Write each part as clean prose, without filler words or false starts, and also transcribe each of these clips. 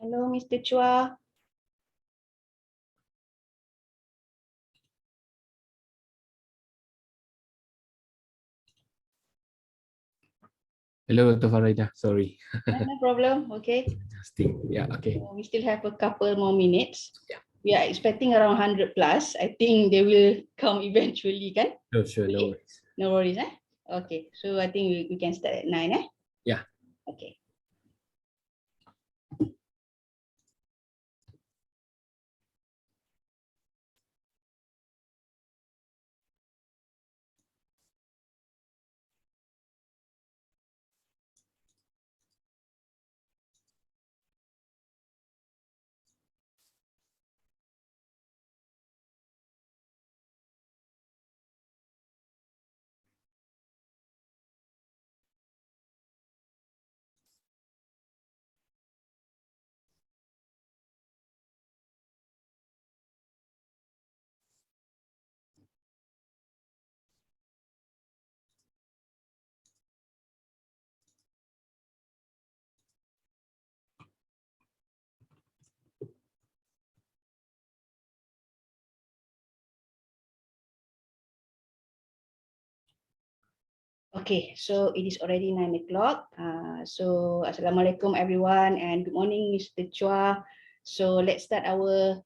Hello, Mr. Chua. Hello, Dr. Farida. Sorry. No problem. Okay. Yeah, okay. So we still have a couple more minutes. Yeah. We are expecting around 100 plus. I think they will come eventually, kan? No, sure, no worries. No worries, eh? Okay. So I think we can start at 9, eh? Yeah. Okay. Okay, so it is already 9 o'clock. So Assalamualaikum everyone and good morning, Mr. Chua. So let's start our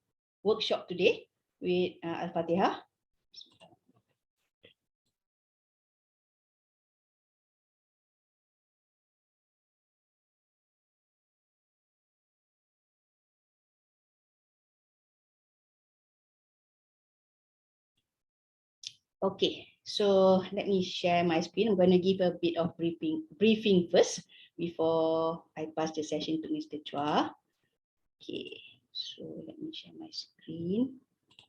workshop today with Al-Fatihah. Okay, so let me share my screen. I'm going to give a bit of briefing first before I pass the session to Mr. Chua. Okay, so let me share my screen. Okay.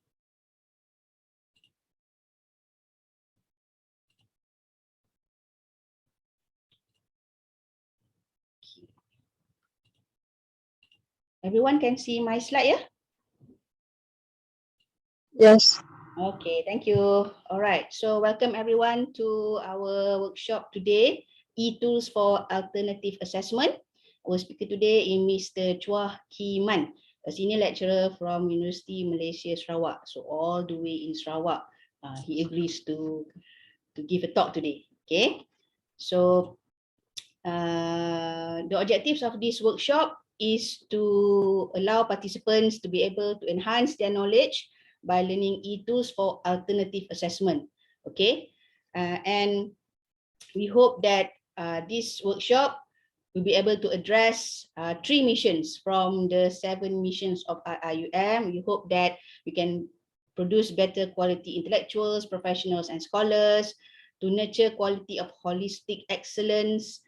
Everyone can see my slide, yeah? Yes. Okay, thank you. All right, so welcome everyone to our workshop today, e-tools for alternative assessment. Our speaker today is Mr. Chua Kiman, a senior lecturer from University Malaysia Sarawak. So all the way in Sarawak, he agrees to give a talk today. Okay, so the objectives of this workshop is to allow participants to be able to enhance their knowledge by learning e-tools for alternative assessment. Okay, and we hope that this workshop will be able to address 3 missions from the 7 missions of IIUM. We hope that we can produce better quality intellectuals, professionals, and scholars to nurture quality of holistic excellence,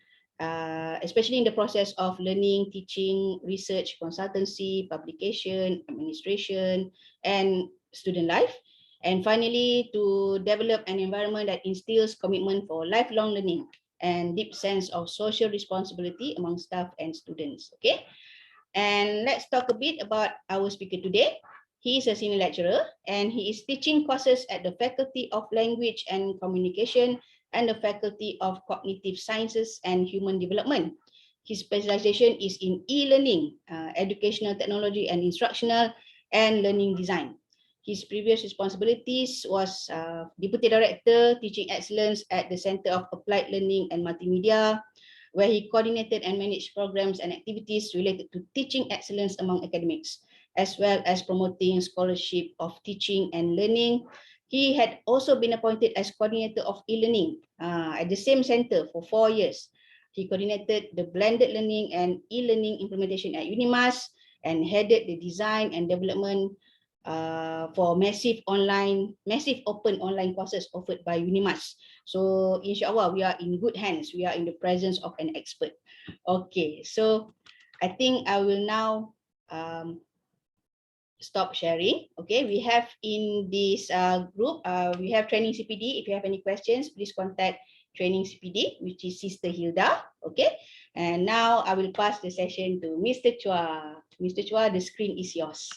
especially in the process of learning, teaching, research, consultancy, publication, administration, and student life. And finally, to develop an environment that instills commitment for lifelong learning and deep sense of social responsibility among staff and students. Okay, and let's talk a bit about our speaker today. He is a senior lecturer and he is teaching courses at the Faculty of Language and Communication and the Faculty of Cognitive Sciences and Human Development. His specialization is in e-learning, educational technology and instructional, and learning design. His previous responsibilities was Deputy Director, Teaching Excellence at the Center of Applied Learning and Multimedia, where he coordinated and managed programs and activities related to teaching excellence among academics, as well as promoting scholarship of teaching and learning. He had also been appointed as coordinator of e-learning at the same center for 4 years. He coordinated the blended learning and e-learning implementation at UNIMAS and headed the design and development for massive open online courses offered by UNIMAS. So inshallah, we are in good hands. We are in the presence of an expert. Okay, so I think I will now stop sharing. Okay, we have in this group, we have Training CPD. If you have any questions, please contact Training CPD, which is Sister Hilda. Okay, and now I will pass the session to Mr. Chua. Mr. Chua, the screen is yours.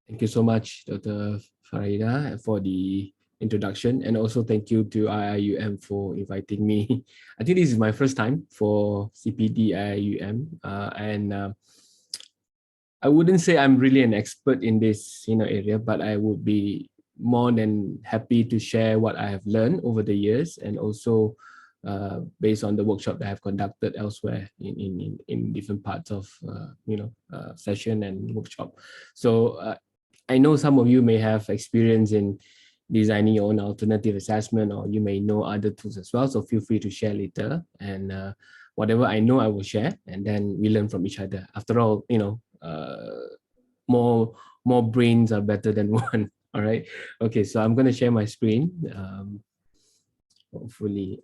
Thank you so much, Dr. Farida, for the introduction, and also thank you to IIUM for inviting me. I think this is my first time for CPD IIUM, and I wouldn't say I'm really an expert in this, area, but I would be more than happy to share what I have learned over the years, and also based on the workshop that I've conducted elsewhere in different parts of session and workshop. So I know some of you may have experience in designing your own alternative assessment, or you may know other tools as well. So feel free to share later, and whatever I know, I will share, and then we learn from each other. After all, more brains are better than one. All right. Okay, so I'm going to share my screen. Hopefully,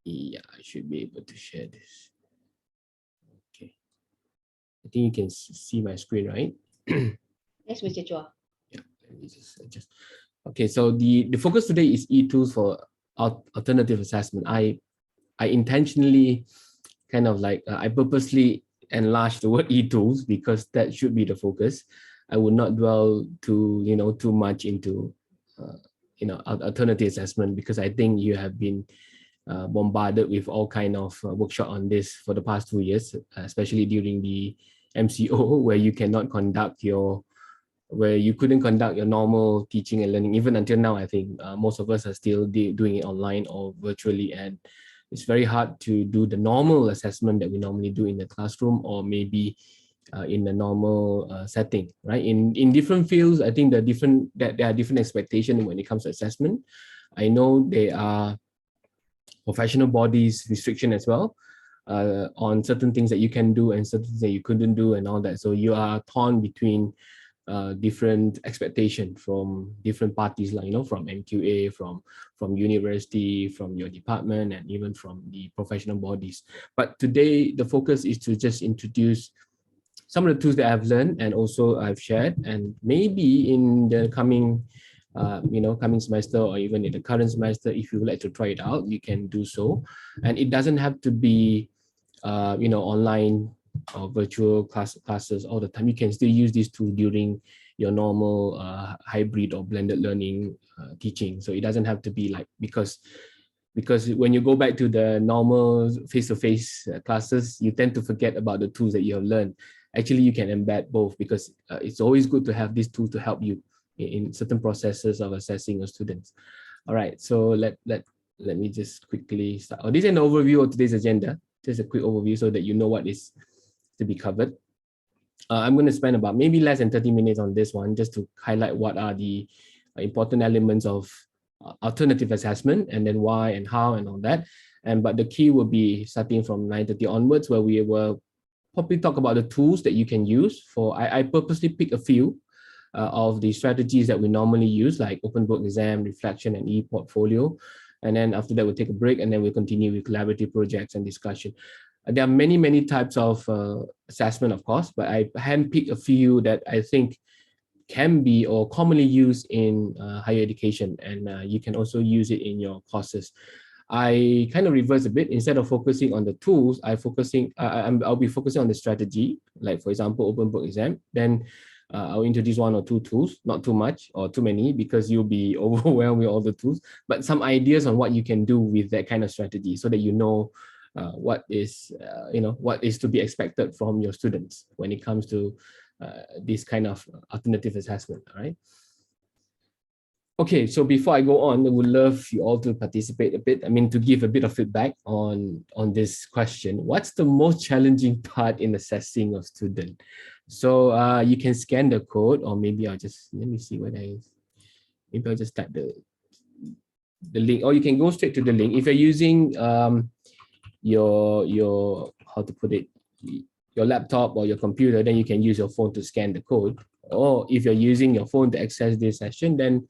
yeah, I should be able to share this. Okay. I think you can see my screen, right? Yes, Mr. Chua. Yeah, let me just adjust. Okay, so the focus today is e-tools for alternative assessment. I intentionally kind of like, I purposely enlarged the word e-tools because that should be the focus. I would not dwell too much into alternative assessment, because I think you have been bombarded with all kind of workshop on this for the past 2 years, especially during the MCO, where you couldn't conduct your normal teaching and learning. Even until now, I think most of us are still doing it online or virtually, and it's very hard to do the normal assessment that we normally do in the classroom, or maybe in the normal setting, right? In different fields, I think there are different expectations when it comes to assessment. I know there are professional bodies restriction as well on certain things that you can do and certain things that you couldn't do and all that. So you are torn between different expectation from different parties, like from MQA, from university, from your department, and even from the professional bodies. But today the focus is to just introduce some of the tools that I've learned and also I've shared, and maybe in the coming coming semester, or even in the current semester, if you would like to try it out, you can do so. And it doesn't have to be online or virtual classes all the time. You can still use these tools during your normal hybrid or blended learning teaching. So it doesn't have to be like, because when you go back to the normal face-to-face classes, you tend to forget about the tools that you have learned. Actually, you can embed both, because it's always good to have these tools to help you in certain processes of assessing your students. All right, so let me just quickly start. Oh, this is an overview of today's agenda. Just a quick overview so that you know what is to be covered. I'm going to spend about maybe less than 30 minutes on this one, just to highlight what are the important elements of alternative assessment, and then why and how and all that. But the key will be starting from 9:30 onwards, where we will probably talk about the tools that you can use for. I purposely pick a few of the strategies that we normally use, like open book exam, reflection, and e-portfolio. And then after that, we'll take a break, and then we'll continue with collaborative projects and discussion. There are many types of assessment, of course, but I handpicked a few that I think can be or commonly used in higher education, and you can also use it in your courses. I kind of reverse a bit. Instead of focusing on the tools, I'll be focusing on the strategy, like for example, open book exam. Then I'll introduce 1 or 2 tools, not too much or too many, because you'll be overwhelmed with all the tools, but some ideas on what you can do with that kind of strategy, so that you know what is to be expected from your students when it comes to this kind of alternative assessment. All right. Okay, so before I go on, I would love you all to participate a bit. I mean, to give a bit of feedback on this question. What's the most challenging part in assessing a student? So you can scan the code, or maybe let me see what maybe I'll just type the link, or you can go straight to the link. If you're using your how to put it, your laptop or your computer, then you can use your phone to scan the code. Or if you're using your phone to access this session, then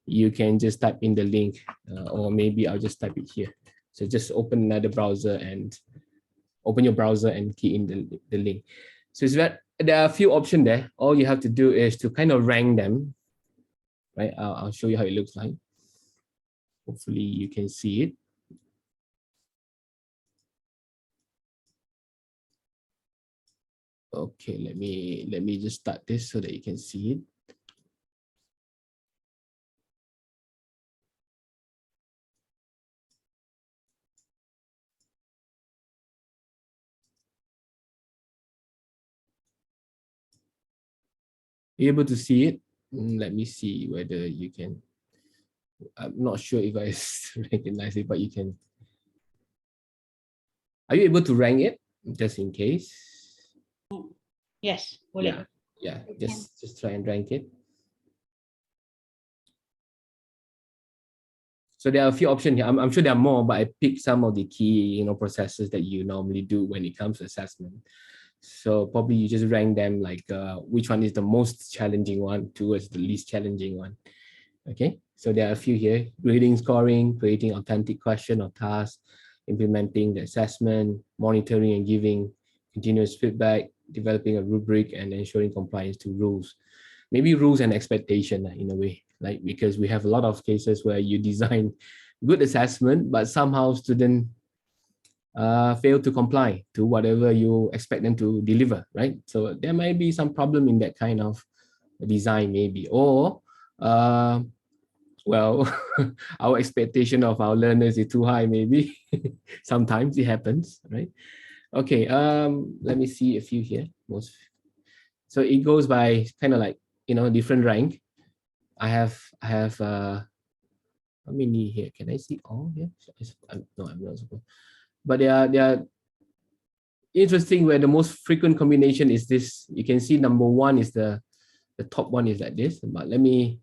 you can just type in the link, or maybe I'll just type it here. So just open another browser and open your browser and key in the link. So it's that there are a few options there. All you have to do is to kind of rank them, right? I'll show you how it looks like. Hopefully you can see it. Okay, let me just start this so that you can see it. you able to see it? Let me see whether you can. I'm not sure if I recognize it, but you can. Are you able to rank it just in case? Yes, boleh. Yeah. Just try and rank it. So there are a few options here. I'm sure there are more, but I picked some of the key, processes that you normally do when it comes to assessment. So probably you just rank them like which one is the most challenging one towards the least challenging one. Okay, so there are a few here: grading, scoring, creating authentic question or task, implementing the assessment, monitoring and giving continuous feedback, developing a rubric, and ensuring compliance to rules. Maybe rules and expectation in a way, like because we have a lot of cases where you design good assessment, but somehow student fail to comply to whatever you expect them to deliver, right? So there might be some problem in that kind of design maybe, or well, our expectation of our learners is too high maybe. Sometimes it happens, right? Okay, let me see a few here. So it goes by kind of like, different rank. I have how many here? Can I see all here? No, I'm not supposed. But they are interesting where the most frequent combination is this. You can see number one is the top one is like this. But let me,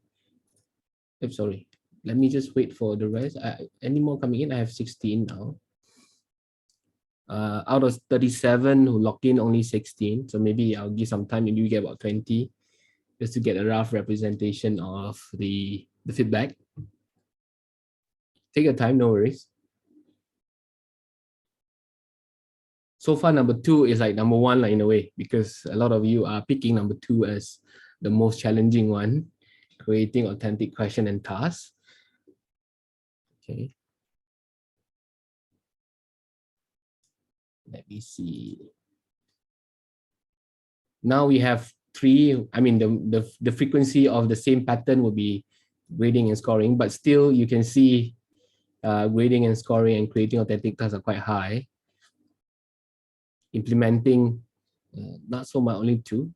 I'm sorry. Let me just wait for the rest. Any more coming in? I have 16 now. Out of 37 who logged in, only 16. So maybe I'll give some time. Maybe we get about 20 just to get a rough representation of the feedback. Take your time, no worries. So far, number two is like number one, like in a way, because a lot of you are picking number two as the most challenging one, creating authentic question and tasks. Okay. Let me see. Now we have three. I mean, the frequency of the same pattern will be grading and scoring, but still you can see grading and scoring and creating authentic tasks are quite high. Implementing, not so much, only two.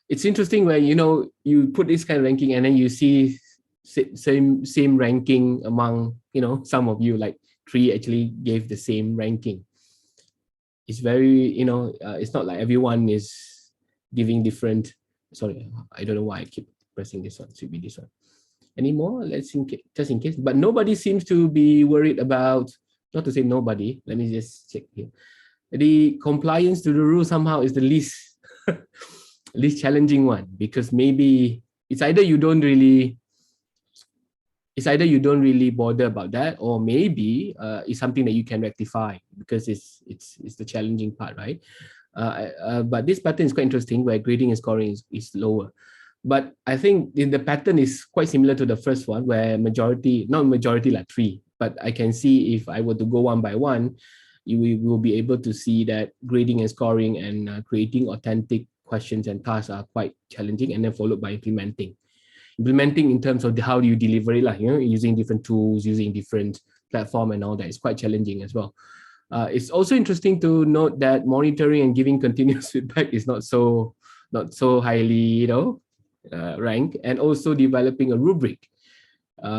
It's interesting where, you put this kind of ranking and then you see same ranking among, some of you, like 3 actually gave the same ranking. It's very, it's not like everyone is giving different. Sorry, I don't know why I keep pressing this one. It should be this one. Any more? Let's think, just in case. But nobody seems to be worried about, not to say nobody, let me just check here. The compliance to the rule somehow is the least challenging one, because maybe it's either you don't really bother about that, or maybe it's something that you can rectify, because it's the challenging part, right? But this pattern is quite interesting, where grading and scoring is lower. But I think the pattern is quite similar to the first one, where not majority like 3, but I can see if I were to go one by one, you will be able to see that grading and scoring and creating authentic questions and tasks are quite challenging, and then followed by implementing in terms of how do you deliver it, like, using different tools, using different platform and all that is quite challenging as well. It's also interesting to note that monitoring and giving continuous feedback is not so highly, ranked, and also developing a rubric.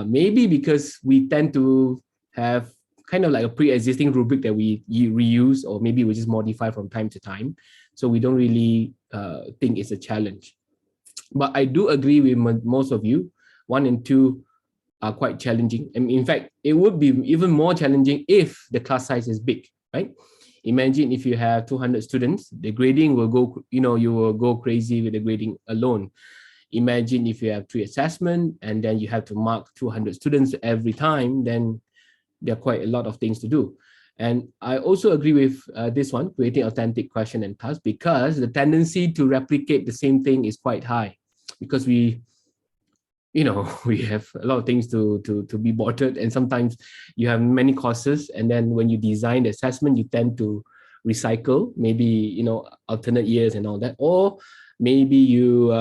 Maybe because we tend to have kind of like a pre-existing rubric that we reuse, or maybe we just modify from time to time. So we don't really think it's a challenge. But I do agree with most of you. 1 and 2 are quite challenging. And in fact, it would be even more challenging if the class size is big, right? Imagine if you have 200 students, the grading will go, you will go crazy with the grading alone. Imagine if you have 3 assessments and then you have to mark 200 students every time, then there are quite a lot of things to do. And I also agree with this one, creating authentic question and task, because the tendency to replicate the same thing is quite high, because we have a lot of things to be bothered, and sometimes you have many courses, and then when you design the assessment, you tend to recycle, maybe, alternate years and all that, or maybe you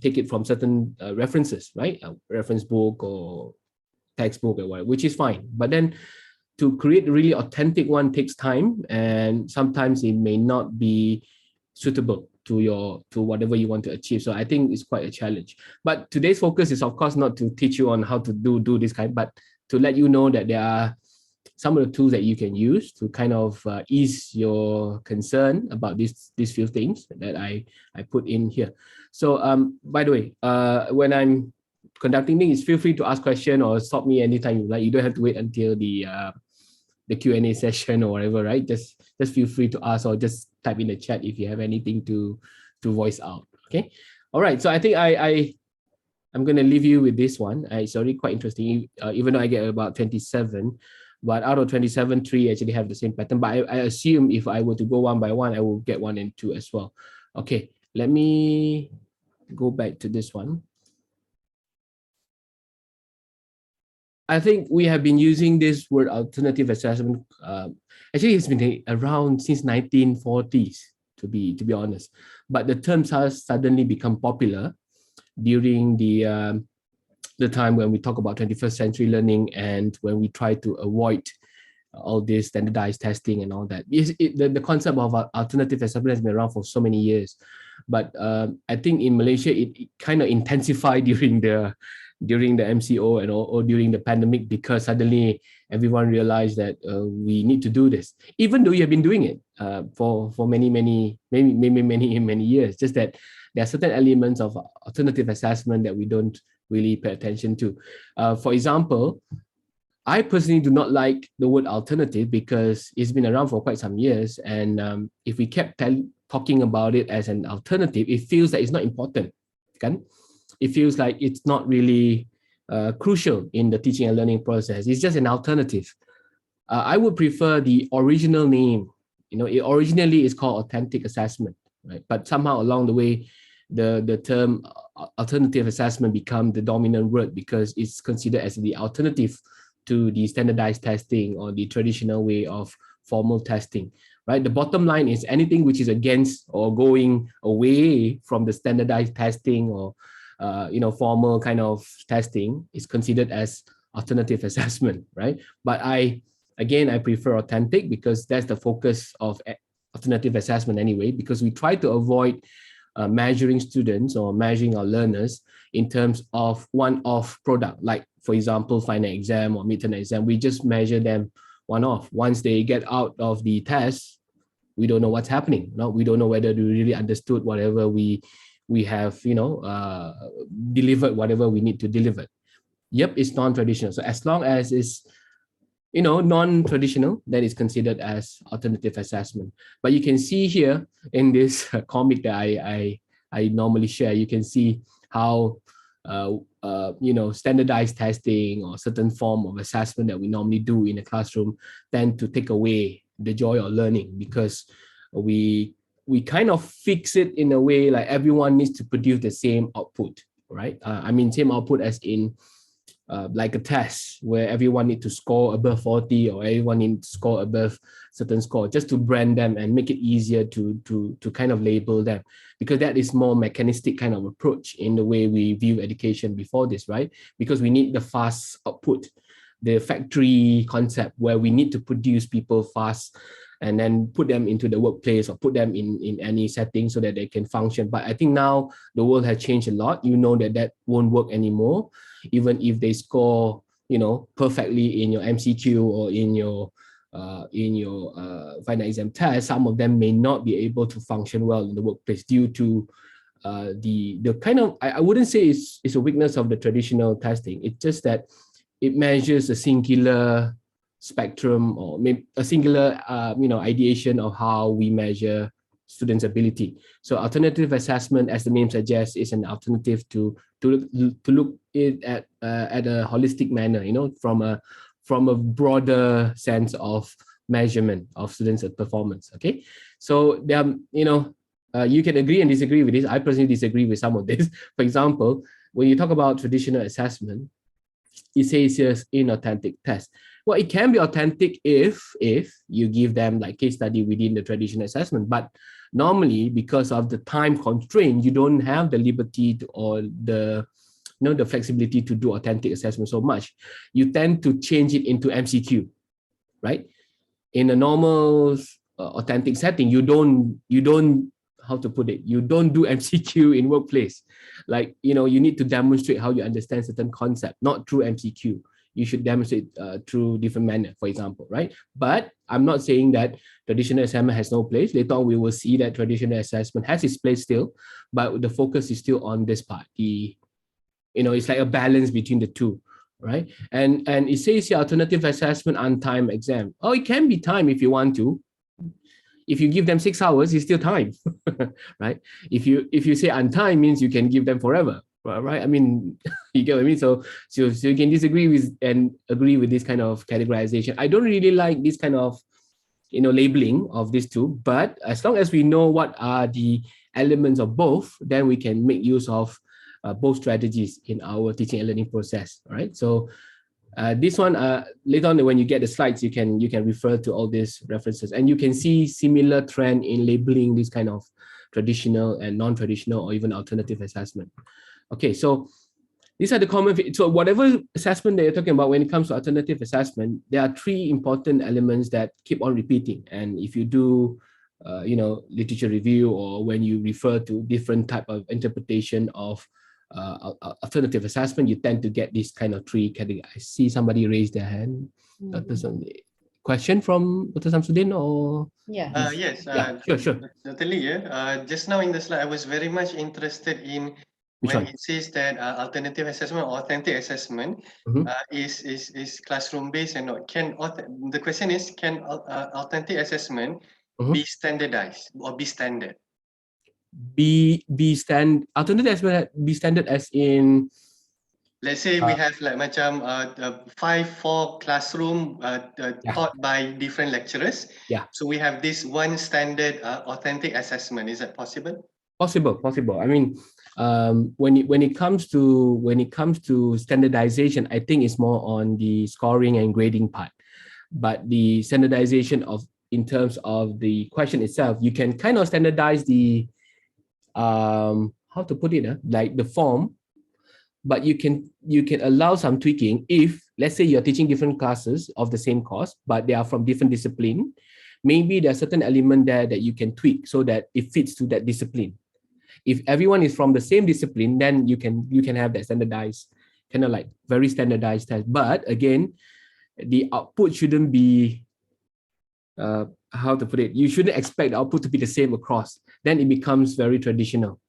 take it from certain references, right? A reference book or textbook or whatever, which is fine. But then to create a really authentic one takes time, and sometimes it may not be suitable to whatever you want to achieve. So I think it's quite a challenge. But today's focus is of course not to teach you on how to do this kind, but to let you know that there are some of the tools that you can use to kind of ease your concern about these few things that I put in here. So by the way, when I'm conducting things, feel free to ask questions or stop me anytime you like. You don't have to wait until the Q&A session or whatever, right? Just feel free to ask or just type in the chat if you have anything to voice out. Okay. All right. So I think I'm going to leave you with this one. It's already quite interesting, even though I get about 27. But out of 27, 3 actually have the same pattern. But I assume if I were to go one by one, I will get 1 and 2 as well. Okay, let me go back to this one. I think we have been using this word alternative assessment. Actually, it's been around since 1940s, to be honest. But the terms has suddenly become popular during the time when we talk about 21st century learning and when we try to avoid all this standardized testing and all that. The concept of alternative assessment has been around for so many years, but I think in Malaysia it kind of intensified during the MCO and or during the pandemic, because suddenly everyone realized that we need to do this, even though you have been doing it for many years. Just that there are certain elements of alternative assessment that we don't really pay attention to. For example, I personally do not like the word alternative because it's been around for quite some years, and if we kept talking about it as an alternative, it feels like it's not important. Kan? It feels like it's not really crucial in the teaching and learning process. It's just an alternative. I would prefer the original name. You know, it originally is called authentic assessment, right? But somehow along the way, the term alternative assessment become the dominant word because it's considered as the alternative to the standardized testing or the traditional way of formal testing, right? The bottom line is anything which is against or going away from the standardized testing or formal kind of testing is considered as alternative assessment, right? But I prefer authentic because that's the focus of alternative assessment anyway, because we try to avoid measuring students or measuring our learners in terms of one-off product, like for example, final exam or midterm exam. We just measure them one-off. Once they get out of the test, we don't know what's happening. No, we don't know whether they really understood whatever we have, delivered whatever we need to deliver. Yep, it's non-traditional. So as long as it's non-traditional, that is considered as alternative assessment. But you can see here in this comic that I normally share, you can see how standardized testing or certain form of assessment that we normally do in a classroom tend to take away the joy of learning, because we kind of fix it in a way like everyone needs to produce the same output, right? I mean, same output as in like a test where everyone need to score above 40 or everyone needs to score above certain score, just to brand them and make it easier to kind of label them, because that is more mechanistic kind of approach in the way we view education before this, right? Because we need the fast output, the factory concept where we need to produce people fast and then put them into the workplace or put them in any setting so that they can function. But I think now the world has changed a lot. You know that won't work anymore. Even if they score, perfectly in your MCQ or in your final exam test, some of them may not be able to function well in the workplace due to the kind of, I wouldn't say it's a weakness of the traditional testing. It's just that it measures a singular spectrum or maybe a singular ideation of how we measure students' ability. So alternative assessment, as the name suggests, is an alternative to look it at a holistic manner, from a broader sense of measurement of students' performance. Okay, so you can agree and disagree with this. I personally disagree with some of this. For example, when you talk about traditional assessment, it says here inauthentic test. Well, it can be authentic if you give them like case study within the traditional assessment, but normally because of the time constraint, you don't have the liberty or the flexibility to do authentic assessment so much. You tend to change it into MCQ, right? In a normal authentic setting, you don't how to put it, you don't do MCQ in workplace. Like, you know, you need to demonstrate how you understand certain concept, not through MCQ. You should demonstrate through different manner, for example, right? But I'm not saying that traditional assessment has no place. Later on, we will see that traditional assessment has its place still, but the focus is still on this part. It's like a balance between the two, right? And it says here, alternative assessment untimed exam. Oh, it can be time if you want to. If you give them 6 hours, it's still time, right? If you say untimed, means you can give them forever, right? I mean, you get what I mean? So you can disagree with and agree with this kind of categorization. I don't really like this kind of, labeling of these two, but as long as we know what are the elements of both, then we can make use of both strategies in our teaching and learning process, right? So this one, later on when you get the slides, you can refer to all these references, and you can see similar trend in labeling this kind of traditional and non-traditional or even alternative assessment. Okay, so these are the common. So whatever assessment that you're talking about, when it comes to alternative assessment, there are 3 important elements that keep on repeating. And if you do, literature review, or when you refer to different type of interpretation of alternative assessment, you tend to get this kind of 3 categories. I see somebody raise their hand. Question from Dr. Samsudin, or? Yeah. Yes. Sure. Certainly, yeah. Just now in the slide, I was very much interested in it says that alternative assessment or authentic assessment is classroom based and not. The question is, can authentic assessment be standardized or be standard? Alternative assessment be standard as in, let's say we have like macam 5-4 classroom taught by different lecturers. Yeah. So we have this one standard authentic assessment. Is that possible? Possible. I mean, when it comes to standardization, I think it's more on the scoring and grading part. But the standardization in terms of the question itself, you can kind of standardize the how to put it, like the form, but you can allow some tweaking if, let's say, you're teaching different classes of the same course, but they are from different discipline. Maybe there's certain element there that you can tweak so that it fits to that discipline. If everyone is from the same discipline, then you can have that standardized, kind of like very standardized test. But again, the output shouldn't be, how to put it, you shouldn't expect the output to be the same across. Then it becomes very traditional,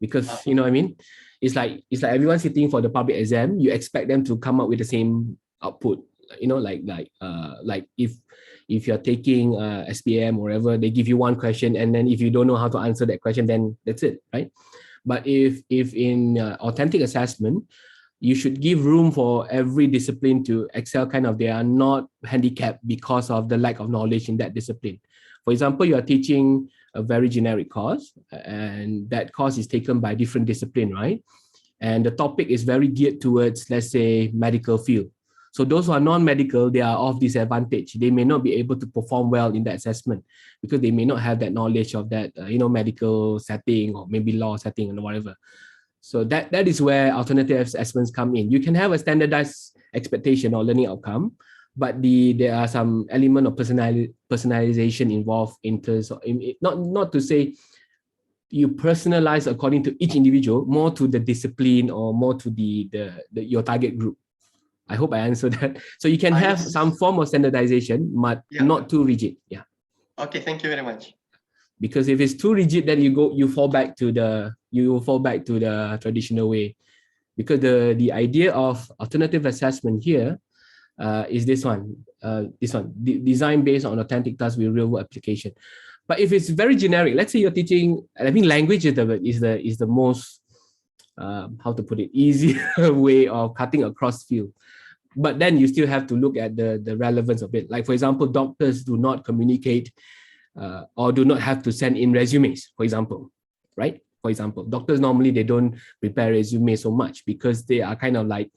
because you know what I mean? It's like everyone sitting for the public exam, you expect them to come up with the same output. Like if you're taking SPM or whatever, they give you one question, and then if you don't know how to answer that question, then that's it, right? But if in authentic assessment, you should give room for every discipline to excel. Kind of, they are not handicapped because of the lack of knowledge in that discipline. For example, you are teaching a very generic course, and that course is taken by different discipline, right? And the topic is very geared towards, let's say, medical field. So those who are non-medical, they are of disadvantage. They may not be able to perform well in that assessment because they may not have that knowledge of that, medical setting, or maybe law setting or whatever. So that is where alternative assessments come in. You can have a standardized expectation or learning outcome, but there are some element of personalization involved in terms of, not to say you personalize according to each individual, more to the discipline or more to your target group. I hope I answered that. So you can have some form of standardization, but not too rigid. Yeah. Okay, thank you very much. Because if it's too rigid, then you fall back to the traditional way. Because the idea of alternative assessment here is this one, design based on authentic task with real world application. But if it's very generic, let's say you're teaching, I think language is the most how to put it, easy way of cutting across field. But then you still have to look at the relevance of it. Like, for example, doctors do not communicate or do not have to send in resumes, for example, right? For example, doctors normally, they don't prepare resumes so much because they are kind of like,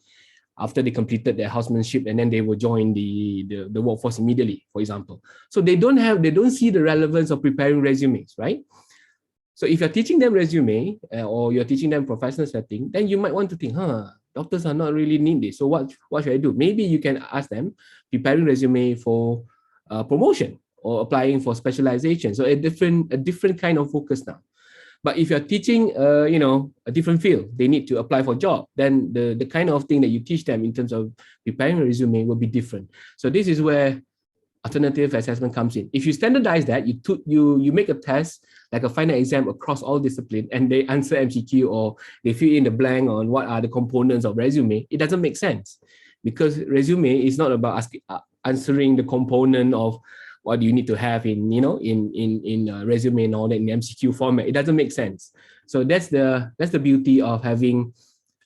after they completed their housemanship, and then they will join the workforce immediately, for example. So they don't see the relevance of preparing resumes, right? So if you're teaching them resume or you're teaching them professional setting, then you might want to think, doctors are not really need this. So what should I do? Maybe you can ask them preparing resume for promotion or applying for specialization. So a different kind of focus now. But if you're teaching, a different field, they need to apply for a job, then the kind of thing that you teach them in terms of preparing a resume will be different. So this is where alternative assessment comes in. If you standardize that, you make a test, like a final exam across all disciplines, and they answer MCQ or they fill in the blank on what are the components of resume, it doesn't make sense, because resume is not about answering the component of what do you need to have in resume and all that in MCQ format. It doesn't make sense. So that's the beauty of having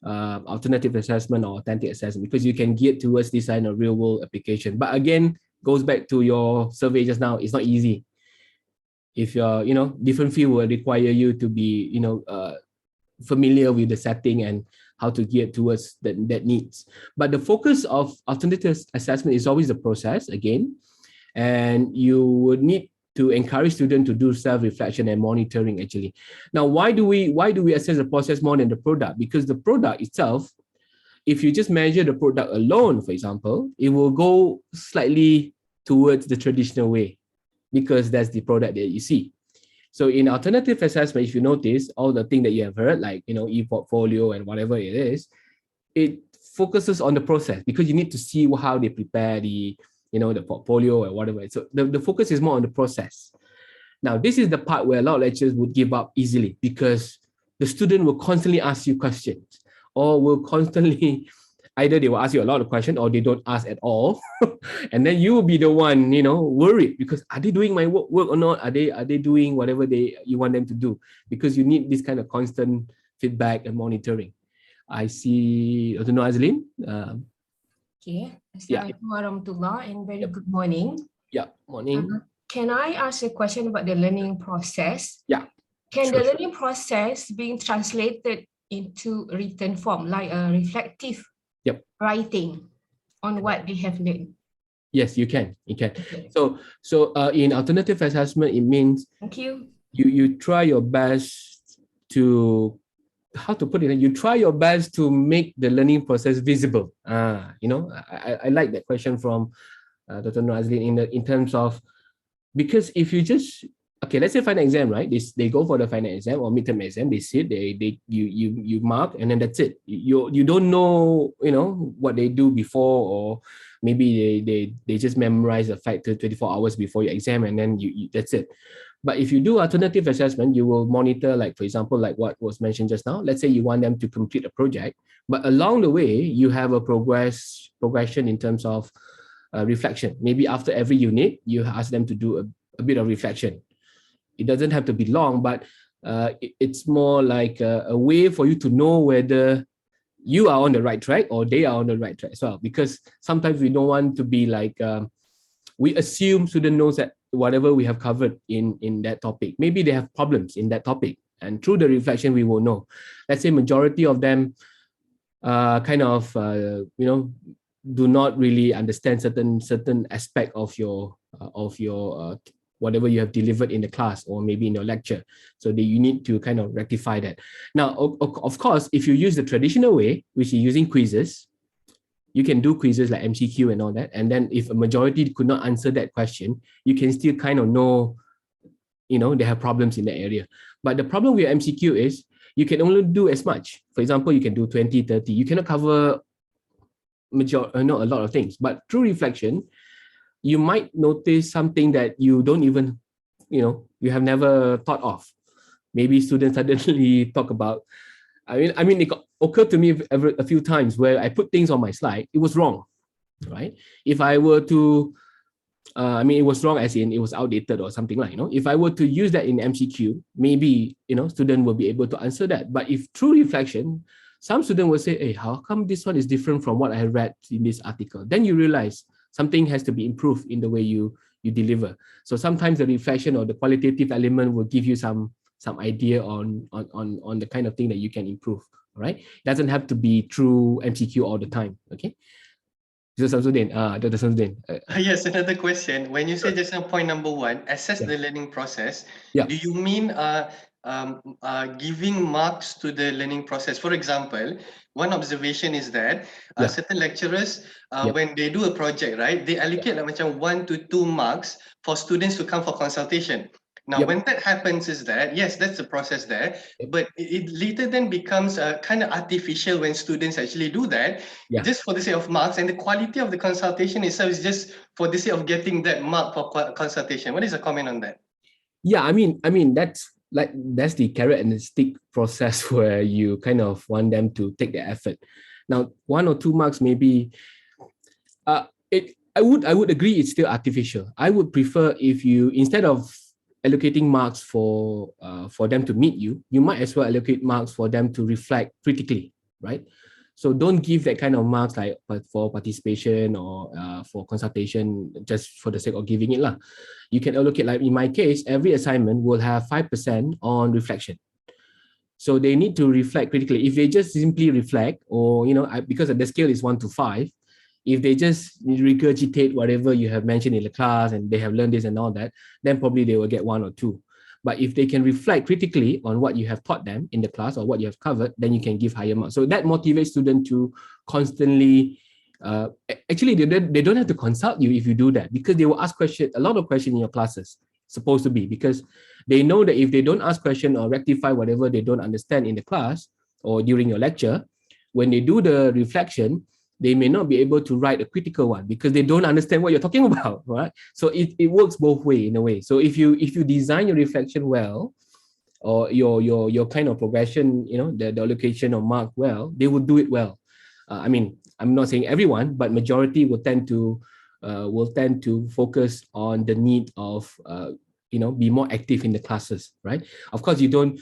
alternative assessment or authentic assessment, because you can get towards this kind of real world application. But again, goes back to your survey just now, it's not easy. If you're, different field will require you to be, familiar with the setting and how to get towards that needs. But the focus of alternative assessment is always the process again, and you would need to encourage students to do self-reflection and monitoring actually. Now, why do we assess the process more than the product? Because the product itself, if you just measure the product alone, for example, it will go slightly towards the traditional way, because that's the product that you see. So in alternative assessment, if you notice all the things that you have heard, like, Eportfolio and whatever it is, it focuses on the process, because you need to see how they prepare the portfolio or whatever. So the focus is more on the process. Now, this is the part where a lot of lecturers would give up easily, because the student will constantly ask you questions, or will constantly, either they will ask you a lot of questions or they don't ask at all. And then you will be the one, worried, because are they doing my work or not? Are they doing whatever you want them to do? Because you need this kind of constant feedback and monitoring. I see, I don't know, Azlin. Okay. Assalamualaikum warahmatullah, and very good morning. Yeah, morning. Can I ask a question about the learning process? Yeah. Can the learning process being translated into written form, like a reflective writing on what they have learned? Yes, you can. Okay. So in alternative assessment, it means thank you. You try your best to, how to put it, you try your best to make the learning process visible. I like that question from Dr. Nazlin in terms of, because if you just, okay, let's say final exam, right? They go for the final exam or midterm exam, they sit, you mark, and then that's it. You don't know, what they do before, or maybe they just memorize the fact 24 hours before your exam, and then that's it. But if you do alternative assessment, you will monitor, like, for example, like what was mentioned just now. Let's say you want them to complete a project, but along the way, you have a progression in terms of reflection. Maybe after every unit, you ask them to do a bit of reflection. It doesn't have to be long, but it's more like a way for you to know whether you are on the right track or they are on the right track as well. Because sometimes we don't want to be like, we assume student knows that whatever we have covered in that topic, maybe they have problems in that topic, and through the reflection we will know. Let's say majority of them do not really understand certain aspect of your whatever you have delivered in the class or maybe in your lecture, so that you need to kind of rectify that. Now, of course, if you use the traditional way, which is using quizzes, you can do quizzes like MCQ and all that. And then if a majority could not answer that question, you can still kind of know, they have problems in that area. But the problem with MCQ is you can only do as much. For example, you can do 20, 30. You cannot cover a lot of things. But through reflection, you might notice something that you don't even, you have never thought of. Maybe students suddenly talk about, I mean, it occurred to me a few times where I put things on my slide, it was wrong, right? If I were to, it was wrong as in it was outdated or something like, if I were to use that in MCQ, maybe, student will be able to answer that. But if through reflection, some student will say, hey, how come this one is different from what I had read in this article? Then you realize something has to be improved in the way you deliver. So sometimes the reflection or the qualitative element will give you some idea on the kind of thing that you can improve. All right, it doesn't have to be through MCQ all the time. Okay. Dr. Samsudin. Yes, another question. When you say just now point number 1, assess the learning process. Yeah. Do you mean giving marks to the learning process? For example, one observation is that certain lecturers, when they do a project, right, they allocate like 1 to 2 marks for students to come for consultation. Now, when that happens is that, yes, that's the process there, but it later then becomes kind of artificial when students actually do that, just for the sake of marks, and the quality of the consultation itself is just for the sake of getting that mark for consultation. What is a comment on that? Yeah, I mean, that's the carrot and the stick process where you kind of want them to take the effort. Now, 1 or 2 marks maybe, I would agree it's still artificial. I would prefer if you, instead of allocating marks for them to meet you, you might as well allocate marks for them to reflect critically, right? So don't give that kind of marks like for participation or for consultation just for the sake of giving it lah. You can allocate, like in my case, every assignment will have 5% on reflection. So they need to reflect critically. If they just simply reflect, or because the scale is 1 to 5, if they just regurgitate whatever you have mentioned in the class and they have learned this and all that, then probably they will get 1 or 2. But if they can reflect critically on what you have taught them in the class or what you have covered, then you can give higher marks. So that motivates students to constantly, actually they don't have to consult you if you do that, because they will ask a lot of questions in your classes, supposed to be, because they know that if they don't ask questions or rectify whatever they don't understand in the class or during your lecture, when they do the reflection, they may not be able to write a critical one because they don't understand what you're talking about, right? So it works both ways in a way. So if you design your reflection well, or your kind of progression, the allocation of mark well, they will do it well. I mean, I'm not saying everyone, but majority will tend to focus on the need of be more active in the classes, right? Of course, you don't,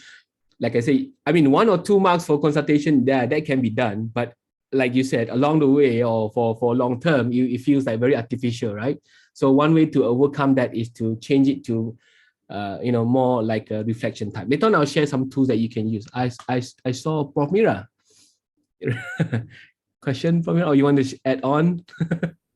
like I say, I mean, 1 or 2 marks for consultation, that can be done, but like you said, along the way or for long term, it feels like very artificial, right? So one way to overcome that is to change it to, more like a reflection type. Later on, I'll share some tools that you can use. I saw Prof. Mira. Question from you, or you want to add on?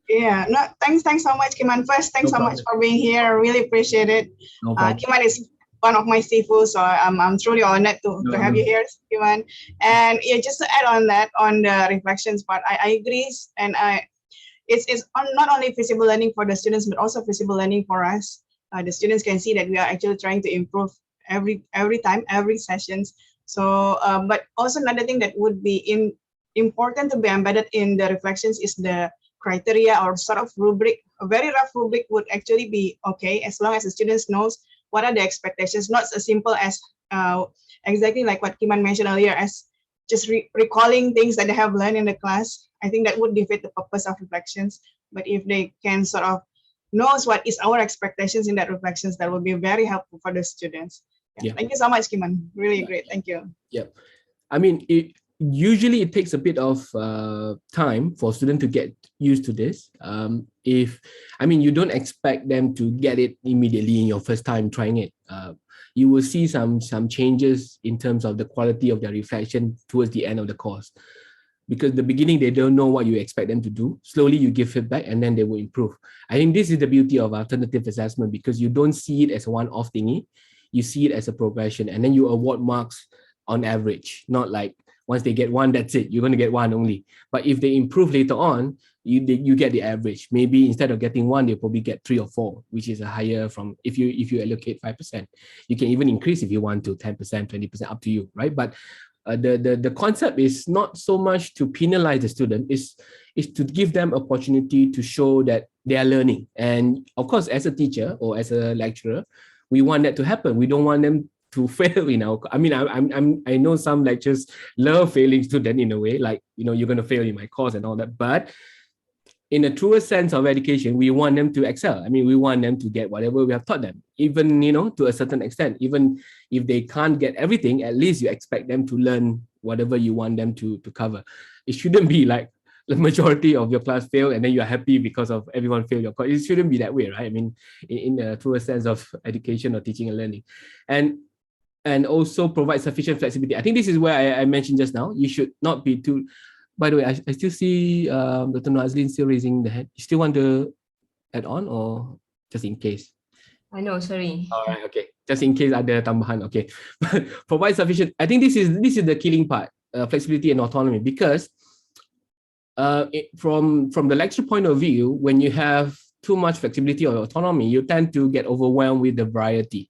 Yeah, no, thanks so much, Kiman. First, thanks so much for being here. I really appreciate it. Kiman is one of my sifu, so I'm truly honored to have you here, Kiman. And yeah, just to add on that, on the reflections part, I agree, and it's not only visible learning for the students, but also visible learning for us. The students can see that we are actually trying to improve every time, every sessions. So, but also another thing that would be important to be embedded in the reflections is the criteria or sort of rubric. A very rough rubric would actually be okay, as long as the students knows what are the expectations, not as simple as exactly like what Kiman mentioned earlier, as just recalling things that they have learned in the class. I think that would defeat the purpose of reflections. But if they can sort of knows what is our expectations in that reflections, that will be very helpful for the students. Yeah. Thank you so much, Kiman. Really great. Thank you. Yeah. I mean, usually it takes a bit of time for students to get used to this. You don't expect them to get it immediately in your first time trying it. You will see some changes in terms of the quality of their reflection towards the end of the course. Because the beginning, they don't know what you expect them to do. Slowly you give feedback and then they will improve. I think this is the beauty of alternative assessment, because you don't see it as a one-off thingy. You see it as a progression, and then you award marks on average, not like once they get 1, that's it. You're going to get 1 only. But if they improve later on, you get the average. Maybe instead of getting 1, they probably get 3 or 4, which is a higher from if you allocate 5%. You can even increase if you want to 10%, 20%, up to you, right? But the concept is not so much to penalize the student, is to give them opportunity to show that they are learning. And of course, as a teacher or as a lecturer, we want that to happen. We don't want them to fail. I know some lecturers love failing students in a way, like you're going to fail in my course and all that. But in a truer sense of education, we want them to excel. I mean, we want them to get whatever we have taught them, even to a certain extent. Even if they can't get everything, at least you expect them to learn whatever you want them to cover. It shouldn't be like the majority of your class fail and then you're happy because of everyone failed your course. It shouldn't be that way, right? I mean, in a truer sense of education or teaching and learning. And also provide sufficient flexibility. I think this is where I mentioned just now, you should not be too... By the way, I still see Dr. Nazlin still raising the hand. You still want to add on, or just in case? I know, sorry. All right, okay. Just in case ada tambahan, okay. Provide sufficient... I think this is the killing part, flexibility and autonomy, because from the lecture point of view, when you have too much flexibility or autonomy, you tend to get overwhelmed with the variety.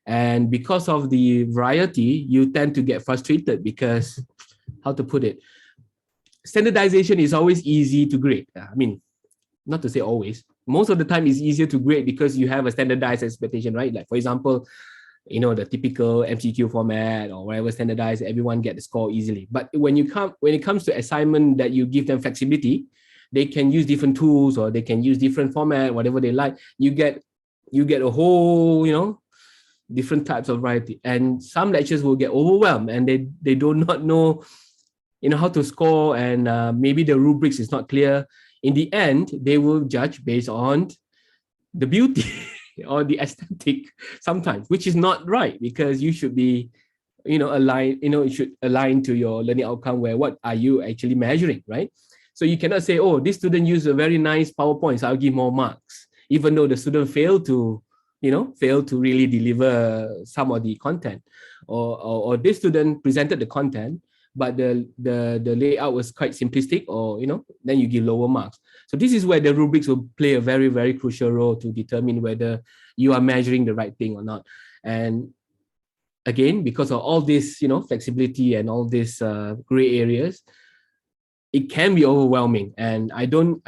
And because of the variety, you tend to get frustrated because, how to put it, standardization is always easy to grade. I mean, not to say always, most of the time it's easier to grade because you have a standardized expectation, right? Like for example, you know, the typical MCQ format or whatever standardized, everyone get the score easily. But when it comes to assignment that you give them flexibility, they can use different tools or they can use different format, whatever they like. You get a whole, you know, different types of variety. And some lecturers will get overwhelmed and they do not know, you know, how to score, and maybe the rubrics is not clear. In the end, they will judge based on the beauty or the aesthetic sometimes, which is not right, because you should be, you know, aligned, you know, it should align to your learning outcome, where what are you actually measuring, right? So you cannot say, oh, this student used a very nice PowerPoint, so I'll give more marks, even though the student failed to really deliver some of the content, or this student presented the content, but the layout was quite simplistic, or, you know, then you give lower marks. So this is where the rubrics will play a very, very crucial role to determine whether you are measuring the right thing or not. And again, because of all this, you know, flexibility and all these gray areas, it can be overwhelming. And I don't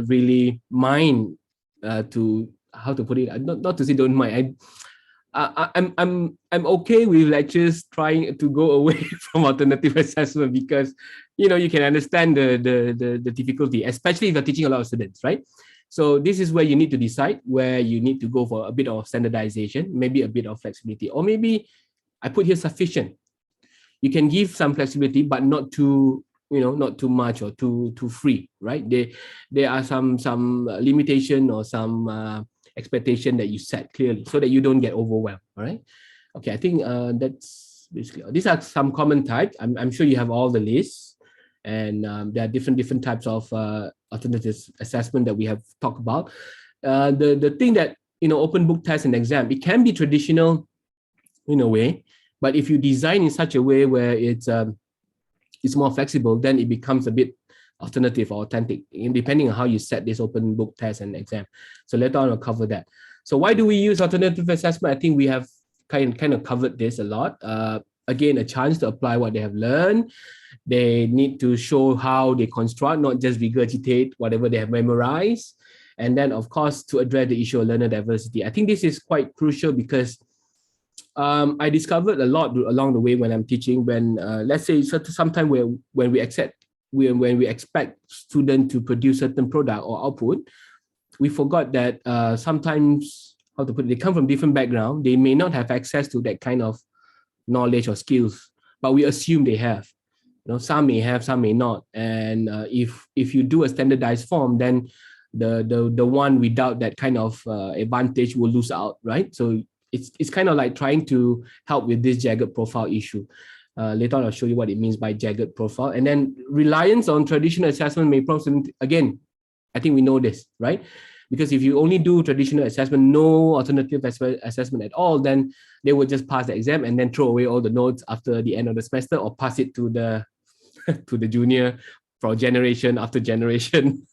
really mind to, how to put it, not to say don't mind. I'm okay with lecturers trying to go away from alternative assessment, because, you know, you can understand the difficulty, especially if you're teaching a lot of students, right? So this is where you need to decide where you need to go for a bit of standardization, maybe a bit of flexibility, or maybe I put here sufficient. You can give some flexibility, but not too, you know, not too much or too free, right? There are some limitation or some expectation that you set clearly so that you don't get overwhelmed. All right. Okay, I think that's basically, these are some common types. I'm sure you have all the lists, and there are different types of alternative assessment that we have talked about. The thing that, you know, open book test and exam, it can be traditional in a way, but if you design in such a way where it's more flexible, then it becomes a bit alternative or authentic, depending on how you set this open book test and exam. So later on, I'll cover that. So why do we use alternative assessment? I think we have kind of covered this a lot. Again, a chance to apply what they have learned. They need to show how they construct, not just regurgitate whatever they have memorized. And then, of course, to address the issue of learner diversity. I think this is quite crucial because I discovered a lot along the way when I'm teaching. When let's say sometime when we expect students to produce certain product or output, we forgot that sometimes, how to put it, they come from different background. They may not have access to that kind of knowledge or skills, but we assume they have. You know, some may have, some may not. And if you do a standardized form, then the one without that kind of advantage will lose out, right? So it's kind of like trying to help with this jagged profile issue. Later on, I'll show you what it means by jagged profile. And then reliance on traditional assessment may prompt students, again, I think we know this, right? Because if you only do traditional assessment, no alternative assessment at all, then they will just pass the exam and then throw away all the notes after the end of the semester, or pass it to the to the junior for generation after generation.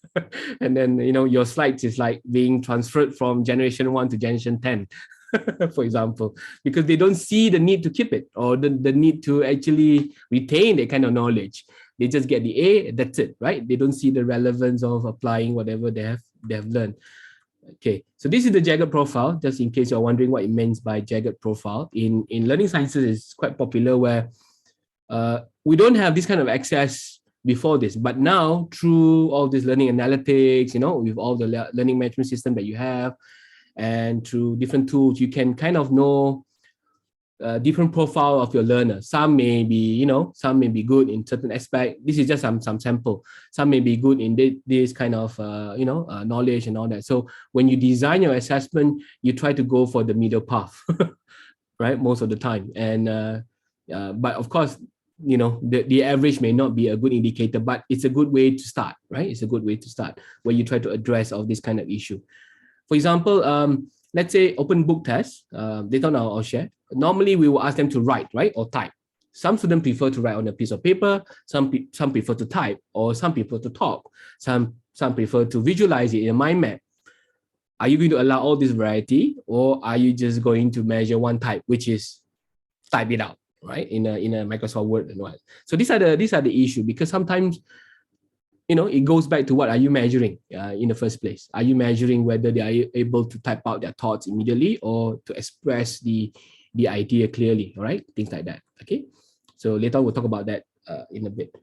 And then, you know, your slides is like being transferred from generation 1 to generation 10. For example, because they don't see the need to keep it, or the need to actually retain that kind of knowledge. They just get the A, that's it, right? They don't see the relevance of applying whatever they have learned. Okay, so this is the jagged profile, just in case you're wondering what it means by jagged profile. In learning sciences, it's quite popular, where we don't have this kind of access before this, but now through all this learning analytics, you know, with all the learning management system that you have, and through different tools, you can kind of know different profile of your learner. Some may be, you know, some may be good in certain aspect. This is just some sample. Some may be good in this kind of, knowledge and all that. So when you design your assessment, you try to go for the middle path, right? Most of the time. And, but of course, you know, the average may not be a good indicator, but it's a good way to start, right? It's a good way to start where you try to address all this kind of issue. For example, let's say open book test, later on I'll share. Normally we will ask them to write, right? Or type. Some students prefer to write on a piece of paper, some prefer to type, or some prefer to talk. Some prefer to visualize it in a mind map. Are you going to allow all this variety, or are you just going to measure one type, which is type it out, right, in a Microsoft Word and what? So these are the issue, because sometimes, it goes back to what are you measuring in the first place? Are you measuring whether they are able to type out their thoughts immediately or to express the idea clearly, all right? Things like that, okay? So later we'll talk about that in a bit.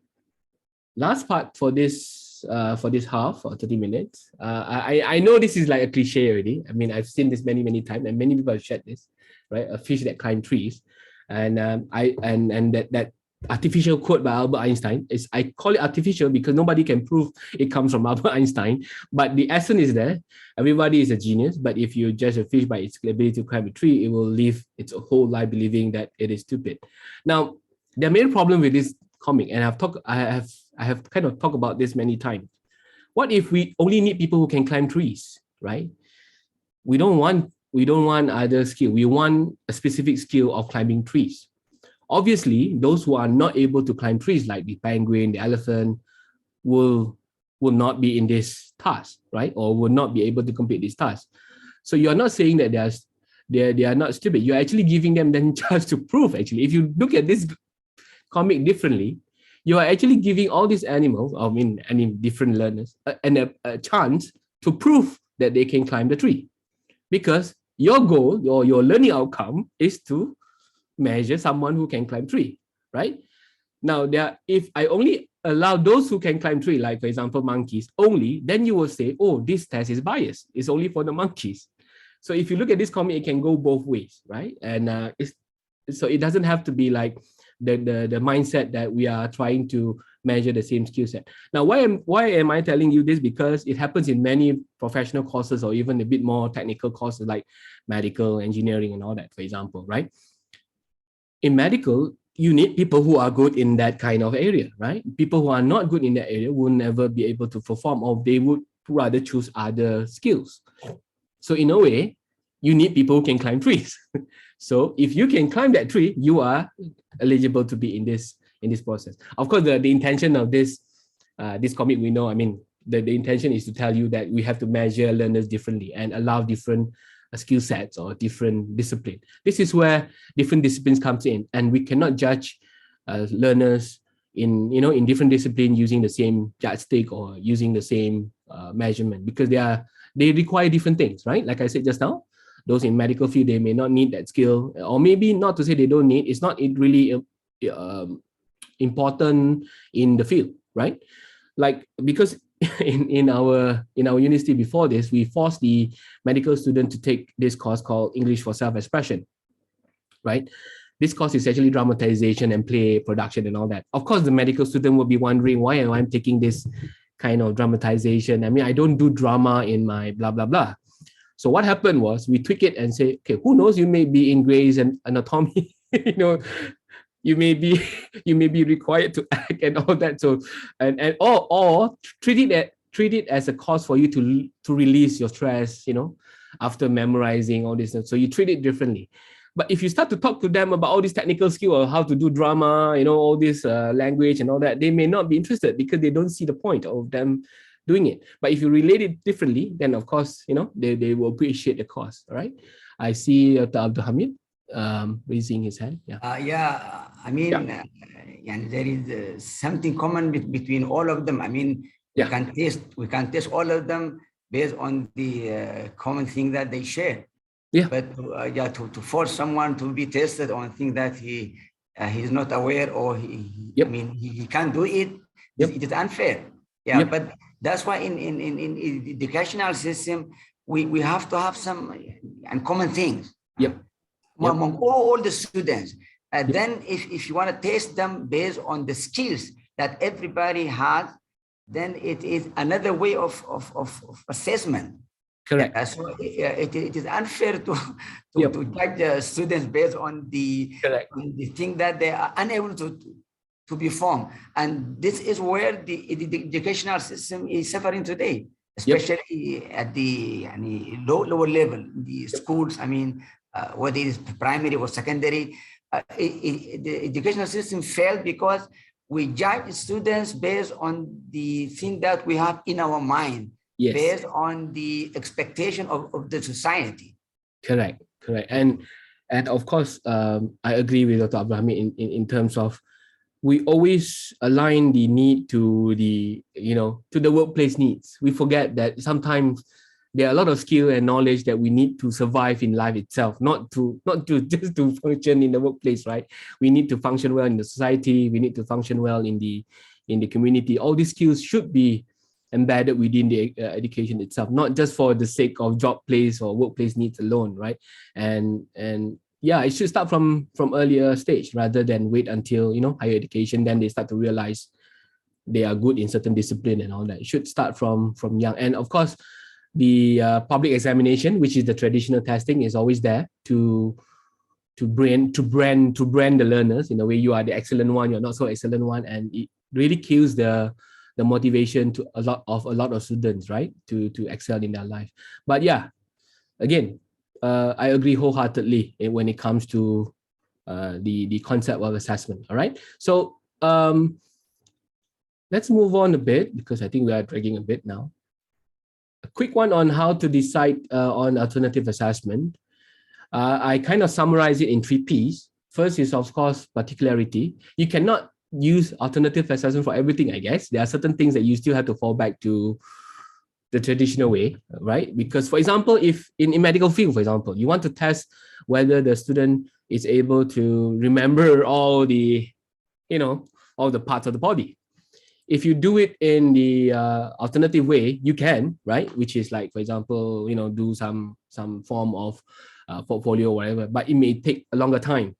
Last part for this half or 30 minutes. I know this is like a cliche already. I mean, I've seen this many times, and many people have shared this, right? A fish that climbed trees. And that artificial quote by Albert Einstein is, I call it artificial because nobody can prove it comes from Albert Einstein, but the essence is there. Everybody is a genius, but if you judge a fish by its ability to climb a tree, it will live its whole life believing that it is stupid. Now, the main problem with this comic, and I have kind of talked about this many times. What if we only need people who can climb trees, right? We don't want other skill. We want a specific skill of climbing trees. Obviously, those who are not able to climb trees, like the penguin, the elephant, will not be in this task, right? Or will not be able to complete this task. So you're not saying that they are not stupid. You're actually giving them the chance to prove, actually. If you look at this comic differently, you are actually giving all these animals, any different learners, a chance to prove that they can climb the tree. Because your goal or your learning outcome is to measure someone who can climb tree, right? Now, if I only allow those who can climb tree, like for example, monkeys only, then you will say, oh, this test is biased. It's only for the monkeys. So if you look at this comic, it can go both ways, right? And so it doesn't have to be like the mindset that we are trying to measure the same skill set. Now, why am I telling you this? Because it happens in many professional courses or even a bit more technical courses like medical, engineering, and all that, for example, right? In medical, you need people who are good in that kind of area, right? People who are not good in that area will never be able to perform, or they would rather choose other skills. So in a way, you need people who can climb trees. So if you can climb that tree, you are eligible to be in this process. Of course, the intention of this comic, we know, the intention is to tell you that we have to measure learners differently and allow different skill sets or different discipline. This is where different disciplines comes in, and we cannot judge learners in different disciplines using the same yardstick or using the same measurement, because they require different things, right? Like I said just now, those in medical field, they may not need that skill, or maybe not to say they don't need. It's not really important in the field, right? Like, because in our university before this, we forced the medical student to take this course called English for Self-Expression, right? This course is actually dramatization and play production and all that. Of course, the medical student will be wondering, why am I taking this kind of dramatization? I don't do drama in my blah, blah, blah. So what happened was we tweak it and say, okay, who knows, you may be in Grey's Anatomy, you may be required to act and all that. So or treat it as a cause for you to release your stress, after memorizing all this. So you treat it differently. But if you start to talk to them about all this technical skill or how to do drama, all this language and all that, they may not be interested because they don't see the point of them doing it. But if you relate it differently, then of course, they will appreciate the course. All right. I see Abdul Hamid raising his hand. Yeah. And there is something common between all of them. We can test all of them based on the common thing that they share. Yeah. But to force someone to be tested on things that he is not aware, or he can't do it, it is unfair. Yeah. Yep. But that's why in educational system, we have to have some common things. Yep. Among all the students. Then if you want to test them based on the skills that everybody has, then it is another way of assessment. Correct. So it is unfair to judge the students based on the thing that they are unable to perform. And this is where the educational system is suffering today, especially at the lower level, the schools. Whether it is primary or secondary, the educational system failed because we judge students based on the thing that we have in our mind. based on the expectation of the society. Correct. And of course, I agree with Dr. Abraham in terms of we always align the need to the, to the workplace needs. We forget that sometimes there are a lot of skill and knowledge that we need to survive in life itself, not to just to function in the workplace, right? We need to function well in the society. We need to function well in the community. All these skills should be embedded within the education itself, not just for the sake of job place or workplace needs alone, right? And yeah, it should start from earlier stage rather than wait until higher education. Then they start to realize they are good in certain discipline and all that. It should start from young. And of course, the public examination, which is the traditional testing, is always there to brand the learners in a way. You are the excellent one, you're not so excellent one, and it really kills the motivation to a lot of students, right, to excel in their life. But yeah, again, I agree wholeheartedly when it comes to the concept of assessment. All right, so let's move on a bit because I think we are dragging a bit now. A quick one on how to decide on alternative assessment. I kind of summarize it in 3 Ps. First is, of course, particularity. You cannot use alternative assessment for everything, I guess. There are certain things that you still have to fall back to the traditional way, right? Because, for example, if in medical field, for example, you want to test whether the student is able to remember all the, all the parts of the body. If you do it in the alternative way, you can, right? Which is like, for example, do some form of portfolio or whatever, but it may take a longer time.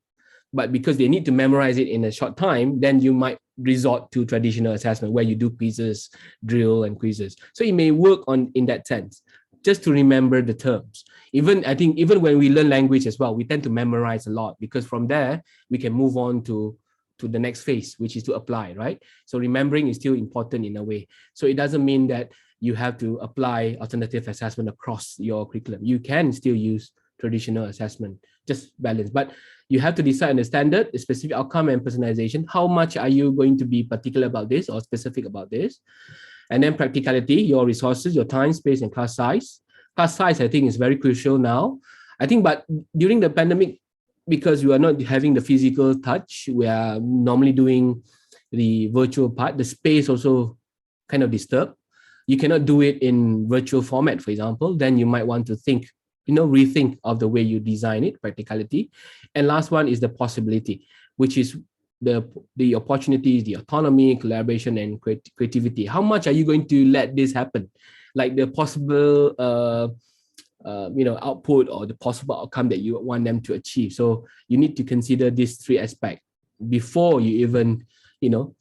But because they need to memorize it in a short time, then you might resort to traditional assessment where you do quizzes, drill and quizzes. So it may work in that sense, just to remember the terms. I think even when we learn language as well, we tend to memorize a lot because from there, we can move on to the next phase, which is to apply, right? So remembering is still important in a way. So it doesn't mean that you have to apply alternative assessment across your curriculum. You can still use traditional assessment, just balance. But you have to decide on the standard, the specific outcome and personalization. How much are you going to be particular about this or specific about this? And then practicality, your resources, your time, space, and class size. Class size, I think, is very crucial now. I think, but during the pandemic, because we are not having the physical touch, we are normally doing the virtual part. The space also kind of disturbed. You cannot do it in virtual format, for example. Then you might want to think, rethink of the way you design it, practicality. And last one is the possibility, which is the opportunities, the autonomy, collaboration, and creativity. How much are you going to let this happen? Like the possible output or the possible outcome that you want them to achieve. So you need to consider these 3 aspects before you even,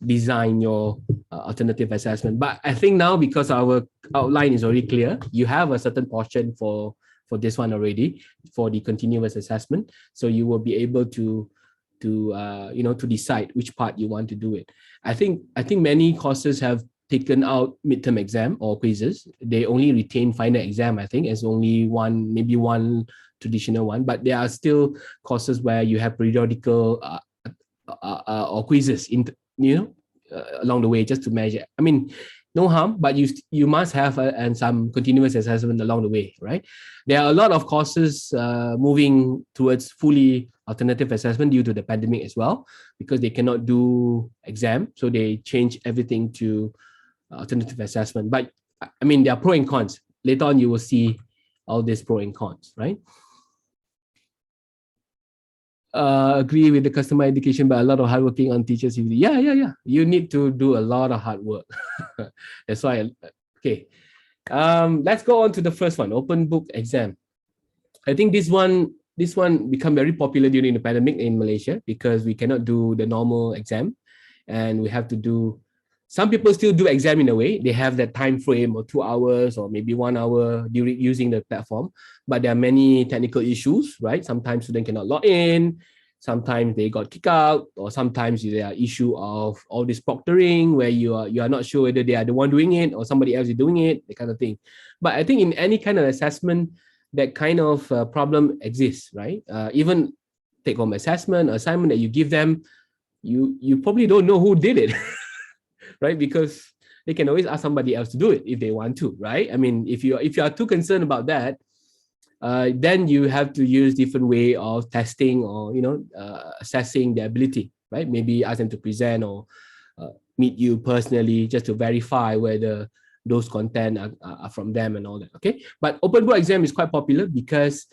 design your alternative assessment. But I think now, because our outline is already clear, you have a certain portion for this one already for the continuous assessment. So you will be able to decide which part you want to do it. I think many courses have taken out midterm exam or quizzes. They only retain final exam, I think, as only one, maybe one traditional one, but there are still courses where you have periodical or quizzes along the way just to measure. I mean, no harm, but you must have and some continuous assessment along the way, right? There are a lot of courses moving towards fully alternative assessment due to the pandemic as well, because they cannot do exam, so they change everything to alternative assessment. But I mean, there are pros and cons. Later on, you will see all these pros and cons, right? Agree with the customer education, but a lot of hard working on teachers. Yeah. You need to do a lot of hard work. That's why. Okay. Let's go on to the first one, open book exam. I think this one become very popular during the pandemic in Malaysia because we cannot do the normal exam, and we have to do. Some people still do exam in a way. They have that time frame of 2 hours or maybe 1 hour during using the platform. But there are many technical issues, right? Sometimes students cannot log in. Sometimes they got kicked out, or sometimes there are issue of all this proctoring where you are not sure whether they are the one doing it or somebody else is doing it, that kind of thing. But I think in any kind of assessment, that kind of problem exists, right? Even take-home assessment, assignment that you give them, you probably don't know who did it. Right? Because they can always ask somebody else to do it if they want to, right? I mean, if you are too concerned about that, then you have to use different way of testing or assessing their ability, right? Maybe ask them to present or meet you personally just to verify whether those content are from them and all that. Okay, but open book exam is quite popular because,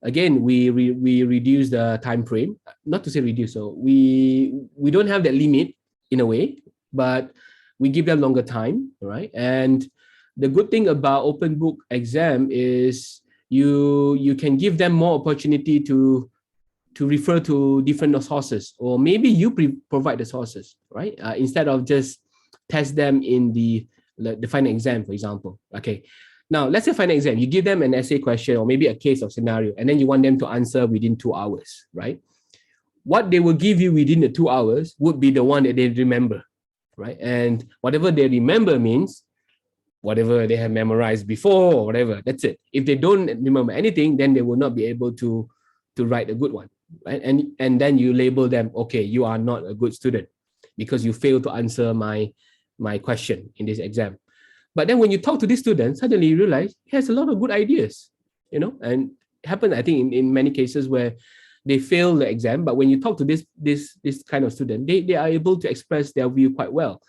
again, we reduce the time frame. Not to say reduce, so we don't have that limit in a way, but we give them longer time, right? And the good thing about open book exam is you can give them more opportunity to refer to different sources, or maybe you provide the sources, right? Instead of just test them in the final exam, for example. Okay, now let's say final exam, you give them an essay question or maybe a case or scenario, and then you want them to answer within 2 hours, right? What they will give you within the 2 hours would be the one that they remember, right? And whatever they remember means whatever they have memorized before or whatever, that's it. If they don't remember anything, then they will not be able to write a good one, right? And then you label them, okay, you are not a good student because you failed to answer my question in this exam. But then when you talk to this student, suddenly you realize he has a lot of good ideas, and it happened, I think, in many cases where they fail the exam, but when you talk to this kind of student, they are able to express their view quite well.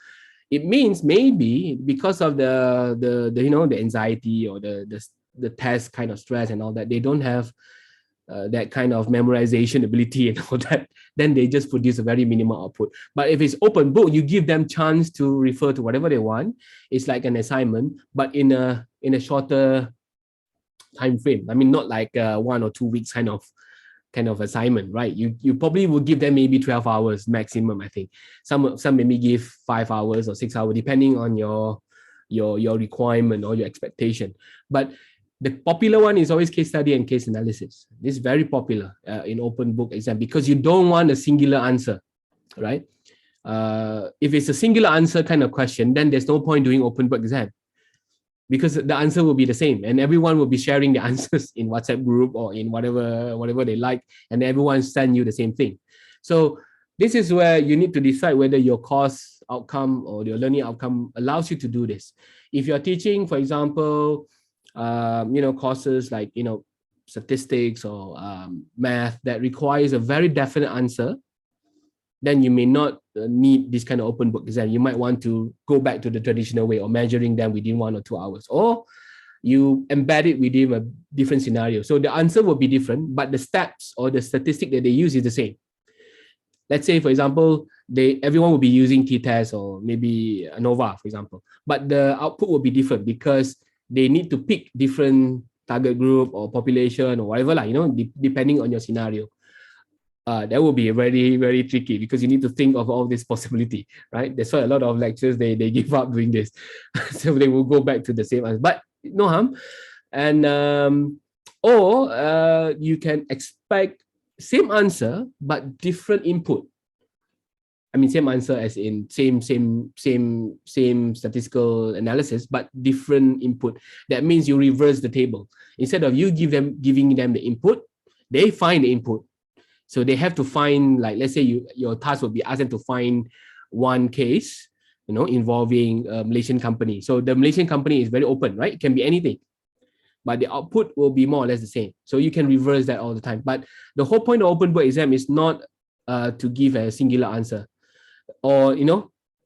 It means maybe because of the anxiety or the test kind of stress and all that, they don't have that kind of memorization ability and all that, then they just produce a very minimal output. But if it's open book, you give them chance to refer to whatever they want. It's like an assignment, but in a shorter time frame. I mean, not like 1 or 2 weeks kind of assignment, right? You probably will give them maybe 12 hours maximum, I think. Some maybe give 5 hours or 6 hours, depending on your requirement or your expectation. But the popular one is always case study and case analysis. This is very popular in open book exam because you don't want a singular answer, right? If it's a singular answer kind of question, then there's no point doing open book exam because the answer will be the same and everyone will be sharing the answers in WhatsApp group or in whatever they like, and everyone send you the same thing. So this is where you need to decide whether your course outcome or your learning outcome allows you to do this. If you're teaching, for example, courses like, statistics or math that requires a very definite answer, then you may not need this kind of open book exam. You might want to go back to the traditional way of measuring them within 1 or 2 hours, or you embed it within a different scenario. So the answer will be different, but the steps or the statistic that they use is the same. Let's say, for example, everyone will be using t-test or maybe ANOVA, for example, but the output will be different because they need to pick different target group or population or whatever, depending on your scenario. That will be very, very tricky because you need to think of all this possibility, right? That's why a lot of lecturers, they give up doing this. So they will go back to the same answer, but no harm. And or you can expect same answer, but different input. I mean, same answer as in same statistical analysis, but different input. That means you reverse the table. Instead of you giving them the input, they find the input. So they have to find, like, let's say your task would be ask them to find one case, involving a Malaysian company. So the Malaysian company is very open, right? It can be anything, but the output will be more or less the same. So you can reverse that all the time. But the whole point of open book exam is not to give a singular answer. Or,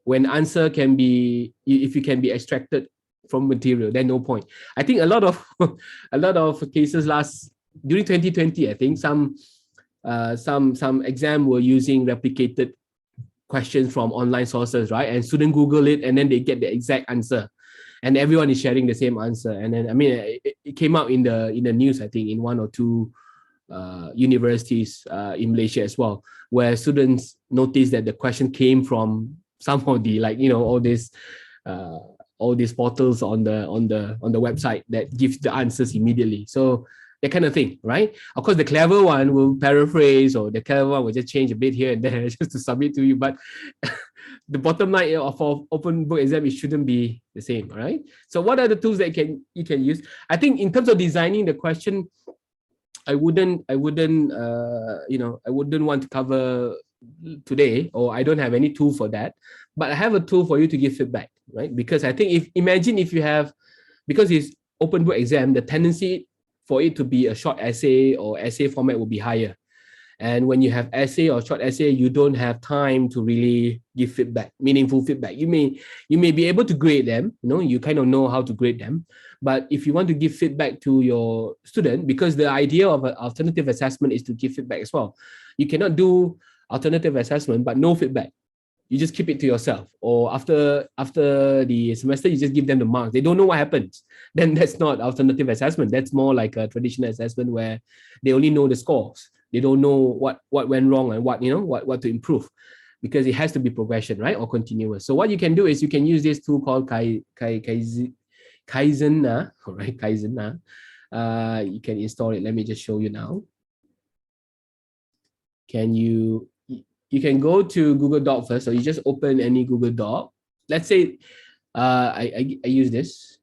when answer can be, if you can be extracted from material, then no point. I think a lot of cases during 2020, I think some exam were using replicated questions from online sources, right? And students Google it and then they get the exact answer. And everyone is sharing the same answer. And then, I mean, it came out in the news, I think, in 1 or 2 universities in Malaysia as well, where students noticed that the question came from some of the, all these portals on the website that gives the answers immediately. So that kind of thing, right? Of course, the clever one will paraphrase, or the clever one will just change a bit here and there just to submit to you. But the bottom line of open book exam, it shouldn't be the same, right? So what are the tools that you can use? I think in terms of designing the question, I wouldn't want to cover today, or I don't have any tool for that, but I have a tool for you to give feedback, right? Because I think imagine if you have, because it's open book exam, the tendency for it to be a short essay or essay format will be higher. And when you have essay or short essay, you don't have time to really give feedback, meaningful feedback. You may be able to grade them, you kind of know how to grade them. But if you want to give feedback to your student, because the idea of an alternative assessment is to give feedback as well. You cannot do alternative assessment, but no feedback. You just keep it to yourself. Or after the semester, you just give them the marks. They don't know what happens. Then that's not alternative assessment. That's more like a traditional assessment where they only know the scores. They don't know what went wrong and what to improve, because it has to be progression, right? Or continuous. So what you can do is you can use this tool called Kaizena, right? Kaizena. You can install it. Let me just show you now. You can go to Google Doc first. So you just open any Google Doc. Let's say I use this.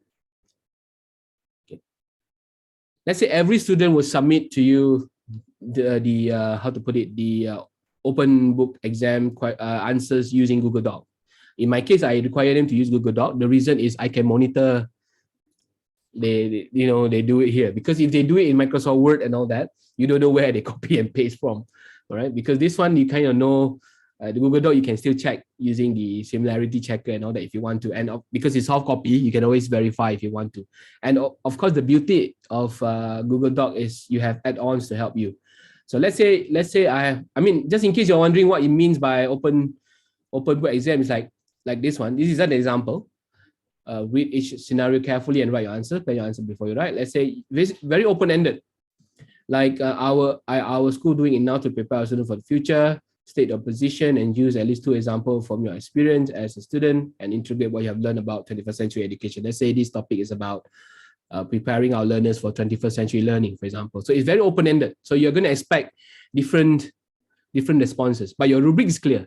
Okay. Let's say every student will submit to you the how to put it, the open book exam answers using Google Doc. In my case, I require them to use Google Doc. The reason is I can monitor they do it here, because if they do it in Microsoft Word and all that, you don't know where they copy and paste from. All right, because this one you kind of know, the Google Doc you can still check using the similarity checker and all that if you want to, and because it's soft copy, you can always verify if you want to. And of course, the beauty of Google Doc is you have add-ons to help you. So let's say I mean, just in case you're wondering what it means by open book exam, is like this one. This is an example. Read each scenario carefully and write your answer. Plan your answer before you write. Let's say this very open-ended. Like our school doing it now to prepare our students for the future. State your position and use at least 2 examples from your experience as a student and integrate what you have learned about 21st century education. Let's say this topic is about preparing our learners for 21st century learning, for example. So it's very open-ended. So you're going to expect different responses, but your rubric is clear.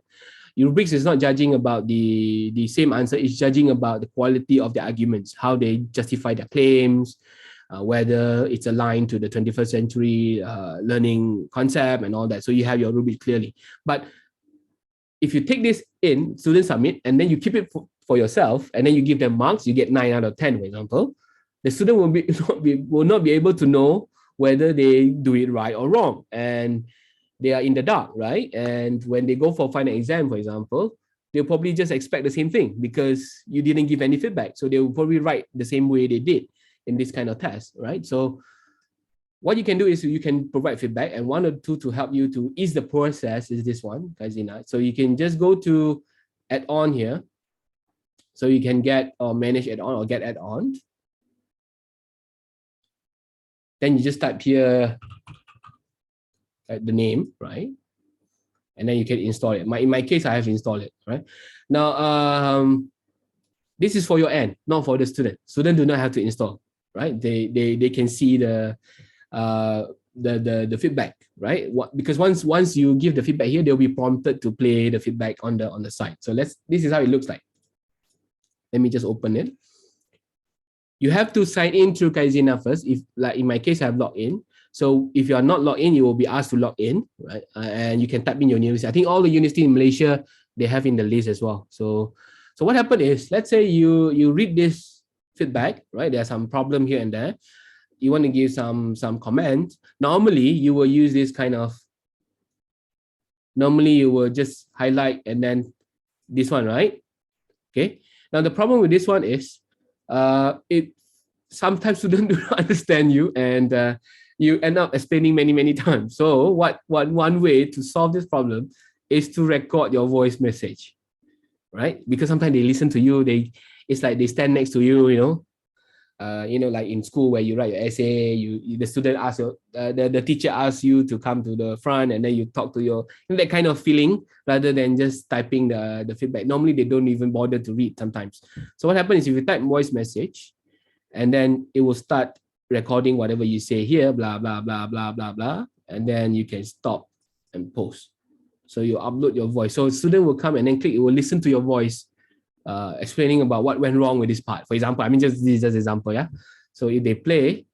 Your rubrics is not judging about the same answer, it's judging about the quality of the arguments, how they justify their claims, whether it's aligned to the 21st century learning concept and all that. So you have your rubric clearly. But if you take this in, students submit, and then you keep it for yourself, and then you give them marks, you get 9 out of 10, for example, the student will not be able to know whether they do it right or wrong. And they are in the dark, right? And when they go for final exam, for example, they'll probably just expect the same thing because you didn't give any feedback. So they will probably write the same way they did in this kind of test, right? So what you can do is you can provide feedback, and one or two to help you to ease the process is this one, Kaizena. So you can just go to add-on here. So you can get or manage add-on or get add-on. Then you just type here the name, right? And then you can install it. In my case, I have installed it, right? Now, this is for your end, not for the student. Student do not have to install, right? They can see the feedback, right? Because once you give the feedback here, they'll be prompted to play the feedback on the site. So this is how it looks like. Let me just open it. You have to sign in through Kaizena first. If, like in my case, I have logged in. So if you are not logged in, you will be asked to log in, right? And you can type in your university. I think all the universities in Malaysia, they have in the list as well. So what happened is, let's say you read this feedback, right? There's some problem here and there. You want to give some comment. Normally, you will use this kind of, normally you will just highlight and then this one, right? Okay. Now the problem with this one is, sometimes students do not understand you, and you end up explaining many times. So one way to solve this problem is to record your voice message, right? Because sometimes they listen to you, it's like they stand next to you, like in school where you write your essay, the student asks the teacher asks you to come to the front, and then you talk to that kind of feeling, rather than just typing the feedback. Normally they don't even bother to read sometimes. So what happens is, if you type voice message, and then it will start recording whatever you say here, blah blah blah blah blah blah, and then you can stop and post. So you upload your voice. So a student will come and then click, it will listen to your voice, explaining about what went wrong with this part. For example, this is just example, yeah. So if they play,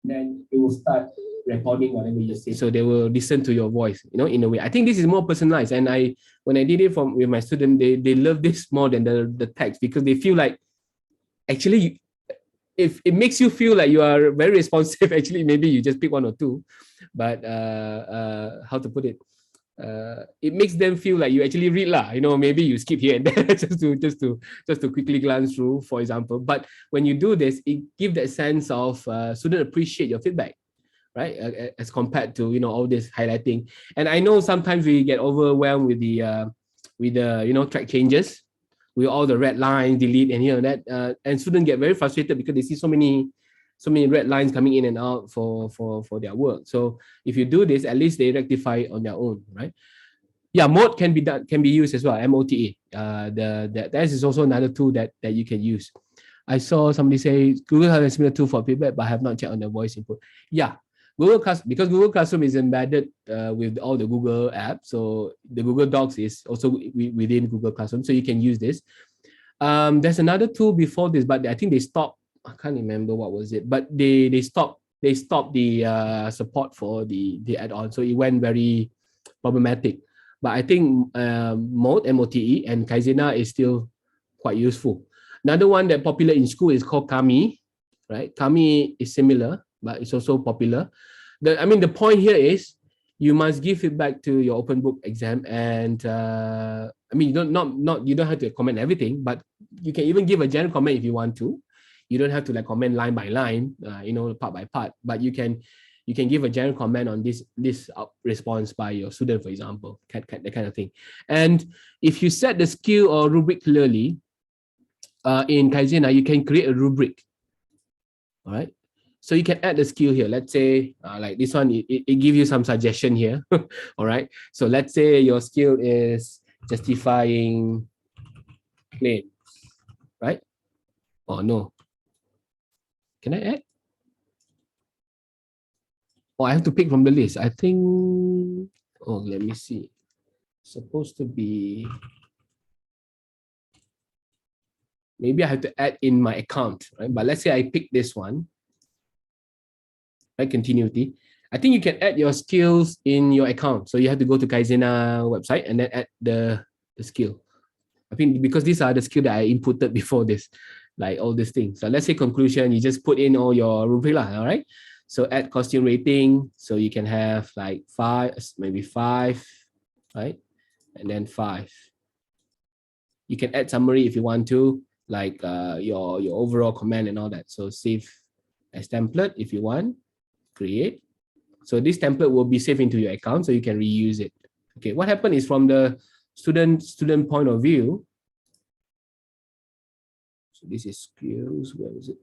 then it will start recording whatever you say, so they will listen to your voice, you know, in a way. I think this is more personalized, and when I did it with my student, they love this more than the text, because they feel like actually if it makes you feel like you are very responsive, actually maybe you just pick one or two, but how to put it, it makes them feel like you actually read lah, you know, maybe you skip here and there just to quickly glance through, for example. But when you do this, it gives that sense of student appreciate your feedback, right? As compared to, you know, all this highlighting. And I know sometimes we get overwhelmed with the you know, track changes, with all the red lines, delete and you know that, and students get very frustrated because they see so many red lines coming in and out for their work. So if you do this, at least they rectify it on their own, right? Yeah, mode can be used as well, MOTE. That is also another tool that you can use. I saw somebody say Google has a similar tool for feedback, but I have not checked on the voice input. Yeah, because Google Classroom is embedded with all the Google apps, so the Google Docs is also within Google Classroom, so you can use this. There's another tool before this, but I think they stopped. I can't remember what was it, but they stopped the support for the add-on, so it went very problematic. But I think MOTE and Kaizena is still quite useful. Another one that popular in school is called Kami, right? Kami is similar, but it's also popular. The point here is you must give feedback to your open book exam, and you don't have to comment everything, but you can even give a general comment if you want to. You don't have to like comment line by line, you know, part by part, but you can give a general comment on this response by your student, for example, that kind of thing. And if you set the skill or rubric clearly in Kaizena, you can create a rubric. All right. So you can add the skill here. Let's say like this one, it gives you some suggestion here. All right. So let's say your skill is justifying claims, right? Oh no. Can I add? Oh, I have to pick from the list. I think, oh, let me see. Supposed to be, maybe I have to add in my account, right? But let's say I pick this one, right? Continuity. I think you can add your skills in your account. So you have to go to Kaizena website and then add the skill. I think because these are the skills that I inputted before this, like all these things. So let's say conclusion, you just put in all your rubric, all right? So add costume rating. So you can have like 5, maybe 5, right? And then 5. You can add summary if you want to, like your overall comment and all that. So save as template if you want, create. So this template will be saved into your account so you can reuse it. Okay, what happened is from the student point of view. So this is skills, where is it?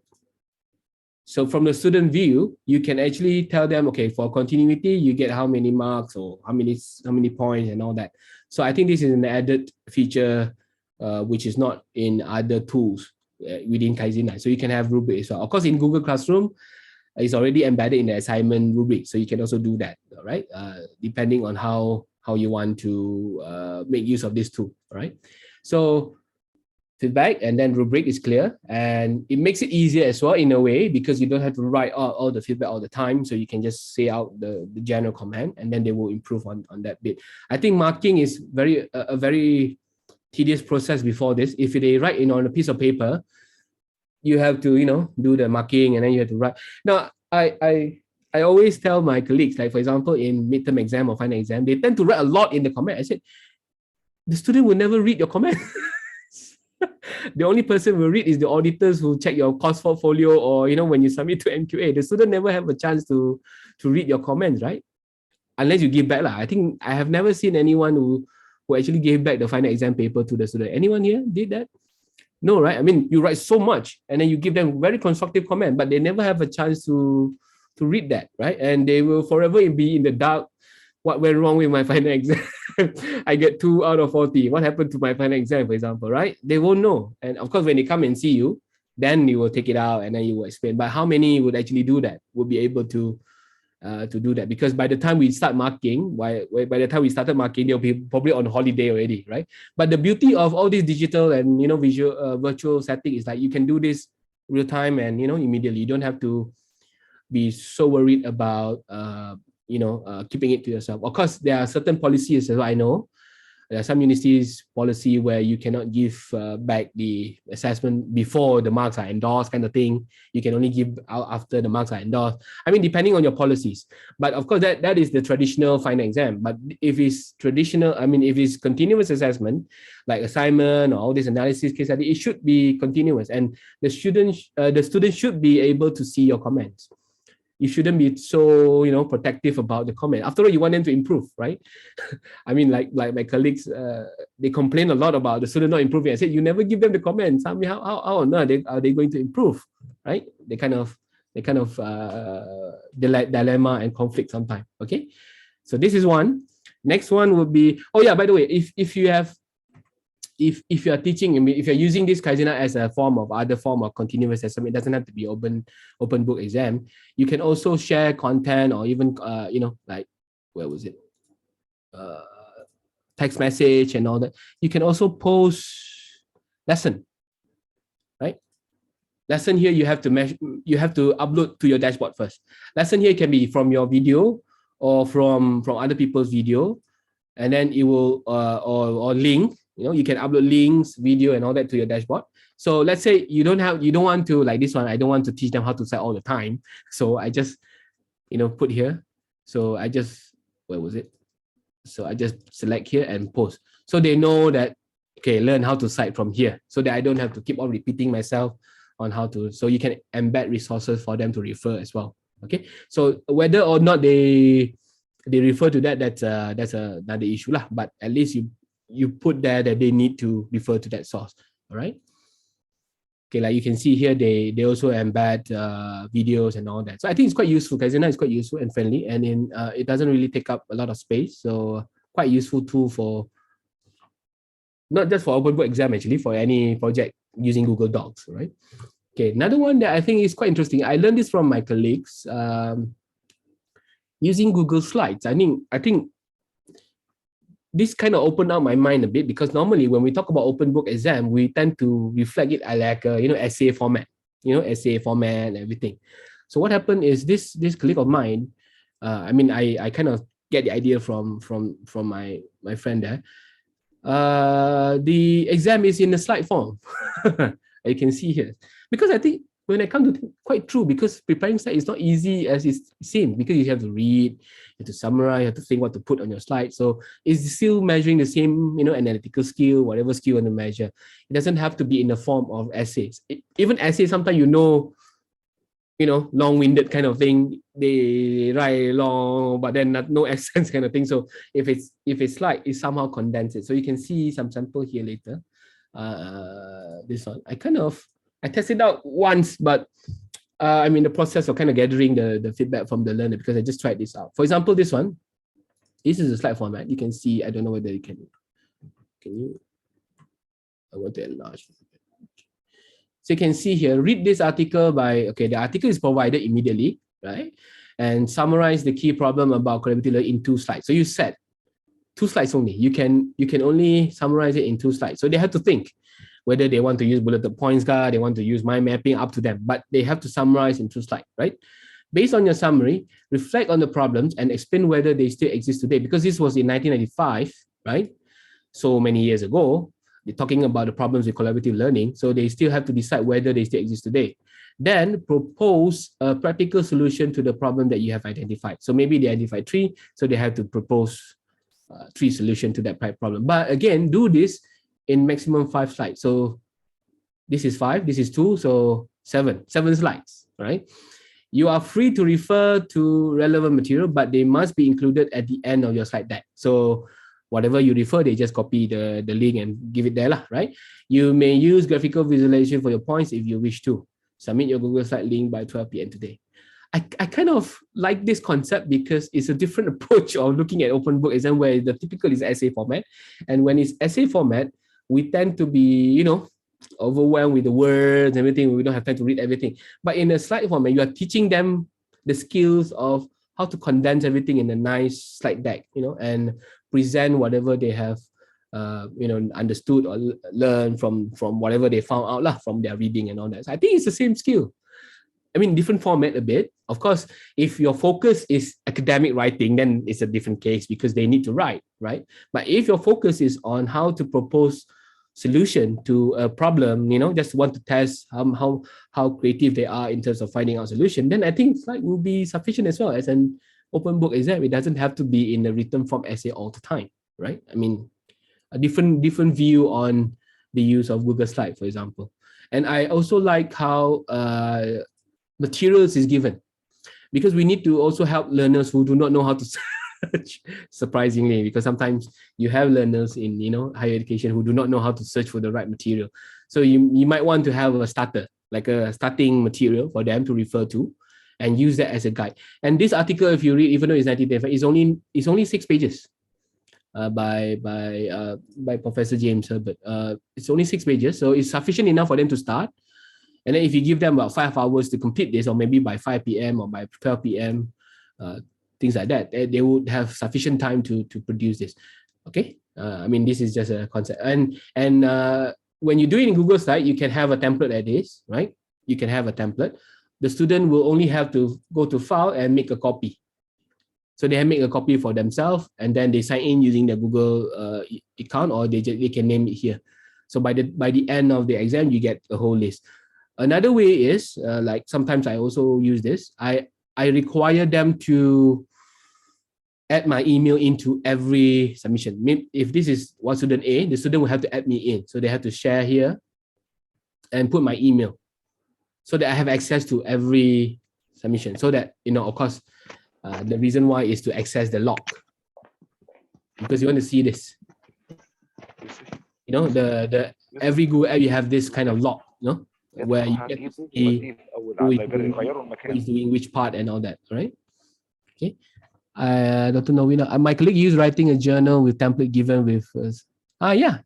So from the student view, you can actually tell them, okay, for continuity, you get how many marks or how many points and all that. So I think this is an added feature which is not in other tools within Kaizena. So you can have rubric as well. Of course, in Google Classroom, it's already embedded in the assignment rubric. So you can also do that, right? Depending on how you want to make use of this tool, right? So feedback and then rubric is clear, and it makes it easier as well in a way because you don't have to write all the feedback all the time. So you can just say out the general comment and then they will improve on that bit. I think marking is a very tedious process before this. If they write on a piece of paper, you have to, do the marking and then you have to write. Now, I always tell my colleagues, like for example, in midterm exam or final exam, they tend to write a lot in the comment. I said, the student will never read your comment. The only person who will read is the auditors who check your course portfolio or, when you submit to MQA, the student never have a chance to read your comments, right? Unless you give back. I think I have never seen anyone who actually gave back the final exam paper to the student. Anyone here did that? No, right? I mean, you write so much and then you give them very constructive comment, but they never have a chance to read that, right? And they will forever be in the dark. What went wrong with my final exam? I get 2 out of 40. What happened to my final exam, for example, right? They won't know. And of course, when they come and see you, then you will take it out and then you will explain. But how many would actually do that? Will be able to do that? Because by the time we start marking, by the time we started marking, they'll be probably on holiday already, right? But the beauty of all this digital and virtual setting is like you can do this real time and immediately. You don't have to be so worried about keeping it to yourself. Of course, there are certain policies as well. I know there are some universities policy where you cannot give back the assessment before the marks are endorsed, kind of thing. You can only give out after the marks are endorsed. I mean, depending on your policies. But of course, that is the traditional final exam. But if it's traditional, I mean, if it's continuous assessment, like assignment or all this analysis case study, it should be continuous, and the student should be able to see your comments. You shouldn't be so protective about the comment. After all, you want them to improve, right? I mean, like my colleagues, they complain a lot about the student not improving. I said, you never give them the comments. I mean, how on earth are they going to improve, right? They kind of dilemma and conflict sometimes. Okay, so this is one. Next one would be, oh yeah, by the way, if you are teaching, if you're using this Kaizena as a other form of continuous assessment, it doesn't have to be open book exam. You can also share content, or even like, where was it? Text message and all that. You can also post lesson, right? Lesson here you have to upload to your dashboard first. Lesson here can be from your video or from other people's video, and then it will or link. You can upload links, video, and all that to your dashboard. So let's say you don't want to, like this one, I don't want to teach them how to cite all the time. So I just, put here. So I just, where was it? So I just select here and post. So they know that, okay, learn how to cite from here, so that I don't have to keep on repeating myself on how to, so you can embed resources for them to refer as well. Okay. So whether or not they refer to that, that's another issue lah. But at least you put there that they need to refer to that source. All right. Okay, like you can see here, they also embed videos and all that. So I think it's quite useful. Kaizena is quite useful and friendly, and it doesn't really take up a lot of space. So quite useful tool for not just for open book exam, actually, for any project using Google Docs, right? Okay, another one that I think is quite interesting. I learned this from my colleagues using Google Slides. I think this kind of opened up my mind a bit, because normally when we talk about open book exam, we tend to reflect it like a essay format, and everything. So what happened is this colleague of mine, I kind of get the idea from my friend there. The exam is in a slide form. You can see here, because I think when I come to think, quite true, because preparing slide is not easy as it seems, because you have to read, you have to summarize, you have to think what to put on your slide. So it's still measuring the same, analytical skill, whatever skill you want to measure. It doesn't have to be in the form of essays. Even essays, sometimes long-winded kind of thing. They write long, but then no essence kind of thing. So if it's slide, it somehow condenses it. So you can see some sample here later. This one, I tested out once, but I'm in the process of kind of gathering the feedback from the learner, because I just tried this out. For example, this one, this is a slide format. You can see, I don't know whether you can you? I want to enlarge. So you can see here, read this article the article is provided immediately, right? And summarize the key problem about collaborative learning in 2 slides. So you said 2 slides only. You can only summarize it in 2 slides. So they have to think whether they want to use bulleted points, they want to use mind mapping, up to them. But they have to summarize in 2 slides, right? Based on your summary, reflect on the problems and explain whether they still exist today. Because this was in 1995, right? So many years ago, they're talking about the problems with collaborative learning. So they still have to decide whether they still exist today. Then propose a practical solution to the problem that you have identified. So maybe they identified 3, so they have to propose 3 solutions to that problem. But again, do this in maximum 5 slides. So this is 5, this is 2, so 7 slides, right? You are free to refer to relevant material, but they must be included at the end of your slide deck. So whatever you refer, they just copy the link and give it there, right? You may use graphical visualization for your points if you wish to. Submit your Google Slide link by 12 p.m. today. I kind of like this concept, because it's a different approach of looking at open book exam, where the typical is essay format. And when it's essay format, we tend to be, overwhelmed with the words and everything. We don't have time to read everything. But in a slide format, you are teaching them the skills of how to condense everything in a nice slide deck, and present whatever they have, understood or learned from whatever they found out from their reading and all that. So I think it's the same skill. different format a bit. Of course, if your focus is academic writing, then it's a different case because they need to write, right? But if your focus is on how to propose solution to a problem, just want to test how creative they are in terms of finding out solution, then I think slide will be sufficient as well as an open book exam. It doesn't have to be in a written form essay all the time, right? A different view on the use of Google Slide, for example. And I also like how materials is given, because we need to also help learners who do not know how to search, surprisingly, because sometimes you have learners in higher education who do not know how to search for the right material. So you might want to have a starter, like a starting material for them to refer to and use that as a guide. And this article, if you read, even though it's 1935, is only 6 pages by Professor James Herbert. It's only 6 pages, so it's sufficient enough for them to start. And then if you give them about 5 hours to complete this, or maybe by 5 p.m. or by 12 p.m., things like that, they would have sufficient time to produce this. Okay, this is just a concept. And when you do it in Google Slide, you can have a template like this, right? You can have a template. The student will only have to go to File and make a copy. So they make a copy for themselves, and then they sign in using their Google account, or they can name it here. So by the end of the exam, you get a whole list. Another way is, like sometimes I also use this, I require them to add my email into every submission. If this is one student A, the student will have to add me in. So they have to share here and put my email so that I have access to every submission. So that, of course, the reason why is to access the log, because you want to see this. The every Google app, you have this kind of log, where you get to see who is doing which part and all that, right? Okay. Dr. Novina, my colleague used writing a journal with template given with,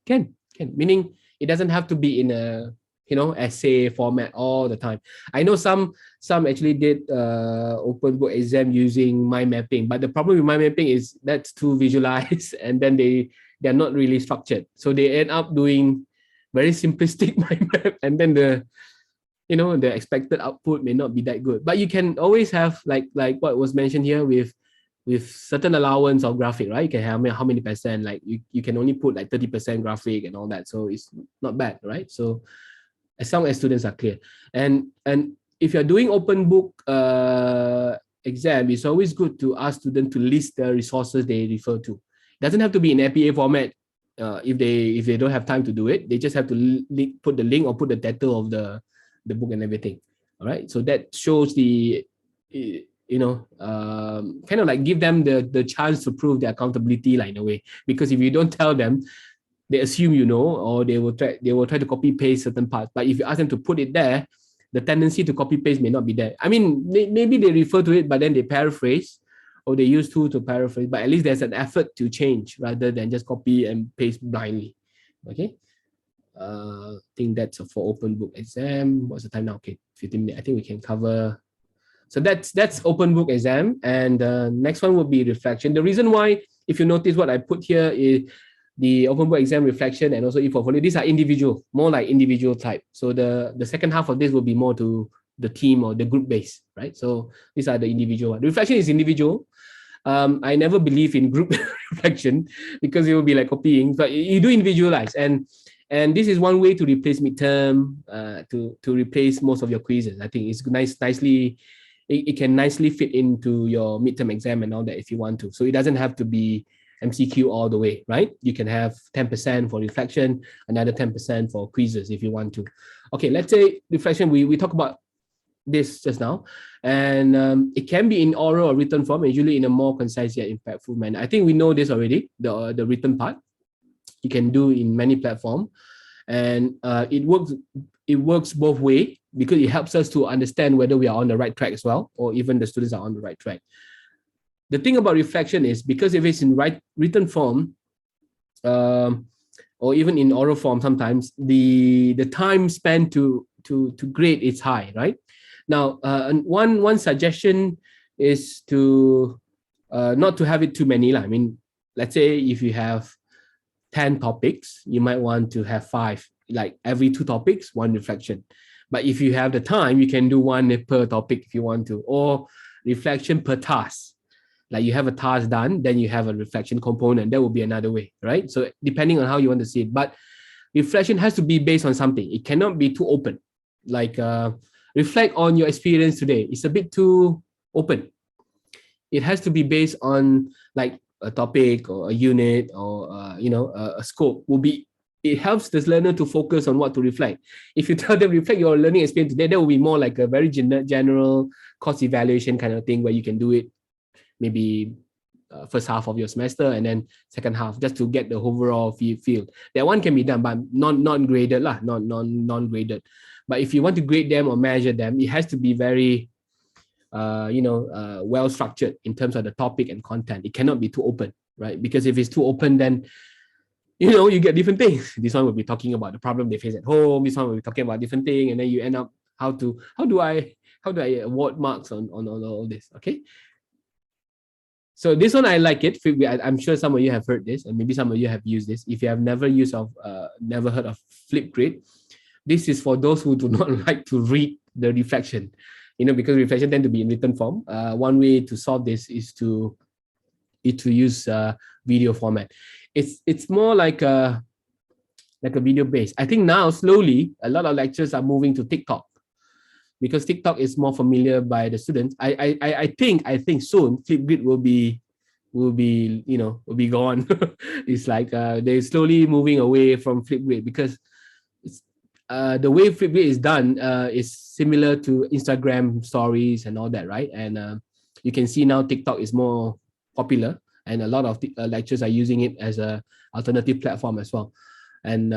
can. Meaning it doesn't have to be in a, essay format all the time. I know some actually did open book exam using mind mapping, but the problem with mind mapping is that's too visualized, and then they're not really structured. So they end up doing very simplistic mind map, and then the expected output may not be that good. But you can always have like what was mentioned here with certain allowance of graphic, right? You can have how many percent, like you can only put like 30% graphic and all that. So it's not bad, right? So as long as students are clear. And if you're doing open book exam, it's always good to ask students to list the resources they refer to. It doesn't have to be in APA format. If they don't have time to do it, they just have to put the link or put the title of the book and everything. All right, so that shows the kind of like give them the chance to prove their accountability, like in a way. Because if you don't tell them, they assume or they will try to copy paste certain parts. But if you ask them to put it there, the tendency to copy paste may not be there. Maybe they refer to it, but then they paraphrase, or they use tool to paraphrase, but at least there's an effort to change rather than just copy and paste blindly. Okay. I think that's for open book exam. What's the time now? Okay, 15 minutes. I think we can cover. So that's open book exam. And next one will be reflection. The reason why, if you notice what I put here, is the open book exam, reflection, and also Eportfolio. These are individual, more like individual type. So the second half of this will be more to the team or the group base, right? So these are the individual one. Reflection is individual. I never believe in group reflection because it will be like copying, but you do individualize. And this is one way to replace midterm, to replace most of your quizzes. I think it's nicely, it can nicely fit into your midterm exam and all that if you want to. So it doesn't have to be MCQ all the way, right? You can have 10% for reflection, another 10% for quizzes if you want to. Okay, let's say reflection, we talk about this just now, and it can be in oral or written form, usually in a more concise yet impactful manner. I think we know this already, the written part. You can do in many platforms, and it works both ways because it helps us to understand whether we are on the right track as well, or even the students are on the right track. The thing about reflection is, because if it's in written form, or even in oral form, sometimes the time spent to grade is high, right? Now, one suggestion is to not to have it too many. I mean, let's say if you have 10 topics, you might want to have 5, like every 2 topics, 1 reflection. But if you have the time, you can do one per topic if you want to, or reflection per task. Like you have a task done, then you have a reflection component. That will be another way, right? So depending on how you want to see it, but reflection has to be based on something. It cannot be too open. Like reflect on your experience today. It's a bit too open. It has to be based on like a topic or a unit or a scope. It helps the learner to focus on what to reflect. If you tell them reflect your learning experience today, that will be more like a very general course evaluation kind of thing where you can do it maybe first half of your semester and then second half just to get the overall feel. That one can be done, but not graded lah, non-graded. But if you want to grade them or measure them, it has to be very well structured in terms of the topic and content. It cannot be too open, right? Because if it's too open, then you get different things. This one will be talking about the problem they face at home. This one will be talking about different thing, and then you end up how do I award marks on all this? Okay. So this one I like it. I'm sure some of you have heard this, and maybe some of you have used this. If you have never heard of FlipGrid, this is for those who do not like to read the reflection. Because reflection tend to be in written form. One way to solve this is to use video format. It's more like a video base. I think now slowly a lot of lecturers are moving to TikTok because TikTok is more familiar by the students. I think soon FlipGrid will be gone. It's like they're slowly moving away from FlipGrid because the way FlipGrid is done is similar to Instagram stories and all that, right? And you can see now TikTok is more popular, and a lot of lecturers are using it as a alternative platform as well. And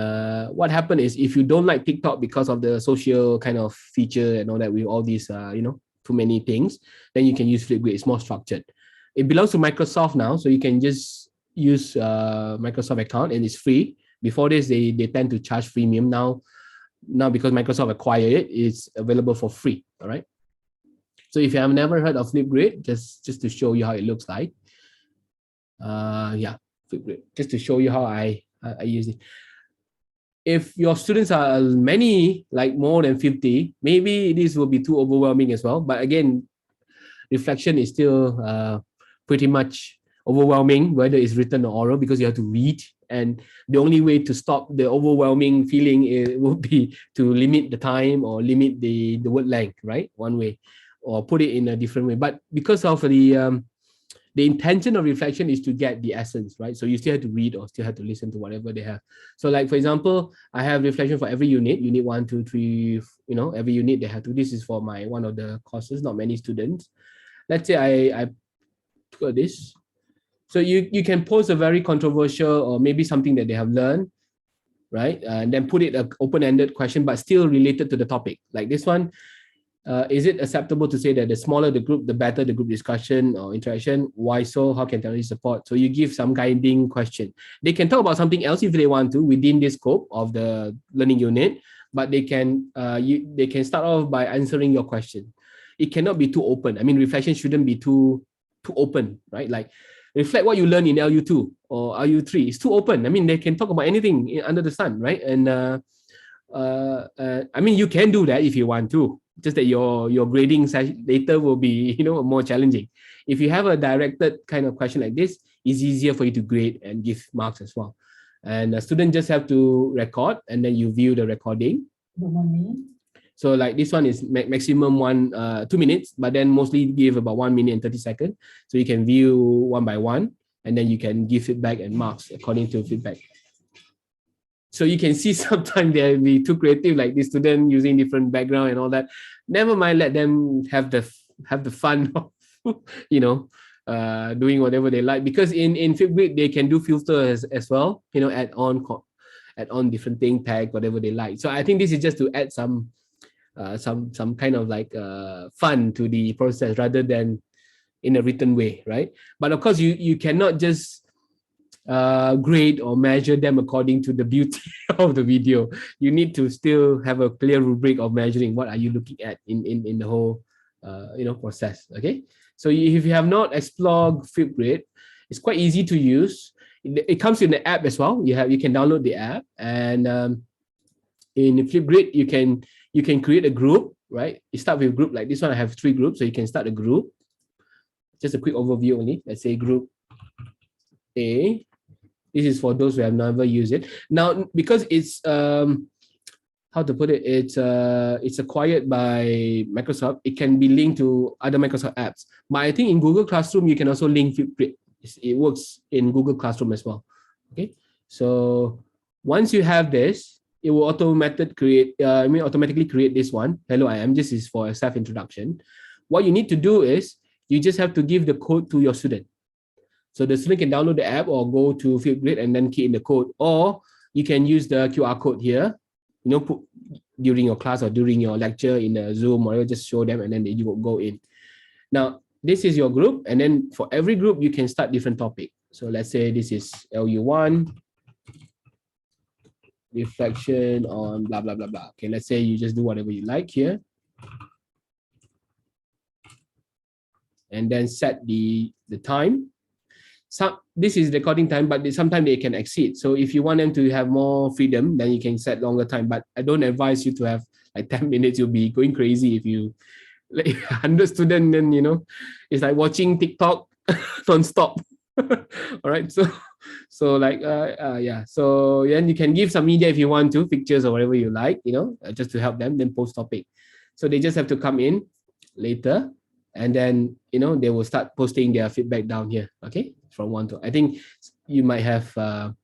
what happened is, if you don't like TikTok because of the social kind of feature and all that, with all these too many things, then you can use FlipGrid. It's more structured. It belongs to Microsoft now, so you can just use Microsoft account, and it's free. Before this, they tend to charge premium. Now because Microsoft acquired it, it's available for free. All right. So if you have never heard of FlipGrid, just to show you how it looks like. FlipGrid, just to show you how I use it. If your students are many, like more than 50, maybe this will be too overwhelming as well. But again, reflection is still pretty much overwhelming, whether it's written or oral, because you have to read. And the only way to stop the overwhelming feeling would be to limit the time or limit the word length, right? One way, or put it in a different way. But because of the intention of reflection is to get the essence, right? So you still have to read or still have to listen to whatever they have. So like, for example, I have reflection for every unit 1, 2, 3, every unit they have to. This is for one of the courses, not many students. Let's say I took this. So you can pose a very controversial or maybe something that they have learned, right? And then put it an open-ended question, but still related to the topic. Like this one, is it acceptable to say that the smaller the group, the better the group discussion or interaction? Why so? How can technology support? So you give some guiding question. They can talk about something else if they want to within the scope of the learning unit, but they can start off by answering your question. It cannot be too open. I mean, reflection shouldn't be too open, right? Like, reflect what you learn in LU2 or LU3. It's too open. I mean, they can talk about anything under the sun, right? And I mean, you can do that if you want to. Just that your grading later will be more challenging. If you have a directed kind of question like this, it's easier for you to grade and give marks as well. And a student just have to record, and then you view the recording. So like this one is maximum 2 minutes, but then mostly give about 1 minute and 30 seconds. So you can view one by one, and then you can give feedback and marks according to feedback. So you can see sometimes they'll be too creative, like this student using different background and all that. Never mind, let them have the fun of doing whatever they like. Because in FlipGrid they can do filters as well, add on different thing, tag whatever they like. So I think this is just to add some kind of like fun to the process rather than in a written way, right? But of course you cannot just grade or measure them according to the beauty of the video. You need to still have a clear rubric of measuring what are you looking at in the whole process. Okay, so if you have not explored FlipGrid, it's quite easy to use. It comes in the app as well. You can download the app, and in FlipGrid you can you can create a group, right? You start with a group like this one. I have 3 groups, so you can start a group. Just a quick overview only. Let's say group A. This is for those who have never used it. Now, because it's how to put it, it's acquired by Microsoft, it can be linked to other Microsoft apps. But I think in Google Classroom, you can also link FlipGrid. It works in Google Classroom as well. Okay, so once you have this, it will automatically create this one. Hello, I am. This is for a self-introduction. What you need to do is you just have to give the code to your student. So the student can download the app or go to FlipGrid and then key in the code, or you can use the QR code here. Put during your class or during your lecture in a Zoom or just show them, and then you will go in. Now, this is your group, and then for every group, you can start different topic. So let's say this is LU1, reflection on blah, blah, blah, blah. Okay, let's say you just do whatever you like here. And then set the time. This is recording time, but sometimes they can exceed. So if you want them to have more freedom, then you can set longer time. But I don't advise you to have like 10 minutes. You'll be going crazy if you like 100 students. Then it's like watching TikTok non-stop. All right. So like yeah. So then you can give some media if you want to, pictures or whatever you like. Just to help them. Then post topic. So they just have to come in later. And then, they will start posting their feedback down here, okay? From 1 to, I think you might have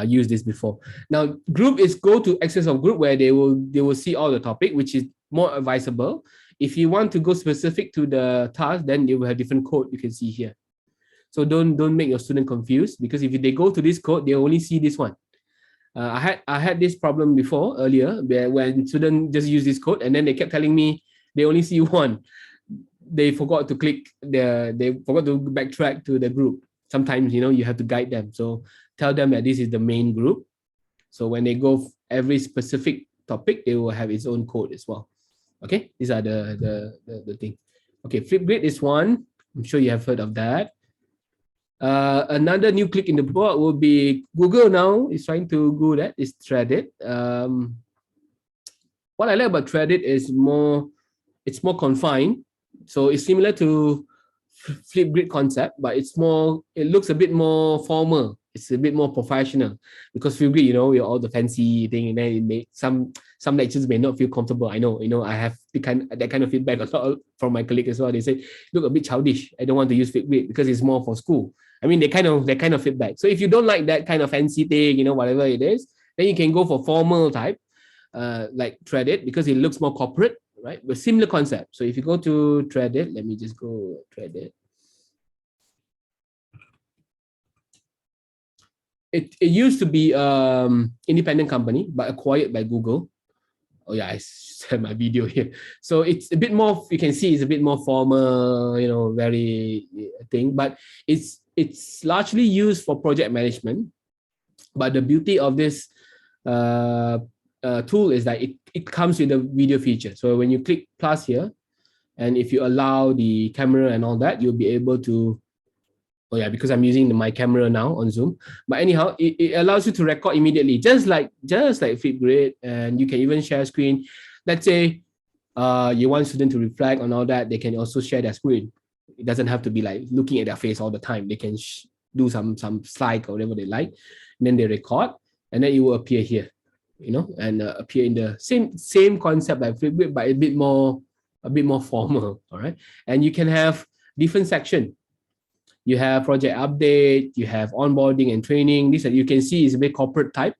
used this before. Now, group is go to access of group where they will see all the topic, which is more advisable. If you want to go specific to the task, then they will have different code you can see here. So don't make your student confused, because if they go to this code, they only see this one. I had this problem before earlier when students just use this code and then they kept telling me they only see one. They forgot to click they forgot to backtrack to the group. Sometimes, you have to guide them. So tell them that this is the main group. So when they go every specific topic, they will have its own code as well. Okay, these are the thing. Okay, FlipGrid is one. I'm sure you have heard of that. Another new click in the board will be Google now is trying to do that. Is Threadit. What I like about Threadit is it's more confined. So it's similar to FlipGrid concept, but it looks a bit more formal. It's a bit more professional, because FlipGrid, we're all the fancy thing, and then it may, some lectures may not feel comfortable. I know, I have that kind of feedback a lot from my colleagues as well. They say, look a bit childish. I don't want to use FlipGrid because it's more for school. I mean, they kind of feedback. So if you don't like that kind of fancy thing, whatever it is, then you can go for formal type, like Threadit, because it looks more corporate. Right, but similar concept. So if you go to Threadit, let me just go Threadit. It used to be independent company, but acquired by Google. Oh yeah, I said my video here. So it's a bit more. You can see it's a bit more formal, very thing. But it's largely used for project management. But the beauty of this tool is that it comes with a video feature. So when you click plus here, and if you allow the camera and all that, you'll be able to, because I'm using my camera now on Zoom. But anyhow, it allows you to record immediately, just like FlipGrid, and you can even share screen. Let's say you want students to reflect on all that, they can also share their screen. It doesn't have to be like looking at their face all the time. They can do some slide or whatever they like, and then they record, and then it will appear here. And appear in the same concept like FlipGrid, but a bit more formal. All right, and you can have different section. You have project update, you have onboarding and training. This you can see is a bit corporate type,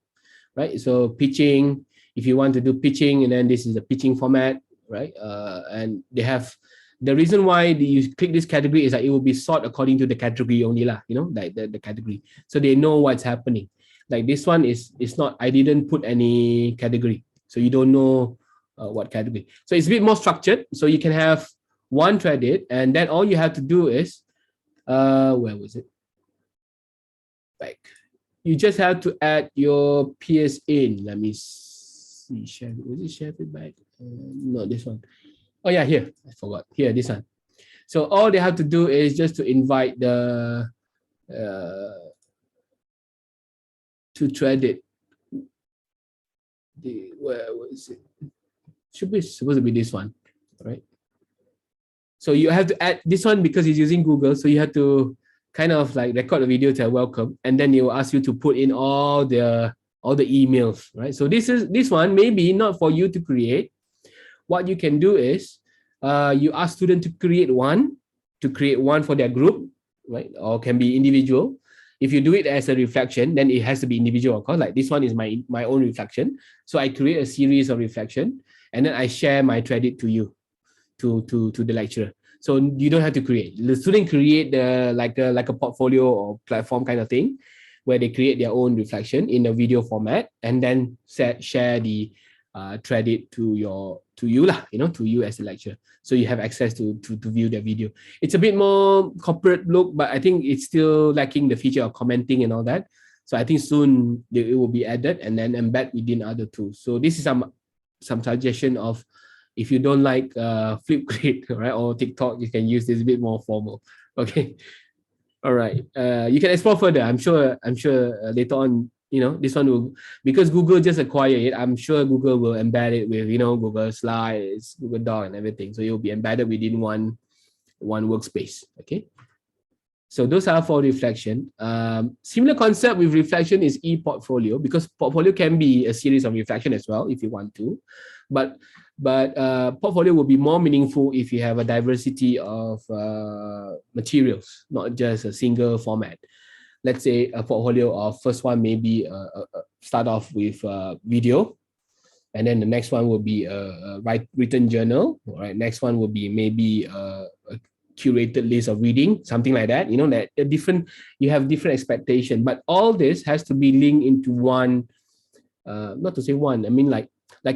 right? So pitching, if you want to do pitching, and then this is the pitching format, right? And they have the reason why you click this category is that it will be sorted according to the category only lah. Like the category, so they know what's happening. Like this one is not, I didn't put any category. So you don't know what category. So it's a bit more structured. So you can have one Threadit, and then all you have to do is, where was it? Like, you just have to add your PS in. Let me see, share, was it share feedback? No, this one. Oh yeah, here, I forgot. Here, this one. So all they have to do is just to invite the, to Threadit. where was it? Should be supposed to be this one, right? So you have to add this one because it's using Google. So you have to kind of like record a video to welcome, and then it will ask you to put in all the emails, right? So this one maybe not for you to create. What you can do is you ask students to create one for their group, right? Or can be individual. If you do it as a reflection, then it has to be individual, of course. Like this one is my own reflection. So I create a series of reflection, and then I share my Threadit to you, to the lecturer. So you don't have to create. The student create like a portfolio or platform kind of thing, where they create their own reflection in a video format, and then share the Threadit to you lah, to you as a lecturer. So you have access to view their video. It's a bit more corporate look, but I think it's still lacking the feature of commenting and all that. So I think soon it will be added and then embed within other tools. So this is some suggestion of, if you don't like FlipGrid, right, or TikTok, you can use this a bit more formal. Okay. All right. You can explore further. I'm sure later on, this one will, because Google just acquired it, I'm sure Google will embed it with, Google Slides, Google Doc and everything. So it will be embedded within one workspace. Okay. So those are for reflection. Similar concept with reflection is Eportfolio, because portfolio can be a series of reflection as well if you want to. But portfolio will be more meaningful if you have a diversity of materials, not just a single format. Let's say a portfolio of first one maybe start off with video, and then the next one will be a written journal. All right, next one will be maybe a curated list of reading, something like that. That you have different expectation, but all this has to be linked into one. Not to say one, I mean like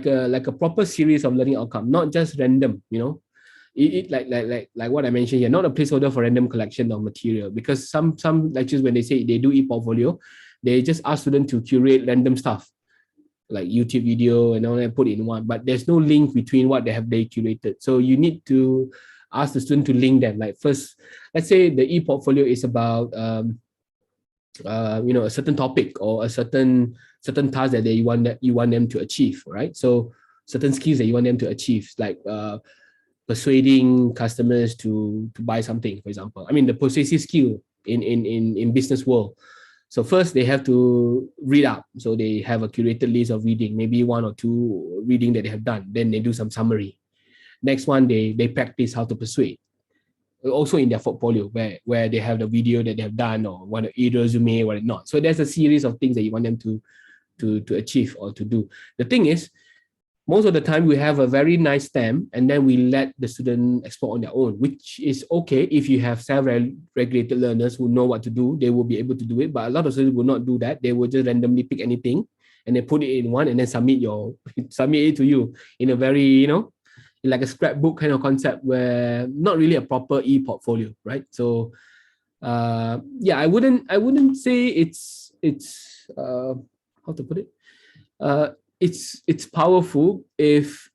a proper series of learning outcome, not just random. It like what I mentioned here, not a placeholder for random collection of material, because some lectures, when they say they do Eportfolio, they just ask students to curate random stuff like YouTube video and all that, put it in one, but there's no link between what they curated. So you need to ask the student to link them. Like first, let's say the Eportfolio is about a certain topic or a certain task that you want them to achieve, right? So certain skills that you want them to achieve, like persuading customers to buy something, for example. I mean, the persuasive skill in business world. So first they have to read up. So they have a curated list of reading, maybe 1 or 2 reading that they have done. Then they do some summary. Next one, they practice how to persuade. Also in their portfolio, where they have the video that they have done, or want to resume or not. So there's a series of things that you want them to achieve or to do. The thing is, most of the time we have a very nice stamp, and then we let the student explore on their own, which is okay if you have self-regulated learners who know what to do. They will be able to do it, but a lot of students will not do that. They will just randomly pick anything and then put it in one and then submit it to you in a very, like a scrapbook kind of concept, where not really a proper Eportfolio, right? So I wouldn't say it's how to put it, it's powerful if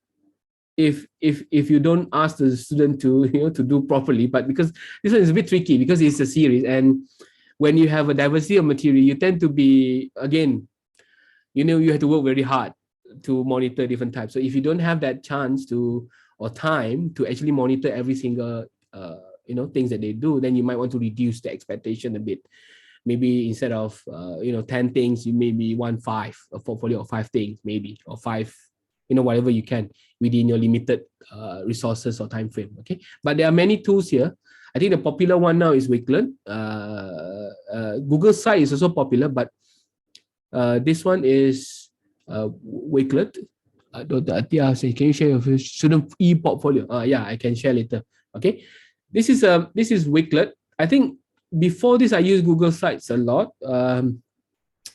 you don't ask the student to do properly. But because this one is a bit tricky, because it's a series, and when you have a diversity of material, you tend to be, again, you have to work very hard to monitor different types. So if you don't have that chance or time to actually monitor every single things that they do, then you might want to reduce the expectation a bit. Maybe instead of 10 things, you maybe want 5, a portfolio of 5 things, maybe, or 5, whatever you can within your limited resources or time frame. Okay, but there are many tools here. I think the popular one now is Wakelet. Google site is also popular, but this one is Wakelet. Can you share your student Eportfolio? Yeah, I can share later. Okay, this is Wakelet. I think before this, I used Google Sites a lot.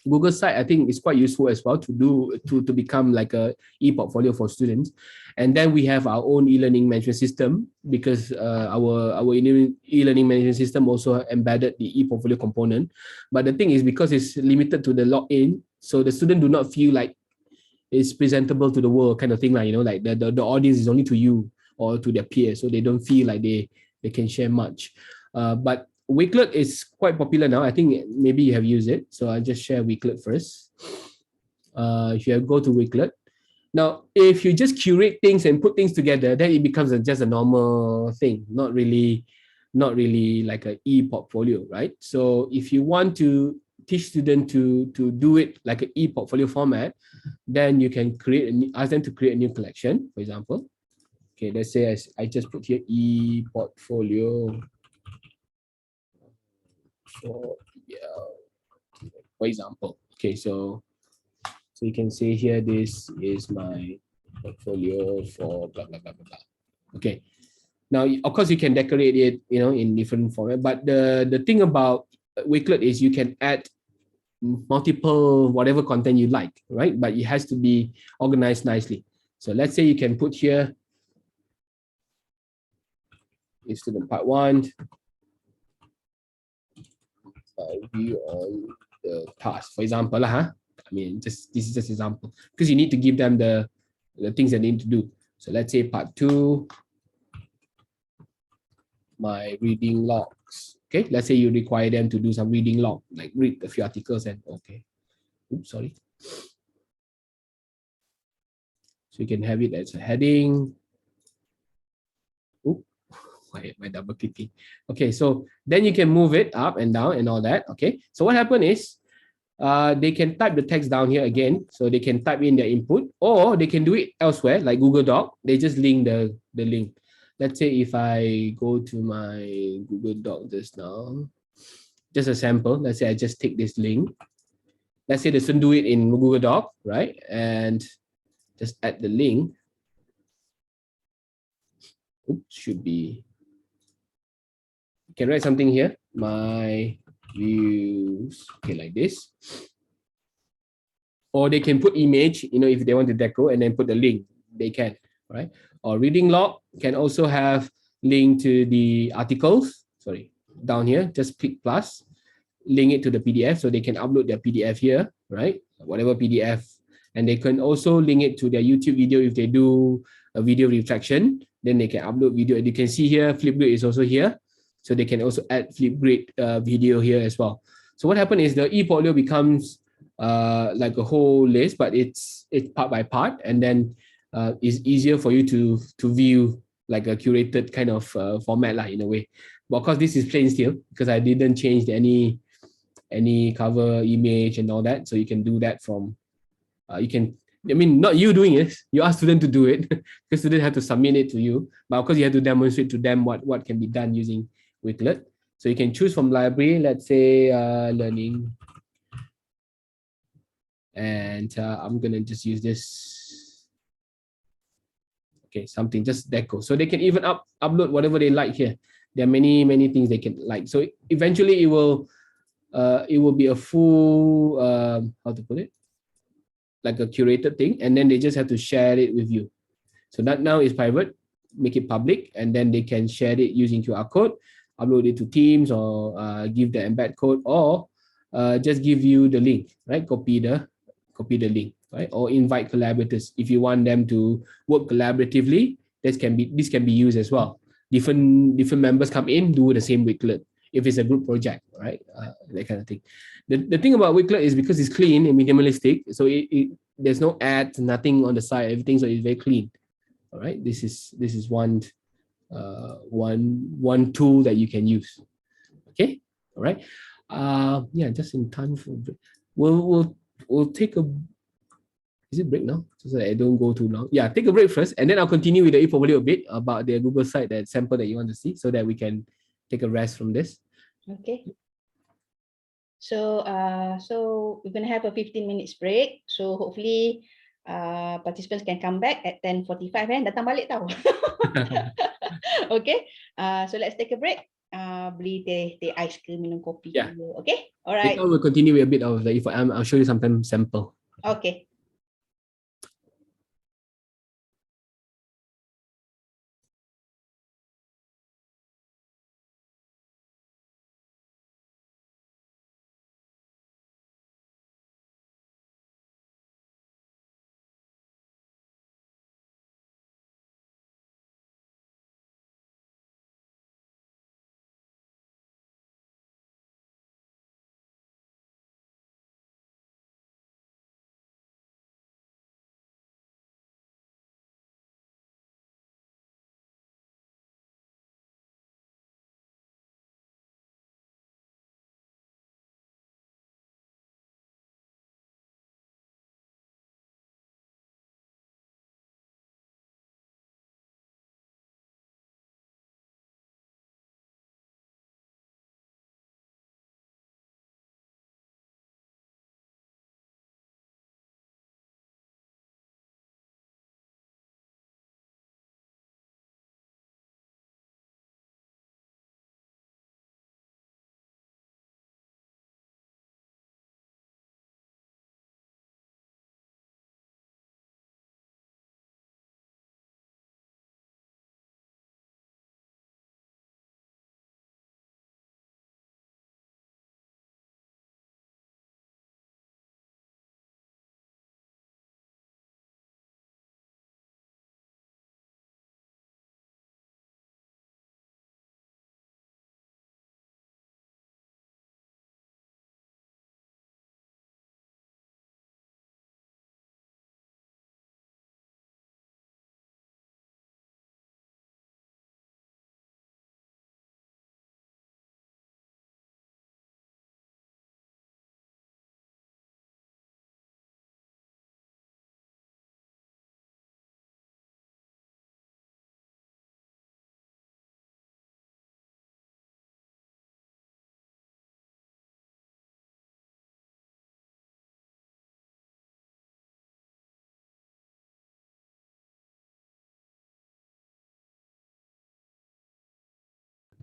Google Site, I think, is quite useful as well to become like a Eportfolio for students. And then we have our own e-learning management system, because our e-learning management system also embedded the Eportfolio component. But the thing is, because it's limited to the login, so the student do not feel like it's presentable to the world kind of thing, like like the audience is only to you or to their peers, so they don't feel like they can share much. But Wakelet is quite popular now. I think maybe you have used it, so I'll just share Wakelet first. If you go to Wakelet, Now, if you just curate things and put things together, then it becomes just a normal thing, not really like an e-portfolio, right? So if you want to teach students to do it like an e-portfolio format, then you can ask them to create a new collection, for example. Okay, let's say I just put here e-portfolio for example. Okay, so you can say here, this is my portfolio for blah, blah, blah, blah, blah. Okay. Now, of course, you can decorate it, in different format. But the thing about Wakelet is you can add multiple whatever content you like, right? But it has to be organized nicely. So let's say you can put here is student part 1, view on the task, for example, I mean, this is just example, because you need to give them the things they need to do. So let's say part 2, my reading logs. Okay, let's say you require them to do some reading log, like read a few articles and okay. Oops, sorry. So you can have it as a heading. Oops, my double clicking. Okay, so then you can move it up and down and all that. Okay, so what happened is they can type the text down here again. So they can type in their input, or they can do it elsewhere, like Google Doc. They just link the link. Let's say if I go to my Google Doc just now, just a sample. Let's say I just take this link. Let's say they shouldn't do it in Google Doc, right? And just add the link. Oops, should be. You can write something here. My views, okay, like this. Or they can put image, if they want to deco, and then put the link, they can, right? Or reading log can also have link to the articles, sorry, down here, just click plus, link it to the PDF, so they can upload their PDF here, right? Whatever PDF, and they can also link it to their YouTube video. If they do a video reflection, then they can upload video. And you can see here, FlipGrid is also here, so they can also add FlipGrid video here as well. So what happened is the ePortfolio becomes like a whole list, but it's part by part, and then it's easier for you to view like a curated kind of format in a way. But of course, this is plain still because I didn't change any cover image and all that, so you can do that from not you doing it, you ask student to do it because student have to submit it to you, but of course you have to demonstrate to them what can be done using Wakelet. So you can choose from library, let's say learning, and I'm gonna just use this, okay, something just deco, so they can even upload whatever they like here. There are many things they can like, so eventually it will be a full how to put it, like a curated thing, and then they just have to share it with you. So that now is private, make it public, and then they can share it using QR code, upload it to Teams, or give the embed code, or just give you the link, right? Copy the link, right? Or invite collaborators if you want them to work collaboratively. This can be used as well. Different members come in, do the same Wakelet if it's a group project, right? That kind of thing. The thing about Wakelet is because it's clean and minimalistic, so there's no ads, nothing on the side, everything, so it's very clean. All right, this is one tool that you can use. Okay, all right. Yeah, just in time for we'll take a. Is it break now? So that I don't go too long. Yeah, take a break first, and then I'll continue with the Eportfolio a bit about the Google site, that sample that you want to see, so that we can take a rest from this. Okay. So we're gonna have a 15 minutes break. So hopefully participants can come back at 10:45. Datang balik tau. Okay. So let's take a break. Beli teh ais ke, minum kopi. Yeah. Okay. All right. Later we'll continue with a bit of the I'll show you some sample. Okay.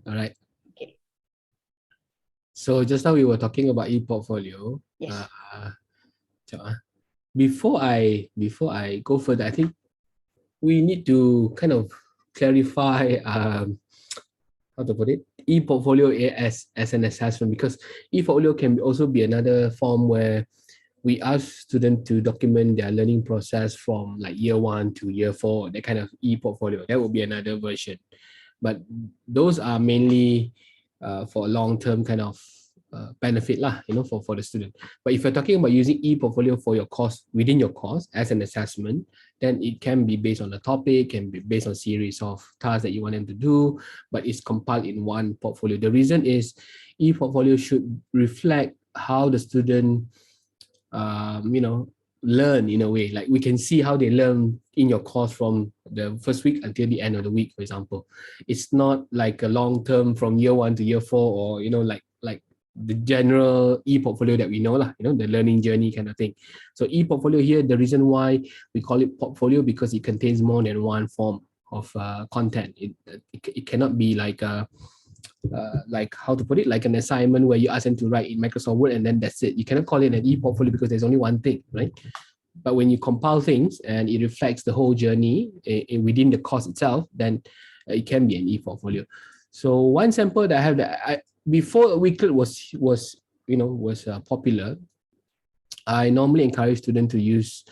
All right. Okay. So just now we were talking about ePortfolio. Yes. Before I go further, I think we need to kind of clarify how to put it, ePortfolio as an assessment, because ePortfolio can also be another form where we ask students to document their learning process from like year 1 to year 4, that kind of ePortfolio. That would be another version. But those are mainly for a long-term kind of benefit lah, for the student. But if you're talking about using ePortfolio for your course, within your course as an assessment, then it can be based on a topic, can be based on series of tasks that you want them to do, but it's compiled in one portfolio. The reason is ePortfolio should reflect how the student learn in a way. Like we can see how they learn in your course from the first week until the end of the week, for example. It's not like a long term from year 1 to year 4, or like the general ePortfolio that we know lah, the learning journey kind of thing. So ePortfolio here, the reason why we call it portfolio, because it contains more than one form of content. It cannot be like how to put it, like an assignment where you ask them to write in Microsoft Word and then that's it. You cannot call it an ePortfolio because there's only one thing, right? But when you compile things and it reflects the whole journey within the course itself, then it can be an ePortfolio. So one sample that I have before Wakelet was popular, I normally encourage students to use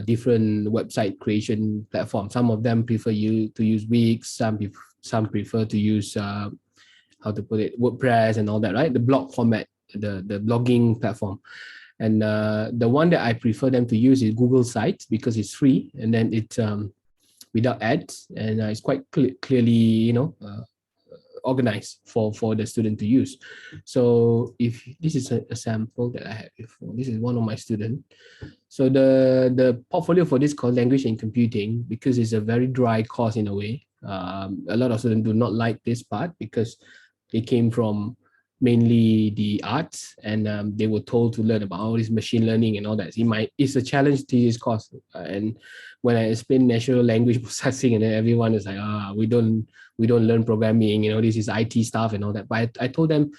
different website creation platforms. Some of them prefer you to use Wix, some prefer to use how to put it, WordPress and all that, right? The blog format, the blogging platform. And the one that I prefer them to use is Google Sites, because it's free and then it's without ads, and it's quite clearly organized for the student to use. So if this is a sample that I had before, this is one of my students. So the portfolio for this course, language and computing, because it's a very dry course in a way. A lot of students do not like this part because they came from mainly the arts, and they were told to learn about all this machine learning and all that. It's a challenge to this course. And when I explain natural language processing, and then everyone is like, we don't learn programming, this is IT stuff and all that. But I told them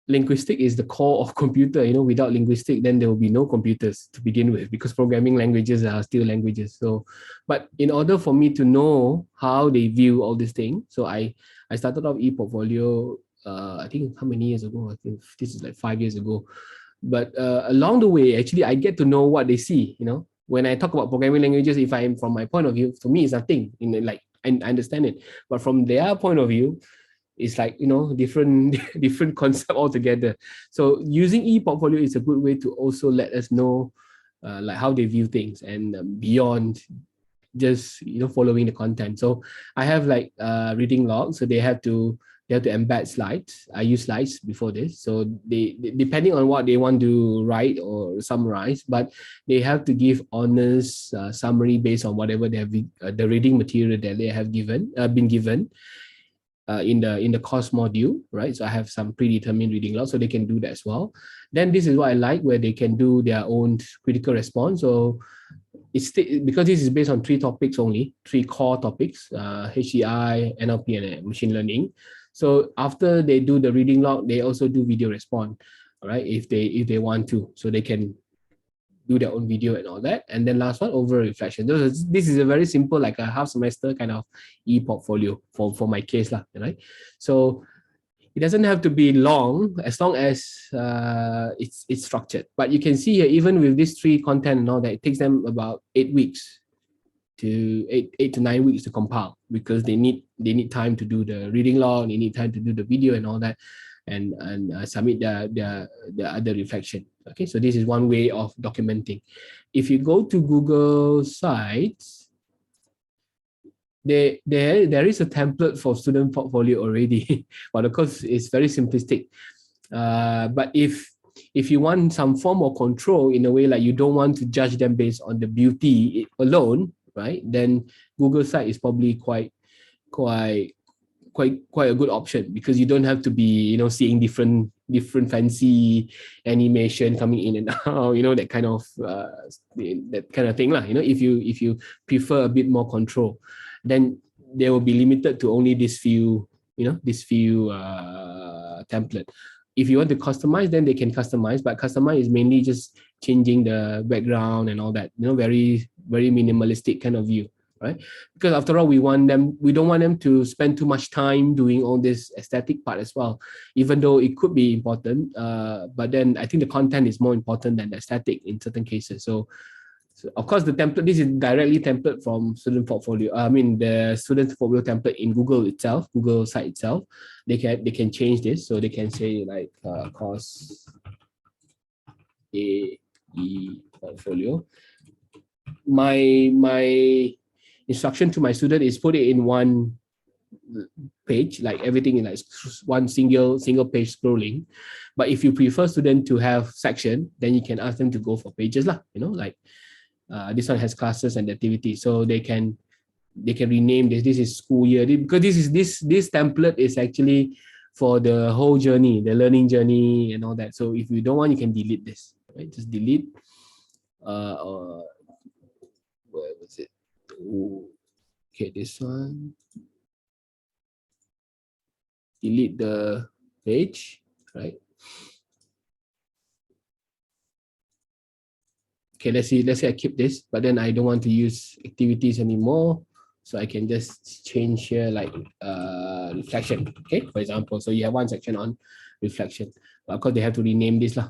linguistic is the core of computer. Without linguistic, then there will be no computers to begin with, because programming languages are still languages. So, but in order for me to know how they view all these things, so I started off ePortfolio, I think how many years ago? I think this is like 5 years ago. But along the way, actually, I get to know what they see. When I talk about programming languages, if I'm from my point of view, to me, it's nothing. Like I understand it, but from their point of view, it's like different concept altogether. So using ePortfolio is a good way to also let us know like how they view things, and beyond just following the content. So I have like reading logs, so they have to embed slides. I use slides before this, so they depending on what they want to write or summarize, but they have to give honest summary based on whatever they have the reading material that they have been given in the course module, right? So I have some predetermined reading logs, so they can do that as well. Then this is what I like, where they can do their own critical response. So it's because this is based on 3 topics only, 3 core topics: HCI, NLP, and machine learning. So after they do the reading log, they also do video response, all right? If they want to, so they can do their own video and all that. And then last one, over reflection. This is a very simple, like a half semester kind of ePortfolio for my case lah, right? So it doesn't have to be long, as long as it's structured. But you can see here, even with these 3 content and all that, it takes them about 8 weeks to 8 to 9 weeks to compile, because they need time to do the reading log, they need time to do the video and all that, and submit the other reflection. Okay, so this is one way of documenting. If you go to Google Sites, there is a template for student portfolio already, but of course it's very simplistic. But if you want some form of control, in a way like you don't want to judge them based on the beauty alone, right? Then Google Site is probably quite a good option, because you don't have to be seeing different fancy animation coming in and out, that kind of thing lah. If you prefer a bit more control, then they will be limited to only these few this few template. If you want to customize, then they can customize, but customize is mainly just changing the background and all that, very, very minimalistic kind of view, right? Because after all, we don't want them to spend too much time doing all this aesthetic part as well, even though it could be important. But then I think the content is more important than the aesthetic in certain cases. So of course, the template, this is directly template from student portfolio. I mean, the student portfolio template in Google itself, Google site itself, they can change this. So they can say like course portfolio. My instruction to my student is put it in one page, like everything in like one single page scrolling. But if you prefer student to have section, then you can ask them to go for pages lah. Like this one has classes and activities, so they can rename this. This is school year, because this template is actually for the whole journey, the learning journey and all that. So if you don't want, you can delete this, right? Just delete. Where was it? Okay, this one. Delete the page, right? Okay, let's say I keep this, but then I don't want to use activities anymore. So I can just change here like reflection, okay, for example. So you have one section on reflection. But of course, they have to rename this lah.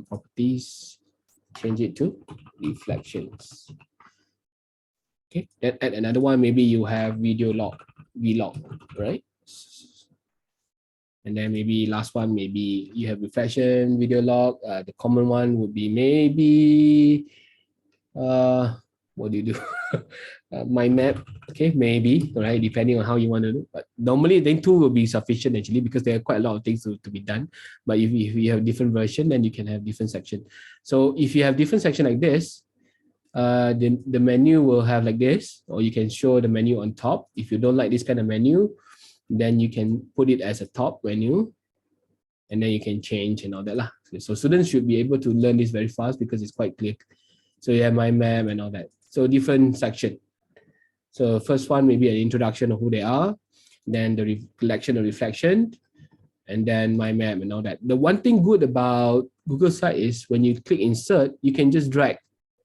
Properties, change it to reflections. Okay, then add another one. Maybe you have video log, vlog, right? And then maybe last one, maybe you have reflection, video log. The common one would be maybe, what do you do? Mind map, okay, maybe, right? Depending on how you want to do. But normally, then two will be sufficient actually, because there are quite a lot of things to be done. But if you have different version, then you can have different section. So if you have different section like this, the menu will have like this, or you can show the menu on top. If you don't like this kind of menu, then you can put it as a top menu, and then you can change and all that lah. So students should be able to learn this very fast because it's quite clear. So you have mind map and all that. So different section. So first one, maybe an introduction of who they are, then the collection of reflection, and then mind map and all that. The one thing good about Google site is when you click insert, you can just drag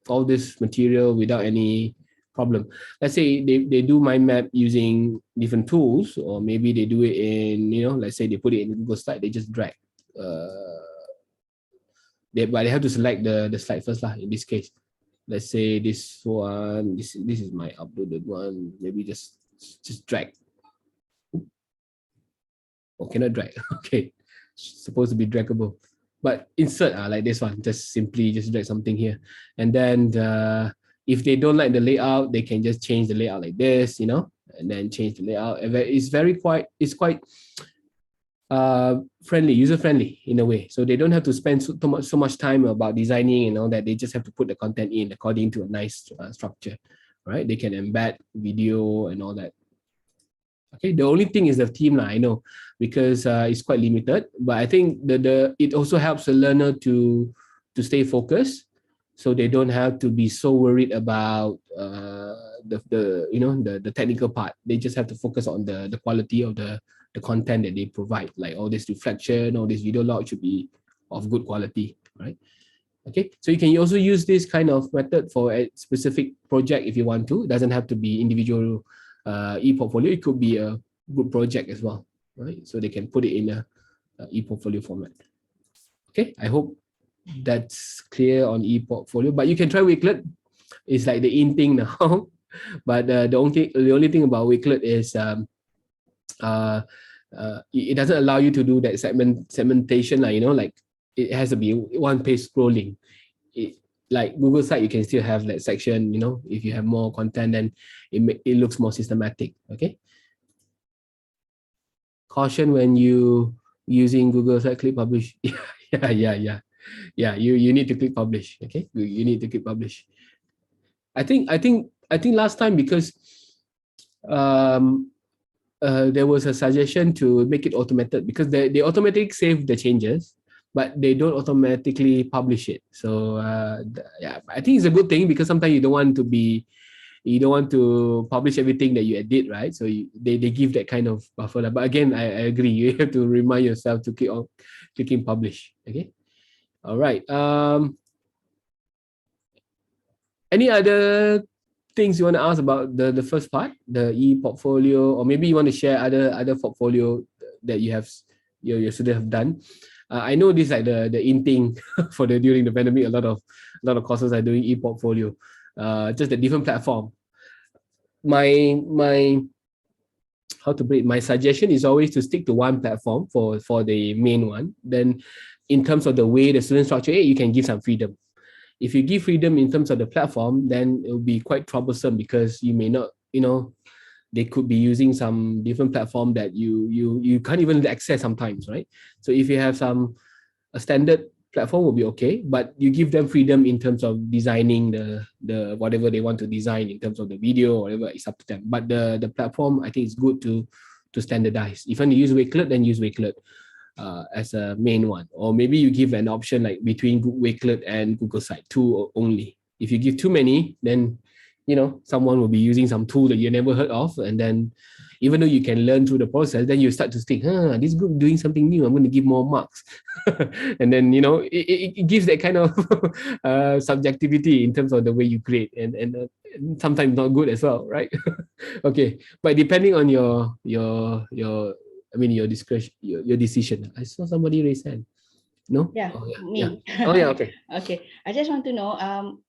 all this material without any problem. Let's say they do mind map using different tools, or maybe they do it in, let's say they put it in Google slide, they just drag. But they have to select the slide first lah. In this case, let's say this one, this is my uploaded one. Maybe just drag. Oh, cannot drag. Okay, supposed to be draggable. But insert like this one, just simply drag something here, and then if they don't like the layout, they can just change the layout like this, and then change the layout. It's quite friendly, user friendly in a way. So they don't have to spend so much time about designing and all that. They just have to put the content in according to a nice structure, right? They can embed video and all that. Okay, the only thing is the theme I know, because it's quite limited. But I think it also helps the learner to stay focused, so they don't have to be so worried about the technical part. They just have to focus on the quality of the content that they provide, like all this reflection, all this video log should be of good quality, right? Okay, so you can also use this kind of method for a specific project if you want to. It doesn't have to be individual e-portfolio. It could be a group project as well, right? So they can put it in a e-portfolio format. Okay, I hope that's clear on e-portfolio. But you can try Wakelet. It's like the in thing now. But the only thing about Wakelet is it doesn't allow you to do that segmentation, like it has to be one page scrolling. Like Google site, you can still have that section, if you have more content, then it looks more systematic. Okay. Caution when you using Google site, click publish. Yeah. You need to click publish. Okay, you need to click publish. I think last time, because there was a suggestion to make it automated, because they automatically save the changes, but they don't automatically publish it. So yeah, I think it's a good thing, because sometimes you don't want to be you don't want to publish everything that you edit, right? So they give that kind of buffer. But again, I agree. You have to remind yourself to keep on clicking publish. Okay. All right. Any other things you want to ask about the first part, the e-portfolio, or maybe you want to share other portfolio that you have your students have done? I know this like the in thing for during the pandemic. A lot of courses are doing e-portfolio, just a different platform. My my suggestion is always to stick to one platform for the main one. Then, in terms of the way the student structure it, you can give some freedom. If you give freedom in terms of the platform, then it will be quite troublesome because you may not, they could be using some different platform that you can't even access sometimes, right? So if you have a standard platform will be okay, but you give them freedom in terms of designing the whatever they want to design in terms of the video or whatever, it's up to them. But the platform, I think it's good to standardize. If you want to use Wakelet, then use Wakelet as a main one, or maybe you give an option like between Wakelet and Google Site, two only. If you give too many, then someone will be using some tool that you never heard of, and then even though you can learn through the process, then you start to think, this group doing something new, I'm going to give more marks. And then it gives that kind of subjectivity in terms of the way you grade, and sometimes not good as well, right? Okay, but depending on your discretion, your decision. I saw somebody raise hand. No? Yeah, me. Yeah. Oh yeah, okay. Okay. I just want to know,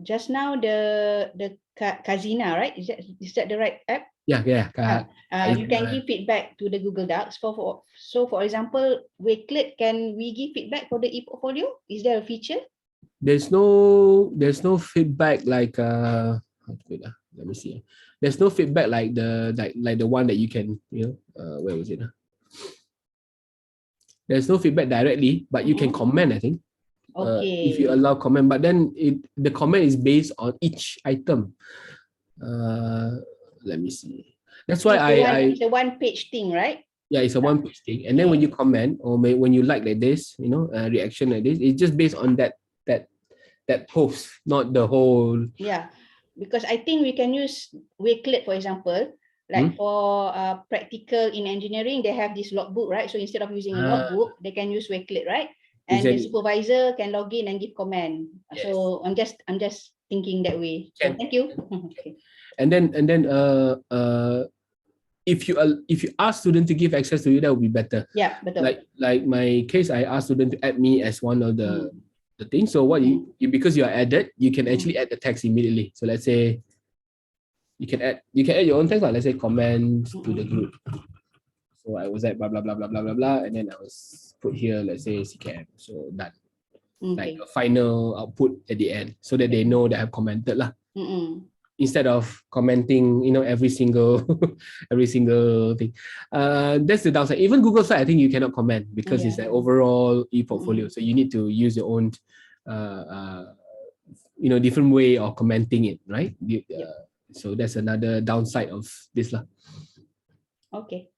just now the Kaizena, right? Is that the right app? Yeah. You can give feedback to the Google Docs. So for example, Wakelet, can we give feedback for the ePortfolio? Is there a feature? There's no feedback like let me see. There's no feedback like the one that you can, where was it? There's no feedback directly, but you can comment, I think. Okay. If you allow comment, but then the comment is based on each item. Let me see. That's why it's a one-page thing, right? Yeah, it's a one-page thing. And then when you comment or when you like this, reaction like this, it's just based on that post, not the whole. Yeah, because I think we can use Wakelet, for example, like for practical in engineering, they have this logbook, right? So instead of using a logbook, they can use Wakelet, right? And the supervisor can log in and give comment. Yes. So I'm just thinking that way. So thank you. Okay. And then if you ask students to give access to you, that would be better. Yeah, betul. Like my case, I asked students to add me as one of the things. So what you because you are added, you can actually add the text immediately. So let's say you can add your own text, let's say comments to the group. So I was at blah blah blah blah blah blah blah, and then I was put here, let's say CKM. So done. Like a final output at the end, so that they know that I've commented lah. Instead of commenting, every single thing. That's the downside. Even Google Site, I think you cannot comment because it's an overall e-portfolio. So you need to use your own, different way of commenting it, right? So that's another downside of this lah. Okay.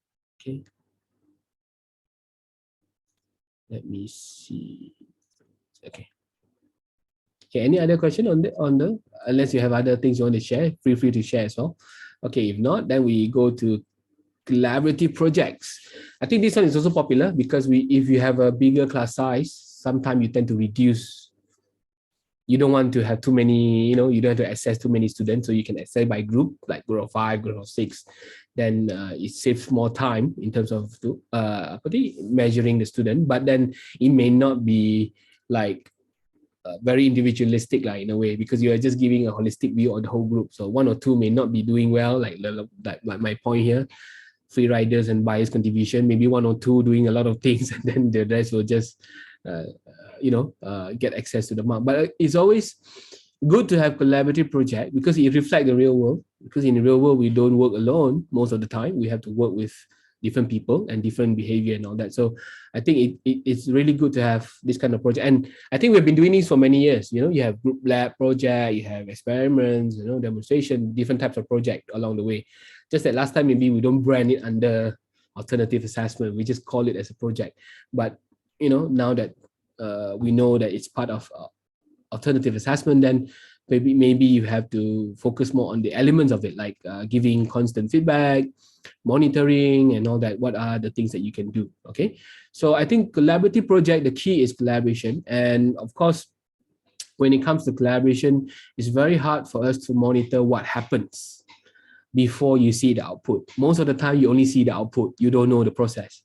Let me see. Okay, any other question on the unless you have other things you want to share, feel free to share as well. Okay, if not, then we go to collaborative projects. I think this one is also popular because if you have a bigger class size, sometimes you tend to reduce. You don't want to have too many, you don't have to access too many students, so you can access by group, like group of 5, group of 6. Then it saves more time in terms of measuring the student, but then it may not be like very individualistic in a way, because you are just giving a holistic view of the whole group. So 1 or 2 may not be doing well, like my point here, free riders and buyers contribution, maybe 1 or 2 doing a lot of things, and then the rest will just get access to the mark. But it's always good to have collaborative project because it reflects the real world. Because in the real world, we don't work alone most of the time. We have to work with different people and different behavior and all that. So I think it's really good to have this kind of project. And I think we've been doing this for many years. You have group lab project, you have experiments, demonstration, different types of project along the way. Just that last time, maybe we don't brand it under alternative assessment. We just call it as a project. But, now that we know that it's part of alternative assessment, then maybe you have to focus more on the elements of it, like giving constant feedback, monitoring, and all that. What are the things that you can do? Okay, so I think collaborative project, the key is collaboration. And of course, when it comes to collaboration, it's very hard for us to monitor what happens before you see the output. Most of the time, you only see the output. You don't know the process.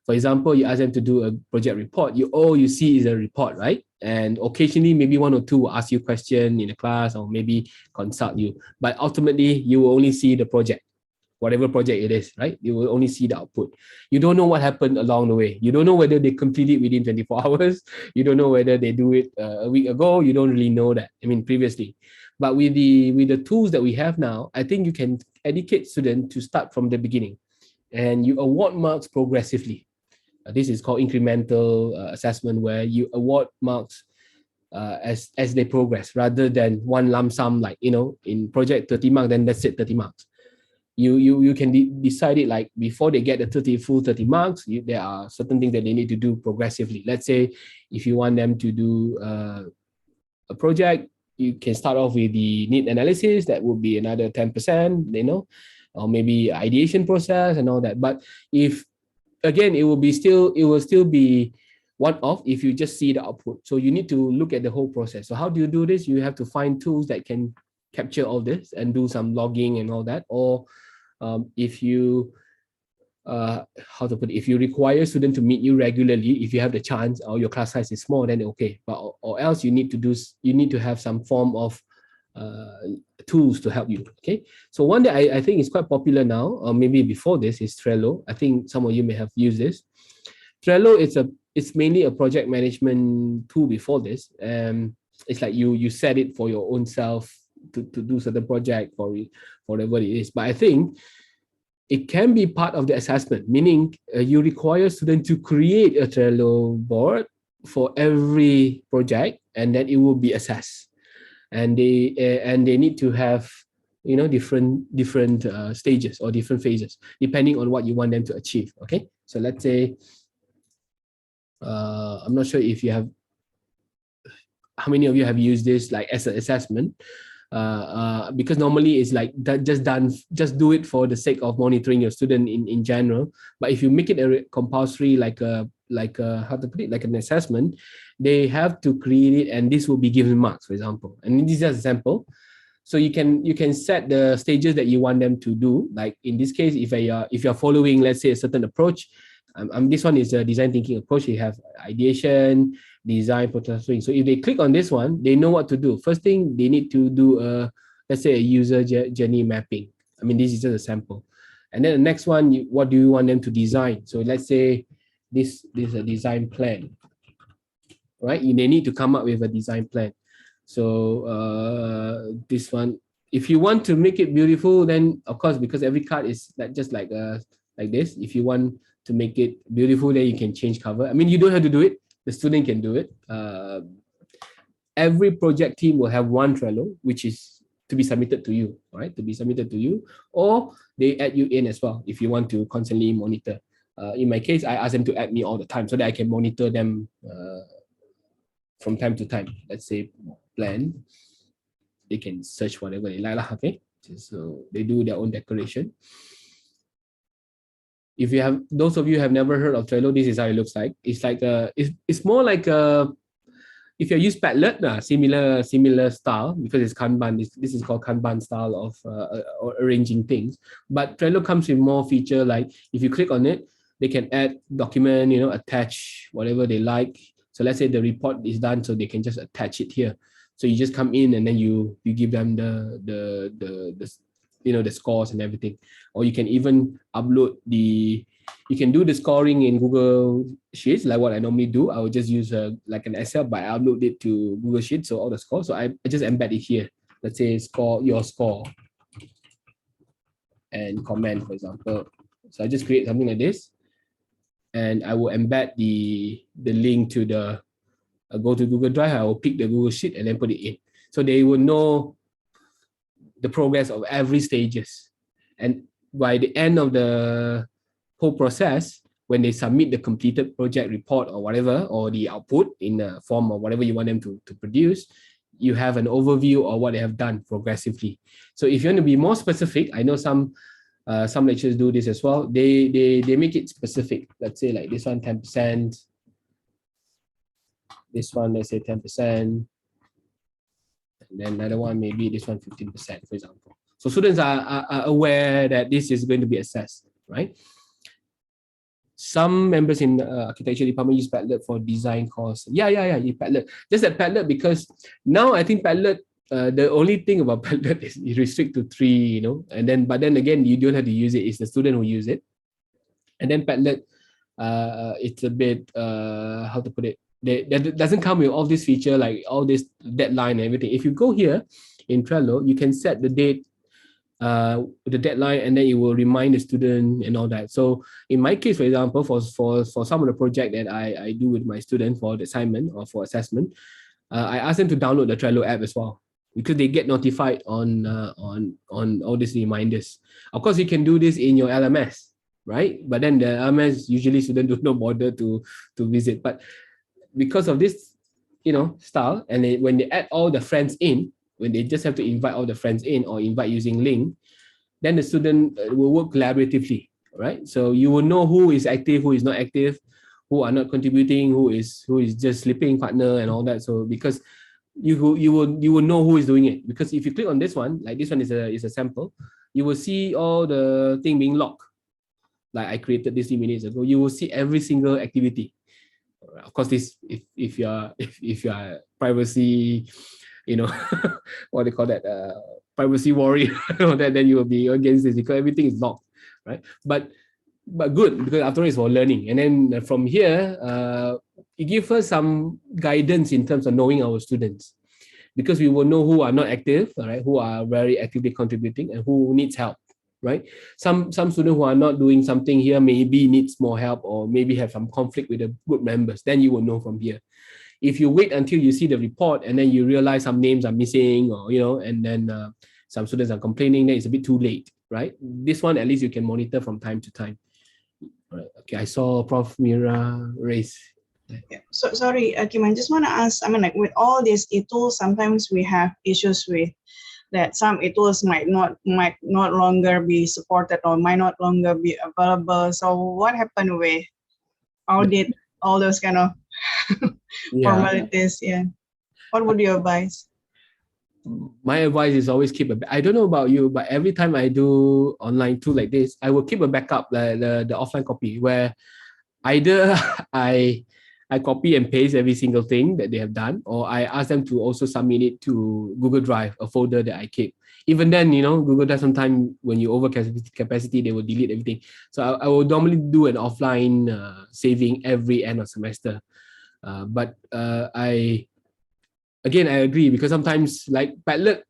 For example, you ask them to do a project report. All you see is a report, right? And occasionally, maybe one or two will ask you a question in a class or maybe consult you. But ultimately, you will only see the project, whatever project it is, right? You will only see the output. You don't know what happened along the way. You don't know whether they complete it within 24 hours. You don't know whether they do it a week ago. You don't really know that, previously. But with the tools that we have now, I think you can educate students to start from the beginning, and you award marks progressively. This is called incremental assessment, where you award marks as they progress, rather than one lump sum, like, in project 30 marks, then that's it, 30 marks. You can decide it like before they get the full 30 marks, there are certain things that they need to do progressively. Let's say if you want them to do a project, you can start off with the need analysis. That would be another 10%, or maybe ideation process and all that. But again, it will still be one-off if you just see the output. So you need to look at the whole process. So how do you do this? You have to find tools that can capture all this and do some logging and all that. Or if you if you require students to meet you regularly, if you have the chance, or your class size is small, then okay. But or else you need to have some form of tools to help you. Okay, so one that I think is quite popular now, or maybe before this, is Trello. I think some of you may have used this. Trello it's mainly a project management tool before this. It's like you set it for your own self to do certain project for whatever it is. But I think it can be part of the assessment, meaning you require students to create a Trello board for every project, and then it will be assessed. And they need to have different stages or different phases depending on what you want them to achieve. Okay, so let's say I'm not sure if you have, how many of you have used this like as an assessment, because normally it's like that, just do it for the sake of monitoring your student in general. But if you make it a compulsory, like how to put it, like an assessment, they have to create it, and this will be given marks, for example. And this is just a sample. So you can set the stages that you want them to do. Like in this case, if you're following, let's say, a certain approach, this one is a design thinking approach. You have ideation, design, prototyping. So if they click on this one, they know what to do. First thing, they need to do let's say a user journey mapping. This is just a sample. And then the next one, what do you want them to design? So let's say this is a design plan, right? They need to come up with a design plan. So this one, if you want to make it beautiful, then of course, because every card is just like this. If you want to make it beautiful, then you can change cover. You don't have to do it. The student can do it. Every project team will have one Trello, which is to be submitted to you, right? To be submitted to you, or they add you in as well if you want to constantly monitor. In my case, I ask them to add me all the time so that I can monitor them from time to time. Let's say plan, they can search whatever they like, okay? So they do their own decoration. If you have, those of you have never heard of Trello, this is how it looks like. It's like it's more like if you use Padlet, similar style, because it's Kanban. This is called Kanban style of arranging things. But Trello comes with more feature, like if you click on it, they can add document, attach whatever they like. So let's say the report is done, so they can just attach it here. So you just come in and then you give them the scores and everything. Or you can even upload you can do the scoring in Google Sheets, like what I normally do. I would just use like an Excel, but I upload it to Google Sheets, so all the scores. So I just embed it here. Let's say your score and comment, for example. So I just create something like this, and I will embed the link to go to Google Drive. I will pick the Google Sheet and then put it in. So they will know the progress of every stages. And by the end of the whole process, when they submit the completed project report or whatever, or the output in the form of whatever you want them to produce, you have an overview of what they have done progressively. So if you want to be more specific, I know some lecturers do this as well. They make it specific. Let's say like this one 10%, this one let's say 10%, and then another one maybe this one 15%, for example. So students are aware that this is going to be assessed, right? Some members in architecture department use Padlet for design course. Yeah, Padlet. Just that Padlet, because now I think Padlet, the only thing about Padlet is you restrict to 3, you know, but then again, you don't have to use it. It's the student who use it. And then Padlet, it's a bit, how to put it? That doesn't come with all this feature, like all this deadline and everything. If you go here in Trello, you can set the date, the deadline, and then it will remind the student and all that. So in my case, for example, for some of the project that I do with my students for the assignment or for assessment, I ask them to download the Trello app as well, because they get notified on all these reminders. Of course, you can do this in your LMS, right? But then the LMS usually students do not bother to visit. But because of this, you know, style, and when they add all the friends in, when they just have to invite all the friends in or invite using link, then the student will work collaboratively, right? So you will know who is active, who is not active, who are not contributing, who is just sleeping partner and all that. So because you will know who is doing it, because if you click on this one, like this one is a sample, you will see all the thing being logged. Like I created this 3 minutes ago, you will see every single activity. Of course, this if you are privacy, you know, what they call that, privacy warrior, then you will be against this because everything is locked, right? But good, because after all it's for learning. And then from here, it gives us some guidance in terms of knowing our students, because we will know who are not active, all right, who are very actively contributing and who needs help, right? Some students who are not doing something here maybe needs more help, or maybe have some conflict with the group members. Then you will know from here. If you wait until you see the report and then you realize some names are missing, or you know, and then some students are complaining, then it's a bit too late, right? This one at least you can monitor from time to time. All right. Okay, I saw Prof. Mira raise. Yeah. So sorry, Kim, I just want to ask. I mean, like with all these e-tools, sometimes we have issues with that. Some e-tools might not longer be supported or might not longer be available. So what happened with audit all those kind of formalities? Yeah. What would you advise? My advice is always keep I don't know about you, but every time I do online tool like this, I will keep a backup, the offline copy, where either I copy and paste every single thing that they have done, or I ask them to also submit it to Google Drive, a folder that I keep. Even then, you know, Google Drive, sometimes when you over capacity, they will delete everything. So I will normally do an offline saving every end of semester. But I agree, because sometimes like Padlet,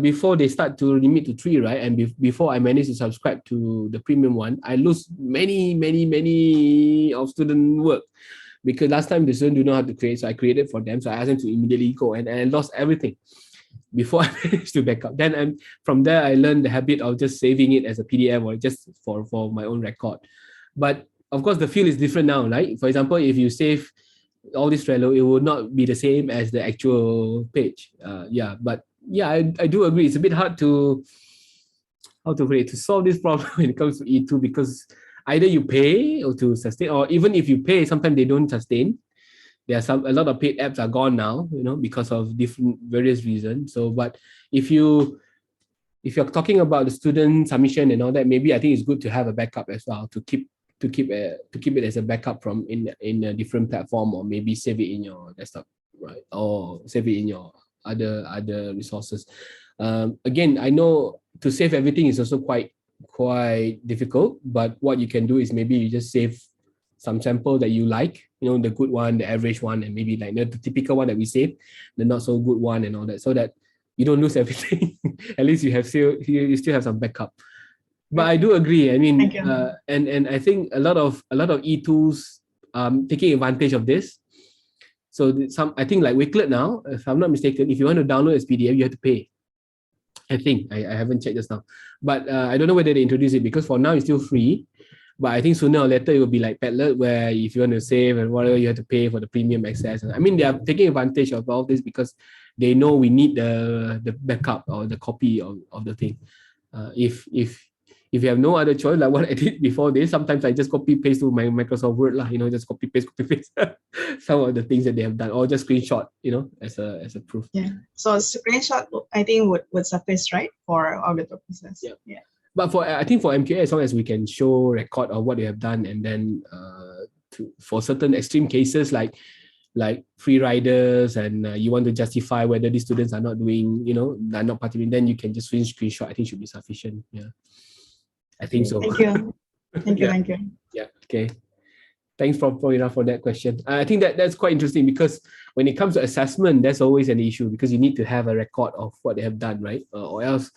before they start to limit to 3, right? And before I manage to subscribe to the premium one, I lose many of student work, because last time the student do not have to create, so I created for them. So I asked them to immediately go, and I lost everything before I managed to back up. Then from there, I learned the habit of just saving it as a PDF or just for my own record. But of course, the feel is different now, right? For example, if you save all this Trello, it will not be the same as the actual page. But I do agree. It's a bit hard to solve this problem when it comes to E2, because either you pay or to sustain, or even if you pay, sometimes they don't sustain. There are a lot of paid apps are gone now, you know, because of various reasons. So, but if you're talking about the student submission and all that, maybe I think it's good to have a backup as well, to keep it as a backup from in a different platform, or maybe save it in your desktop, right? Or save it in your other resources. Again, I know to save everything is also quite difficult, but what you can do is maybe you just save some sample that you like, you know, the good one, the average one, and maybe like the typical one that we save, the not so good one and all that, so that you don't lose everything. At least you still have some backup. But I do agree. I mean, and I think a lot of e-tools taking advantage of this. So I think like Wakelet now, if I'm not mistaken, if you want to download as PDF, you have to pay. I think I haven't checked just now, but I don't know whether they introduce it, because for now it's still free. But I think sooner or later it will be like Padlet, where if you want to save and whatever, you have to pay for the premium access. I mean, they are taking advantage of all this, because they know we need the backup or the copy of the thing. If you have no other choice, like what I did before this, sometimes I just copy paste to my Microsoft Word lah, just copy paste some of the things that they have done, or just screenshot, as a proof. Yeah. So screenshot, I think would suffice, right, for audit purposes. Yeah. But I think for MQA, as long as we can show record of what they have done, and then for certain extreme cases like free riders, and you want to justify whether these students are not doing, are not participating, then you can just screenshot. I think should be sufficient. Yeah, I think so. Thank you. Thank you. Yeah. Okay. Thanks for that question. I think that's quite interesting, because when it comes to assessment, that's always an issue, because you need to have a record of what they have done, right? Or else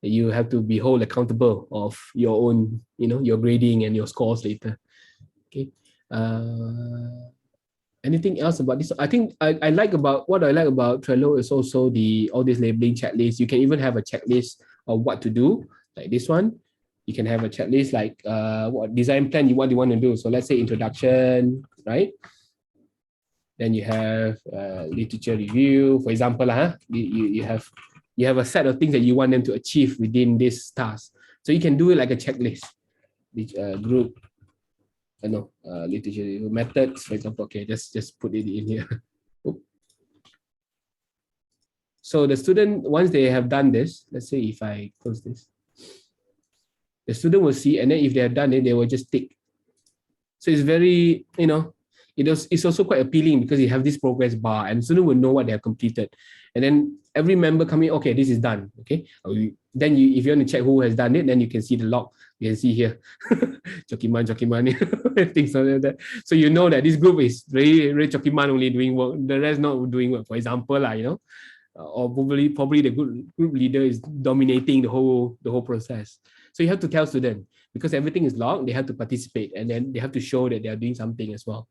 you have to be held accountable of your own, your grading and your scores later. Okay. Anything else about this? I think what I like about Trello is also all this labeling checklist. You can even have a checklist of what to do, like this one. You can have a checklist like what design plan what you want to do. So let's say introduction, right? Then you have literature review, for example. You have a set of things that you want them to achieve within this task. So you can do it like a checklist. Group, literature review methods, for example. Okay, just put it in here. So the student, once they have done this, let's say if I close this, the student will see, and then if they have done it, they will just tick. So it's very, it's also quite appealing, because you have this progress bar, and the student will know what they have completed. And then every member coming, okay, this is done. Okay. Then if you want to check who has done it, then you can see the log. You can see here, Chokiman, things like that. So you know that this group is very Chokiman only doing work, the rest not doing work. For example, or probably the group leader is dominating the whole process. So you have to tell students, because everything is logged, they have to participate, and then they have to show that they are doing something as well.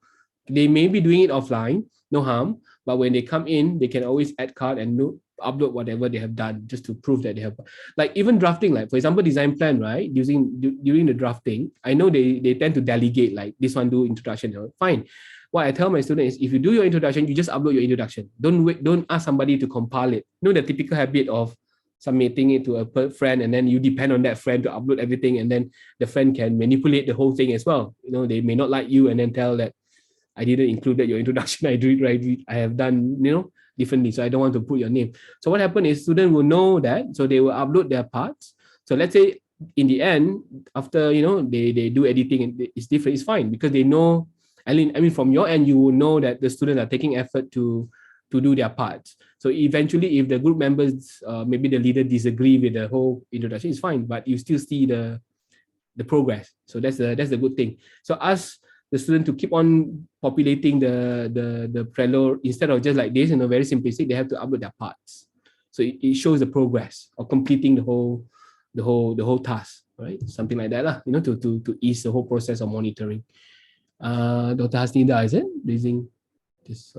They may be doing it offline, no harm, but when they come in, they can always add card and upload whatever they have done, just to prove that they have, like even drafting, like for example, design plan, right? During the drafting, I know they tend to delegate, like this one do introduction, fine. What I tell my students is, if you do your introduction, you just upload your introduction. Don't ask somebody to compile it. The typical habit of submitting it to a friend, and then you depend on that friend to upload everything, and then the friend can manipulate the whole thing as well. They may not like you, and then tell that I didn't include your introduction. I do it right. I have done, differently. So I don't want to put your name. So what happened is, students will know that, so they will upload their parts. So let's say in the end, after they do editing, and it's different, it's fine, because they know. I mean, from your end, you will know that the students are taking effort to do their parts. So eventually, if the group members, maybe the leader disagree with the whole introduction, it's fine, but you still see the progress. So that's the good thing. So ask the student to keep on populating the Trello, instead of just like this, very simplistic. They have to upload their parts. So it shows the progress of completing the whole task, right? Something like that, to ease the whole process of monitoring. Dr. Hasnida, is it raising this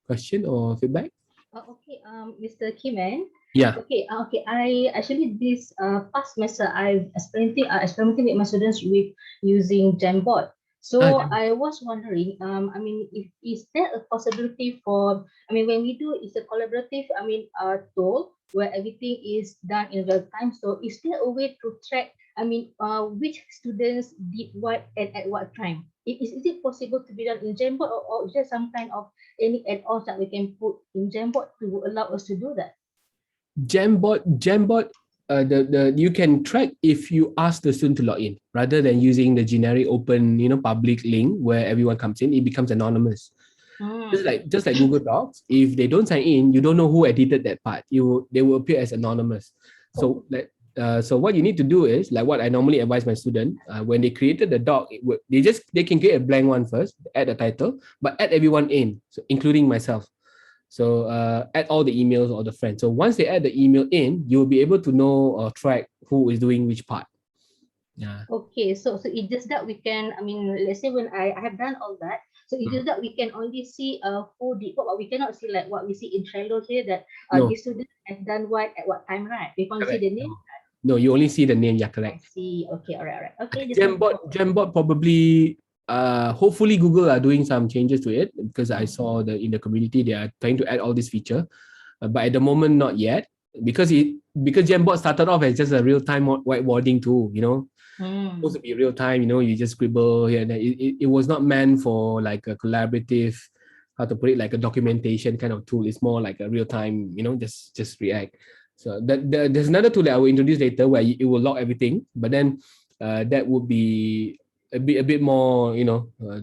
question or feedback? Okay, Mr. Kiman. Yeah. Okay. I actually this past semester I'm experimenting with my students with using Jamboard. So I was wondering, is there a possibility for, when we do, it's a collaborative, tool where everything is done in real time. So is there a way to track, which students did what and at what time? Is it possible to be done in Jamboard, or is there some kind of any add-ons that we can put in Jamboard to allow us to do that? Jamboard, you can track if you ask the student to log in, rather than using the generic open, public link where everyone comes in. It becomes anonymous. Just like Google Docs. If they don't sign in, you don't know who edited that part. They will appear as anonymous. So what you need to do is, like what I normally advise my student, when they created the doc, they can create a blank one first, add a title, but add everyone in, so including myself. So add all the emails or the friends. So once they add the email in, you'll be able to know or track who is doing which part. Yeah. Okay, so it's just that we can, let's say when I have done all that, so it's just that we can only see who did what, but we cannot see like what we see in Trello here, that the student has done what at what time, right? We can't see the name. No, you only see the name. Yeah, correct. I see. Okay, all right. Okay. Jamboard probably hopefully Google are doing some changes to it, because I saw in the community they are trying to add all this feature, but at the moment not yet, because Jamboard started off as just a real-time whiteboarding tool, supposed to be real time, you just scribble here and there. It was not meant for like a collaborative, how to put it, like a documentation kind of tool. It's more like a real time, just react. So there's another tool that I will introduce later where it will log everything, but then that would be a bit more,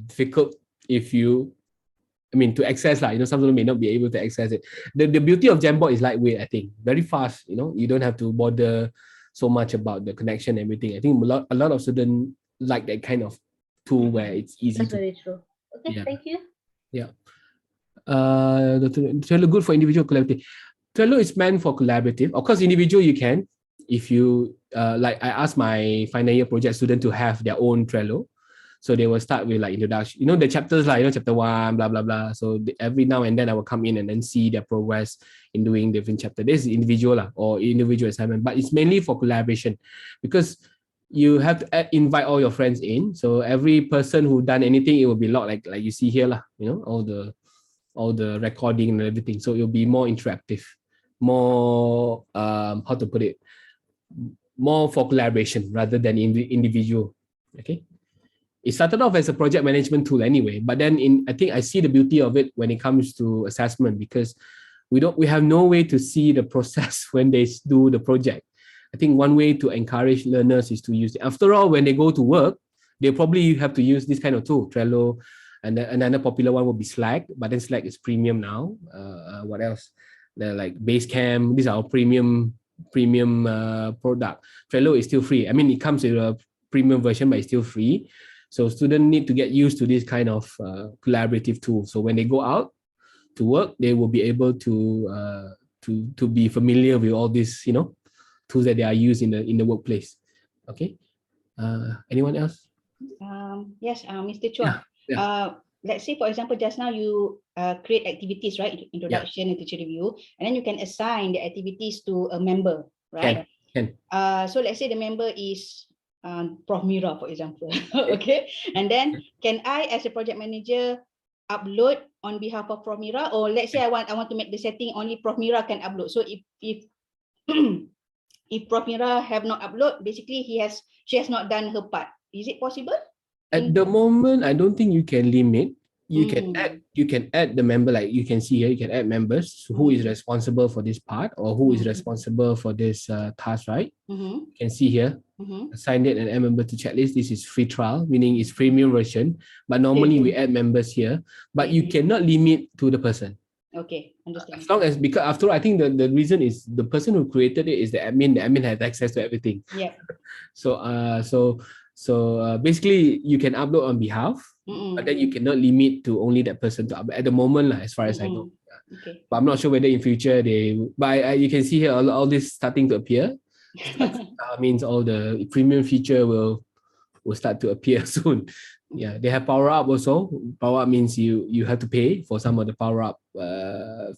difficult to access, some people may not be able to access it. The beauty of Jamboard is lightweight, I think, very fast. You don't have to bother so much about the connection and everything. I think a lot of students like that kind of tool where it's easy. That's very true. Okay, yeah. Thank you. Yeah. Trello good for individual collaborative. Trello is meant for collaborative. Of course, individual you can. If you like, I asked my final year project student to have their own Trello. So they will start with like introduction, the chapters, like, chapter 1, blah, blah, blah. So every now and then I will come in and then see their progress in doing different chapters. This is individual or individual assignment, but it's mainly for collaboration, because you have to invite all your friends in. So every person who done anything, it will be logged like you see here, all the recording and everything. So it will be more interactive, more, how to put it, more for collaboration rather than individual. Okay. It started off as a project management tool anyway, but then I think I see the beauty of it when it comes to assessment, because we have no way to see the process when they do the project. I think one way to encourage learners is to use it. After all, when they go to work, they probably have to use this kind of tool, Trello, and then another popular one will be Slack, but then Slack is premium now. What else? They're like Basecamp. These are our premium product. Trello is still free. It comes with a premium version, but it's still free. So students need to get used to this kind of collaborative tool. So when they go out to work, they will be able to be familiar with all these, tools that they are using in the workplace. Okay. Anyone else? Yes, Mr. Chua. Yeah. Let's say, for example, just now you create activities, right? Introduction and teacher review, and then you can assign the activities to a member, right? Can. So let's say the member is Prof. Mira, for example. Okay. And then can I, as a project manager, upload on behalf of Prof. Mira? Or let's say I want to make the setting only Prof. Mira can upload. So if if Prof. Mira have not upload, basically she has not done her part. Is it possible? At the moment, I don't think you can limit. You can add the member, like you can see here, you can add members who is responsible for this part or who is responsible for this task, right? You can see here, assign it and add member to checklist. This is free trial, meaning it's premium version, but normally we add members here, but you cannot limit to the person. Okay, understand. As long as, because after all, I think the reason is the person who created it is the admin. The admin has access to everything. Yeah. So basically, you can upload on behalf, but then you cannot limit to only that person to upload at the moment, as far as I know. Okay. But I'm not sure whether in future but you can see here all this starting to appear. Means all the premium feature will start to appear soon. Yeah, they have power up also. Power up means you have to pay for some of the power up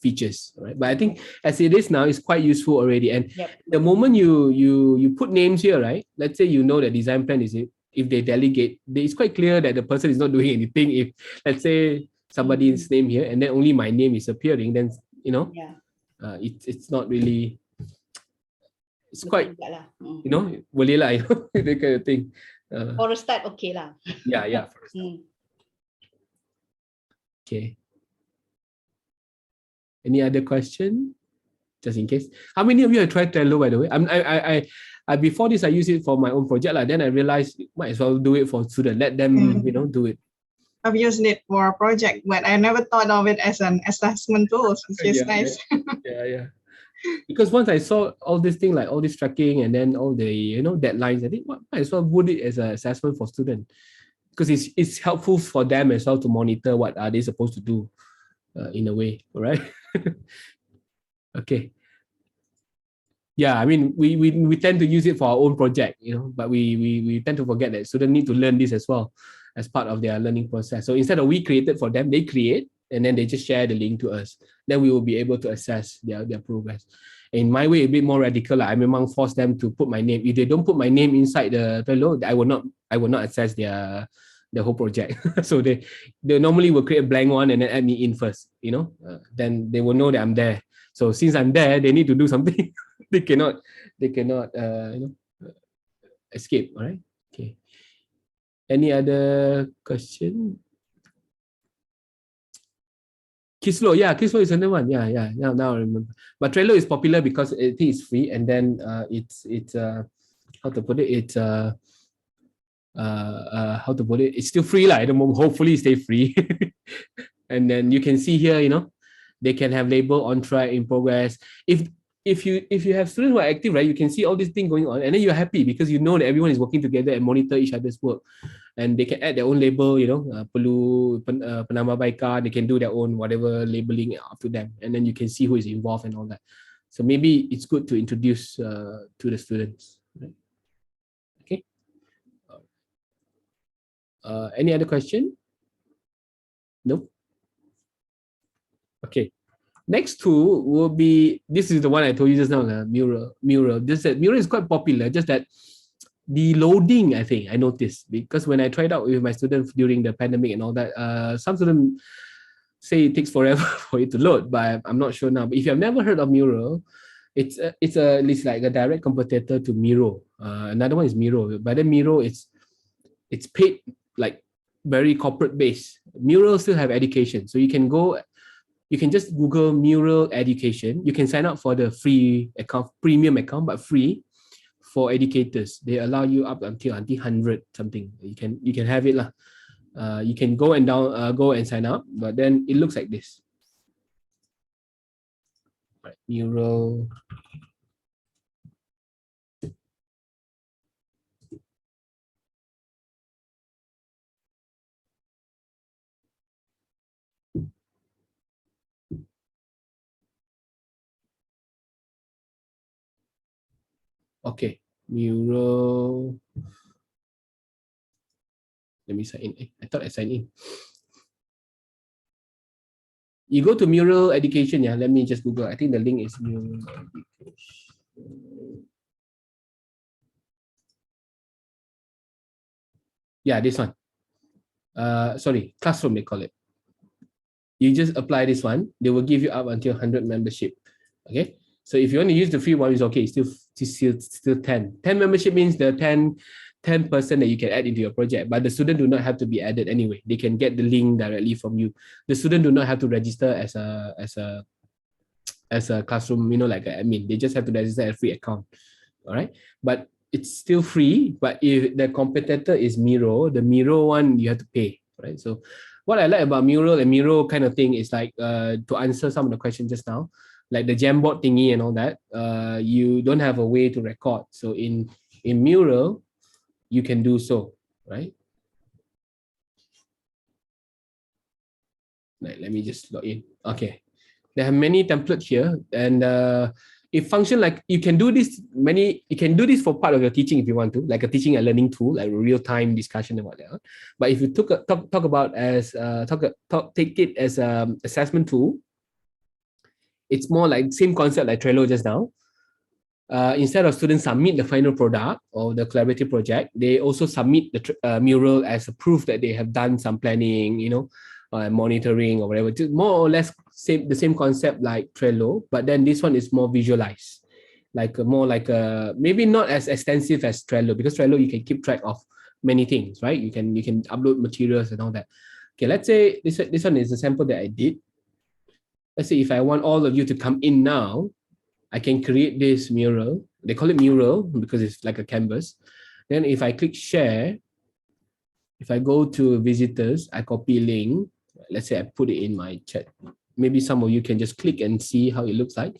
features, right? But I think as it is now, it's quite useful already. And the moment you put names here, right? Let's say the design plan is it. If they delegate, it's quite clear that the person is not doing anything. If let's say somebody's name here and then only my name is appearing, then it's not really. It's quite boleh lah, that kind of thing. For a start, okay lah. Yeah. For a start. Okay. Any other question? Just in case. How many of you have tried Trello, by the way? I before this I used it for my own project lah. Then I realized might as well do it for students. Let them do it. I've used it for a project, but I never thought of it as an assessment tool, which is nice. Yeah. Because once I saw all this thing, like all this tracking and then all the deadlines, I think might as well put it as an assessment for students, because it's helpful for them as well to monitor what are they supposed to do in a way, right? Okay. Yeah, I mean we tend to use it for our own project, but we tend to forget that students need to learn this as well as part of their learning process. So instead of we create it for them, they create and then they just share the link to us. Then we will be able to assess their progress. In my way, a bit more radical. I memang force them to put my name. If they don't put my name inside the Trello, I will not access their the whole project. So they normally will create a blank one and then add me in first, then they will know that I'm there. So since I'm there, they need to do something. they cannot escape. All right. Okay. Any other question? Kislo, yeah, Kislo is another one. Yeah. Now I remember. But Trello is popular because I think it's free, and then it's how to put it? It's how to put it? It's still free, at the moment. Hopefully, it stay free. And then you can see here, they can have label on track, in progress. If you have students who are active, right, you can see all these things going on, and then you're happy because you know that everyone is working together and monitor each other's work. And they can add their own label, perlu penambahbaikan, they can do their own whatever labeling up to them, and then you can see who is involved and all that. So maybe it's good to introduce to the students. Right? Okay. Any other question? Nope. Okay. Next tool will be, this is the one I told you just now, Mural. Mural is quite popular, just that the loading, I think, I noticed, because when I tried out with my students during the pandemic and all that, some students say it takes forever for it to load, but I'm not sure now. But if you have never heard of Mural, it's like a direct competitor to Miro. Another one is Miro, but then Miro, it's paid, like very corporate based. Mural still have education, so you can just Google Mural education. You can sign up for the free account, premium account, but free for educators. They allow you up until 100 something. You can have it lah. You can go and sign up, but then it looks like this. Right, Mural. Okay, Mural. Let me sign in. I thought I signed in. You go to Mural Education, yeah. Let me just Google. I think the link is Mural Education. Yeah, this one. Sorry, Classroom they call it. You just apply this one. They will give you up until 100 membership. Okay. So if you want to use the free one, it's okay. It's still 10. 10 membership means the 10 person that you can add into your project, but the student do not have to be added anyway. They can get the link directly from you. The student do not have to register as a classroom, like an admin. They just have to register a free account. All right. But it's still free. But if the competitor is Miro, the Miro one you have to pay. Right. So what I like about Mural and Miro kind of thing is like to answer some of the questions just now, like the Jamboard thingy and all that, you don't have a way to record. So in Mural, you can do so, right? Right, let me just log in. Okay, there are many templates here, and it functions like you can do this. You can do this for part of your teaching if you want to, like a teaching and learning tool, like real-time discussion and whatnot. But if you take it as an assessment tool, it's more like same concept like Trello just now. Instead of students submit the final product or the collaborative project, they also submit the Mural as a proof that they have done some planning, monitoring or whatever. Just more or less the same concept like Trello, but then this one is more visualized, maybe not as extensive as Trello, because Trello you can keep track of many things, right? You can upload materials and all that. Okay, let's say this one is a sample that I did. Let's say if I want all of you to come in now, I can create this mural. They call it mural because it's like a canvas. Then if I click share, if I go to visitors, I copy link. Let's say I put it in my chat. Maybe some of you can just click and see how it looks like.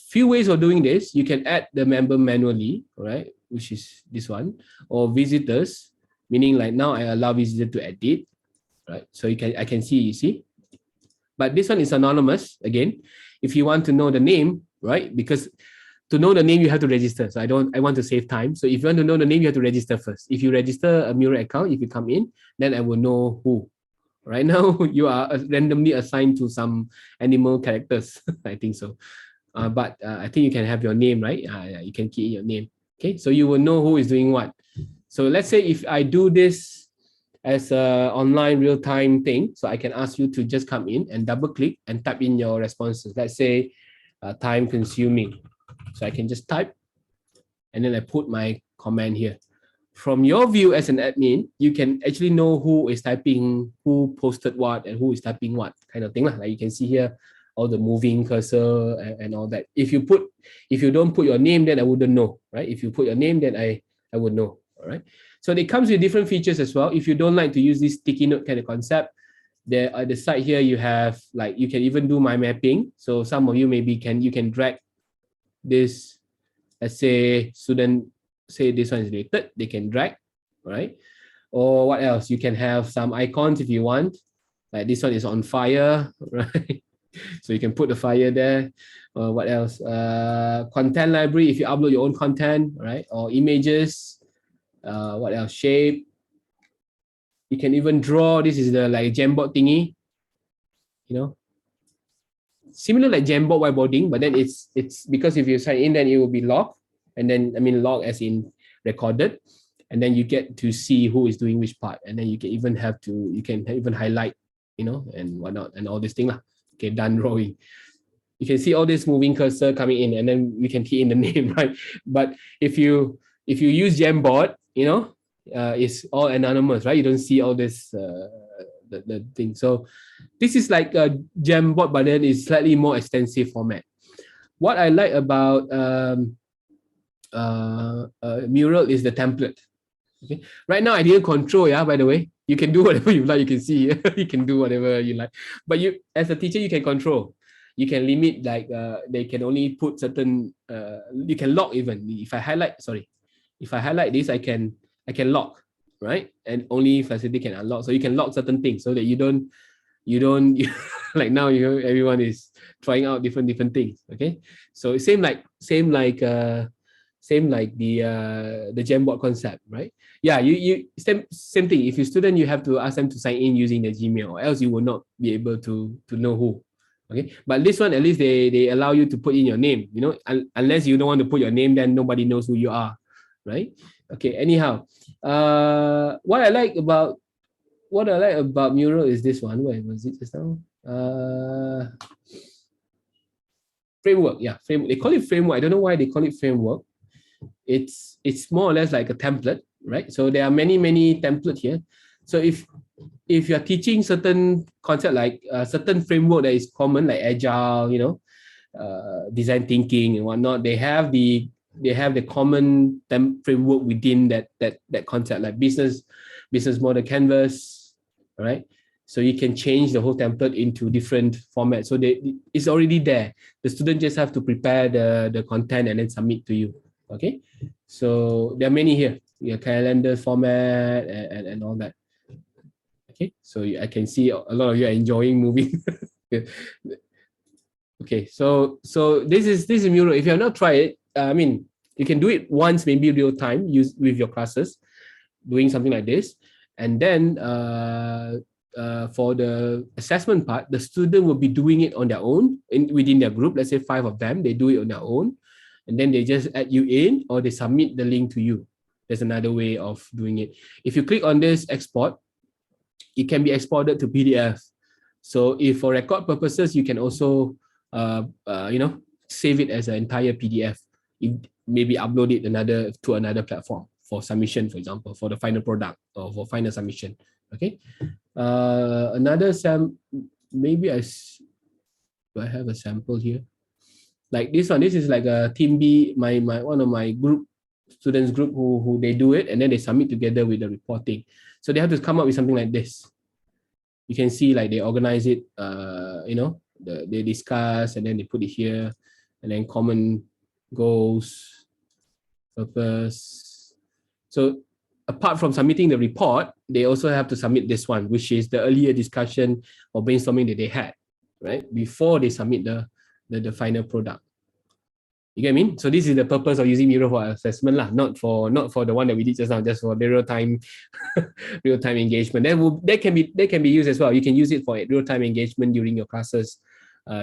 Few ways of doing this. You can add the member manually, right? Which is this one, or visitors, meaning like now I allow visitor to edit. Right, so I can see, you see, but this one is anonymous again. If you want to know the name, right, because to know the name you have to register. So I want to save time. So if you want to know the name, you have to register first. If you register a Mural account, if you come in, then I will know who. Right now you are randomly assigned to some animal characters. I think so, but I think you can have your name, right? You can key in your name. Okay, so you will know who is doing what. So let's say if I do this as a online real-time thing, so I can ask you to just come in and double click and type in your responses. Let's say time consuming. So I can just type and then I put my comment here. From your view as an admin, you can actually know who is typing, who posted what, and who is typing what kind of thing. Like you can see here, all the moving cursor and all that. If you don't put your name, then I wouldn't know, right? If you put your name, then I would know, all right? So it comes with different features as well. If you don't like to use this sticky note kind of concept, there at the side here, you have like, you can even do mind mapping. So some of you maybe you can drag this, let's say student, say this one is related, they can drag, right? Or what else? You can have some icons if you want, like this one is on fire, right? So you can put the fire there. What else? Content library, if you upload your own content, right? Or images. What else? Shape. You can even draw. This is the like Jamboard thingy, you know, similar like Jamboard whiteboarding, but then it's because if you sign in, then it will be logged, and then log as in recorded, and then you get to see who is doing which part, and then you can even highlight, you know, and whatnot, and all this thing lah. Okay, done drawing. You can see all this moving cursor coming in, and then we can key in the name, right? But if you use Jamboard, you know, it's all anonymous, right? You don't see all this the thing. So this is like a Jamboard, but then it's slightly more extensive format. What I like about Mural is the template. Okay, right now I didn't control, yeah, by the way. You can do whatever you like. You can see here. You can do whatever you like, but you as a teacher, you can control. You can limit, like they can only put certain you can lock. Even if I highlight this, I can lock, right? And only facility can unlock. So you can lock certain things so that you don't like now, you know, everyone is trying out different things. Okay, so same like the Jamboard concept, right? Yeah, you same thing. If you're a student, you have to ask them to sign in using the Gmail, or else you will not be able to know who. Okay, but this one, at least they allow you to put in your name, you know, unless you don't want to put your name, then nobody knows who you are, right? Okay, anyhow, what I like about Mural is this one. Where was it just now? Framework, yeah, framework. They call it framework. I don't know why they call it framework. It's more or less like a template, right? So there are many templates here. So if you're teaching certain concept, like a certain framework that is common, like agile, you know, design thinking and whatnot, they have the common framework within that concept, like business model canvas, right? So you can change the whole template into different formats. So it's already there. The student just have to prepare the content and then submit to you. Okay, so there are many here. Your calendar format and all that. Okay, so I can see a lot of you are enjoying moving. Okay, so this is Mural. If you have not tried it, I mean, you can do it once, maybe real time, use with your classes, doing something like this, and then for the assessment part, the student will be doing it on their own within their group. Let's say 5 of them, they do it on their own, and then they just add you in, or they submit the link to you. There's another way of doing it. If you click on this export, it can be exported to PDF. So if for record purposes, you can also save it as an entire PDF. You maybe upload it to another platform for submission, for example, for the final product or for final submission. Okay. Another maybe do I have a sample here? Like this one, this is like a Team B, one of my students group who they do it, and then they submit together with the reporting. So they have to come up with something like this. You can see like they organize it, they discuss, and then they put it here, and then common goals, purpose. So apart from submitting the report, they also have to submit this one, which is the earlier discussion or brainstorming that they had, right? Before they submit the final product. You get what I mean? So this is the purpose of using Mural for assessment lah, not for the one that we did just now, just for the real-time engagement. That can be used as well. You can use it for real-time engagement during your classes,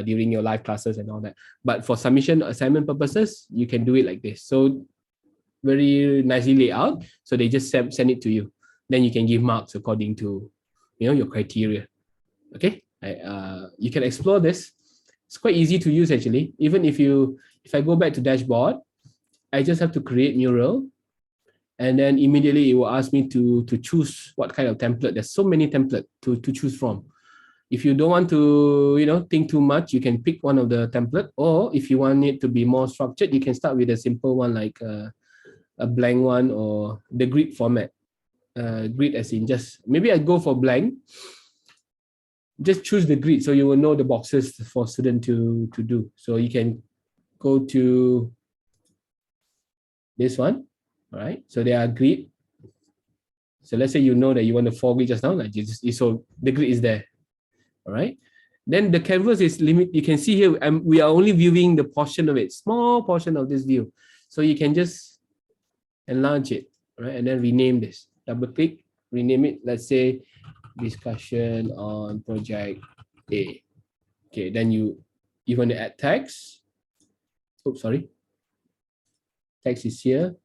during your live classes and all that. But for submission assignment purposes, you can do it like this. So very nicely laid out. So they just send it to you. Then you can give marks according to, your criteria. Okay, you can explore this. It's quite easy to use actually. Even if I go back to dashboard, I just have to create mural, and then immediately it will ask me to choose what kind of template. There's so many templates to choose from. If you don't want to, think too much, you can pick one of the template, or if you want it to be more structured, you can start with a simple one like a blank one or the grid format. Grid as in just, maybe I go for blank. Just choose the grid so you will know the boxes for student to do. So you can go to this one, all right? So there are grid. So let's say you know that you want the 4 grid just now, like so the grid is there, all right? Then the canvas is limit. You can see here, we are only viewing the portion of it, small portion of this view. So you can just enlarge it, right? And then rename this. Double click, rename it. Let's say discussion on project A. Okay, then you want to add text. Oops, sorry. Text is here.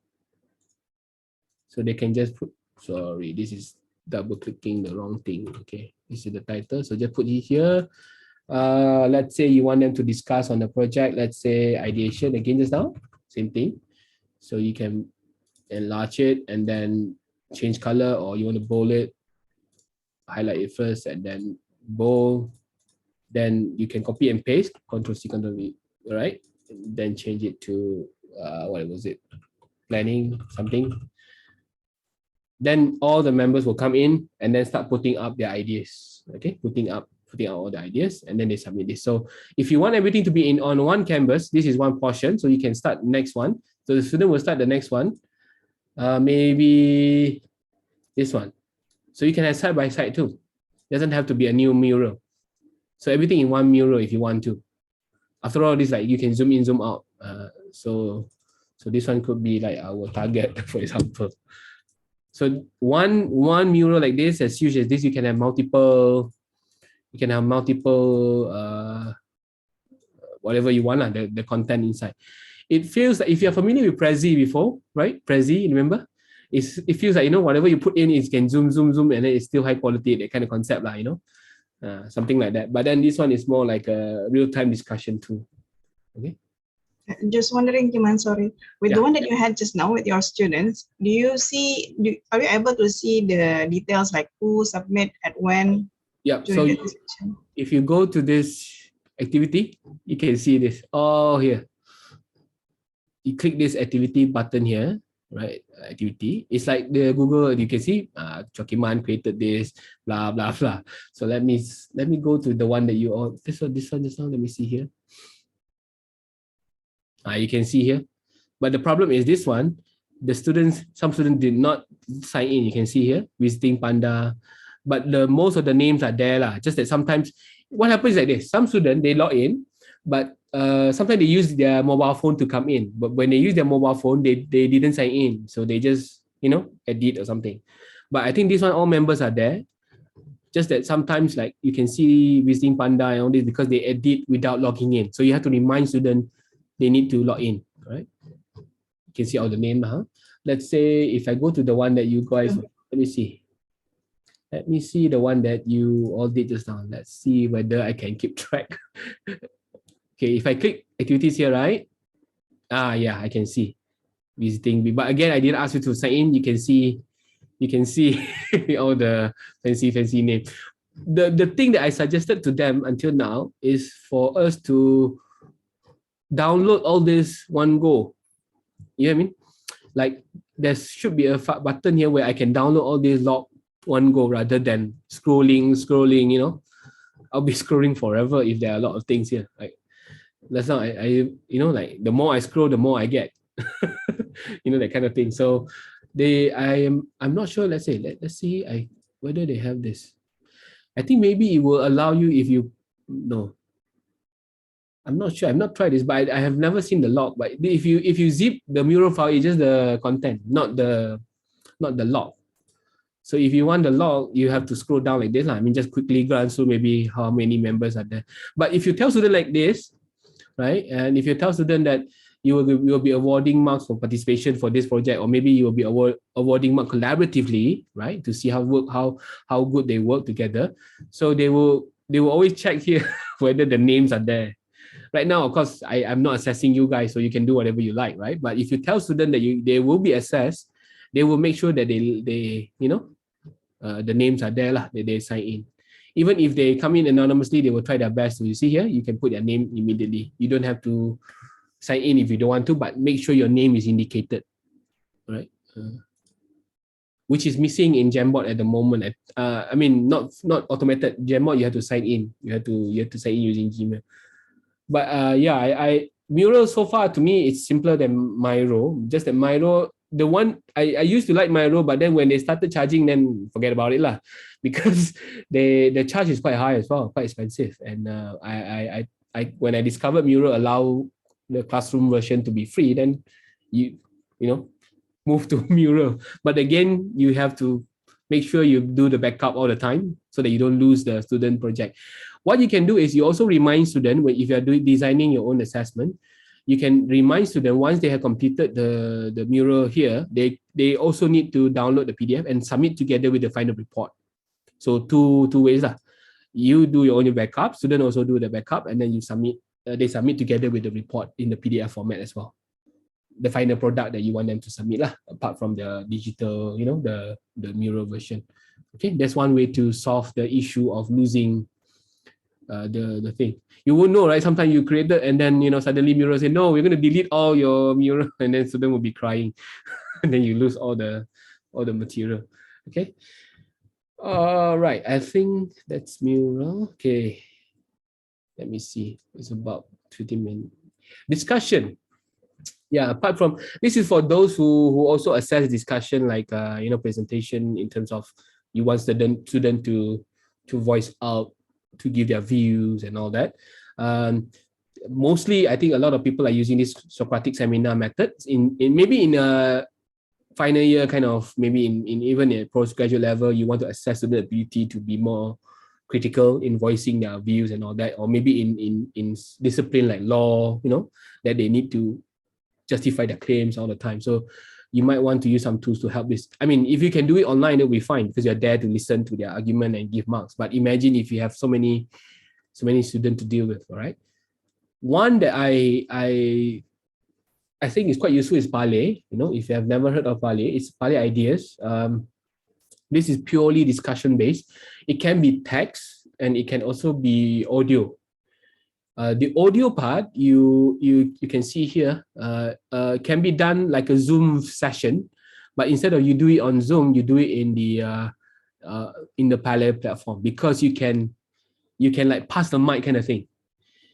So they can just put, sorry, this is double clicking the wrong thing. Okay, this is the title. So just put it here. Let's say you want them to discuss on the project. Let's say ideation again just now, same thing. So you can enlarge it and then change color, or you want to bold it, highlight it first and then bold. Then you can copy and paste, Ctrl+C, Ctrl+V, right? Then change it to what was it? Planning something. Then all the members will come in and then start putting up their ideas. Okay, putting out all the ideas, and then they submit this. So if you want everything to be on one canvas, this is one portion. So you can start next one. So the student will start the next one. Maybe this one. So you can have side by side too. Doesn't have to be a new mural. So everything in one mural if you want to. After all, this like you can zoom in, zoom out. So this one could be like our target, for example. So one mural like this, as huge as this, you can have multiple. You can have multiple whatever you want, the content inside. It feels like, if you're familiar with Prezi before, right? Prezi, remember? It feels like, whatever you put in, it can zoom, and then it's still high quality, that kind of concept, something like that. But then this one is more like a real-time discussion tool. Okay. Just wondering, Kiman, sorry, with the one that you had just now with your students, are you able to see the details like who submit at when? Yeah, so if you go to this activity, you can see this all here. You click this activity button here, right? Activity. It's like the Google, you can see, Chokiman created this, blah, blah, blah. So let me go to the one that you all, this one just now, let me see here. You can see here. But the problem is this one, some students did not sign in. You can see here, visiting Panda. But most of the names are there. Just that sometimes what happens is like this. Some students, they log in, but sometimes they use their mobile phone to come in. But when they use their mobile phone, they didn't sign in. So they just, edit or something. But I think this one, all members are there. Just that sometimes like you can see visiting Panda and all this because they edit without logging in. So you have to remind students they need to log in, right? You can see all the names. Let's say if I go to the one that you guys, let me see. Let me see the one that you all did just now. Let's see whether I can keep track. Okay, if I click activities here, right? Yeah, I can see visiting. But again, I didn't ask you to sign in. You can see all the fancy name. The thing that I suggested to them until now is for us to download all this one go. You know what I mean? Like there should be a button here where I can download all these log one go rather than scrolling, I'll be scrolling forever if there are a lot of things here. Like that's not like the more I scroll, the more I get. That kind of thing. So I'm not sure. Let's see whether they have this. I think maybe it will allow you if you I'm not sure. I've not tried this, but I have never seen the log. But if you zip the mural file, it's just the content, not the log. So if you want the log, you have to scroll down like this. Just quickly glance through maybe how many members are there. But if you tell student like this, right? And if you tell student that you will be awarding marks for participation for this project, or maybe you will be awarding marks collaboratively, right? To see how good they work together. So they will always check here whether the names are there. Right now, of course, I'm not assessing you guys, so you can do whatever you like, right? But if you tell students that they will be assessed, they will make sure that they the names are there lah, that they sign in. Even if they come in anonymously, they will try their best. So you see here, you can put their name immediately. You don't have to sign in if you don't want to, but make sure your name is indicated, right? Which is missing in Jamboard at the moment. I mean, not automated. Jamboard, you have to sign in. You have to sign in using Gmail. But yeah, I Mural so far to me it's simpler than Miro. Just that Miro, the one I used to like Miro, but then when they started charging, then forget about it lah, because the charge is quite high as well, quite expensive. And I when I discovered Mural allow the classroom version to be free, then you know move to Mural. But again, you have to make sure you do the backup all the time so that you don't lose the student project. What you can do is you also remind students, if you are designing your own assessment, you can remind students once they have completed the Mural here, they also need to download the PDF and submit together with the final report. So two ways lah. You do your own backup, student also do the backup, and then you submit. They submit together with the report in the PDF format as well. The final product that you want them to submit lah, apart from the digital, the Mural version. Okay, that's one way to solve the issue of losing the thing. You won't know, right? Sometimes you create it and then suddenly Mural say, no, we're going to delete all your Mural, and then student will be crying and then you lose all the material. Okay. All right, I think that's Mural. Okay, let me see. It's about 15 minutes. Discussion. Yeah, apart from this is for those who also assess discussion, like presentation, in terms of you want student to voice out, to give their views and all that. Mostly, I think a lot of people are using this Socratic seminar method in maybe in a final year, kind of, maybe in even a postgraduate level, you want to assess the ability to be more critical in voicing their views and all that, or maybe in discipline like law, that they need to justify their claims all the time. So you might want to use some tools to help this. I mean, if you can do it online, it'll be fine because you're there to listen to their argument and give marks. But imagine if you have so many students to deal with, all right? One that I think is quite useful is Parlay. If you have never heard of Parlay, it's Parlay Ideas. This is purely discussion based. It can be text and it can also be audio. The audio part, you can see here, can be done like a Zoom session, but instead of you do it on Zoom, you do it in the Parlay platform, because you can like pass the mic kind of thing.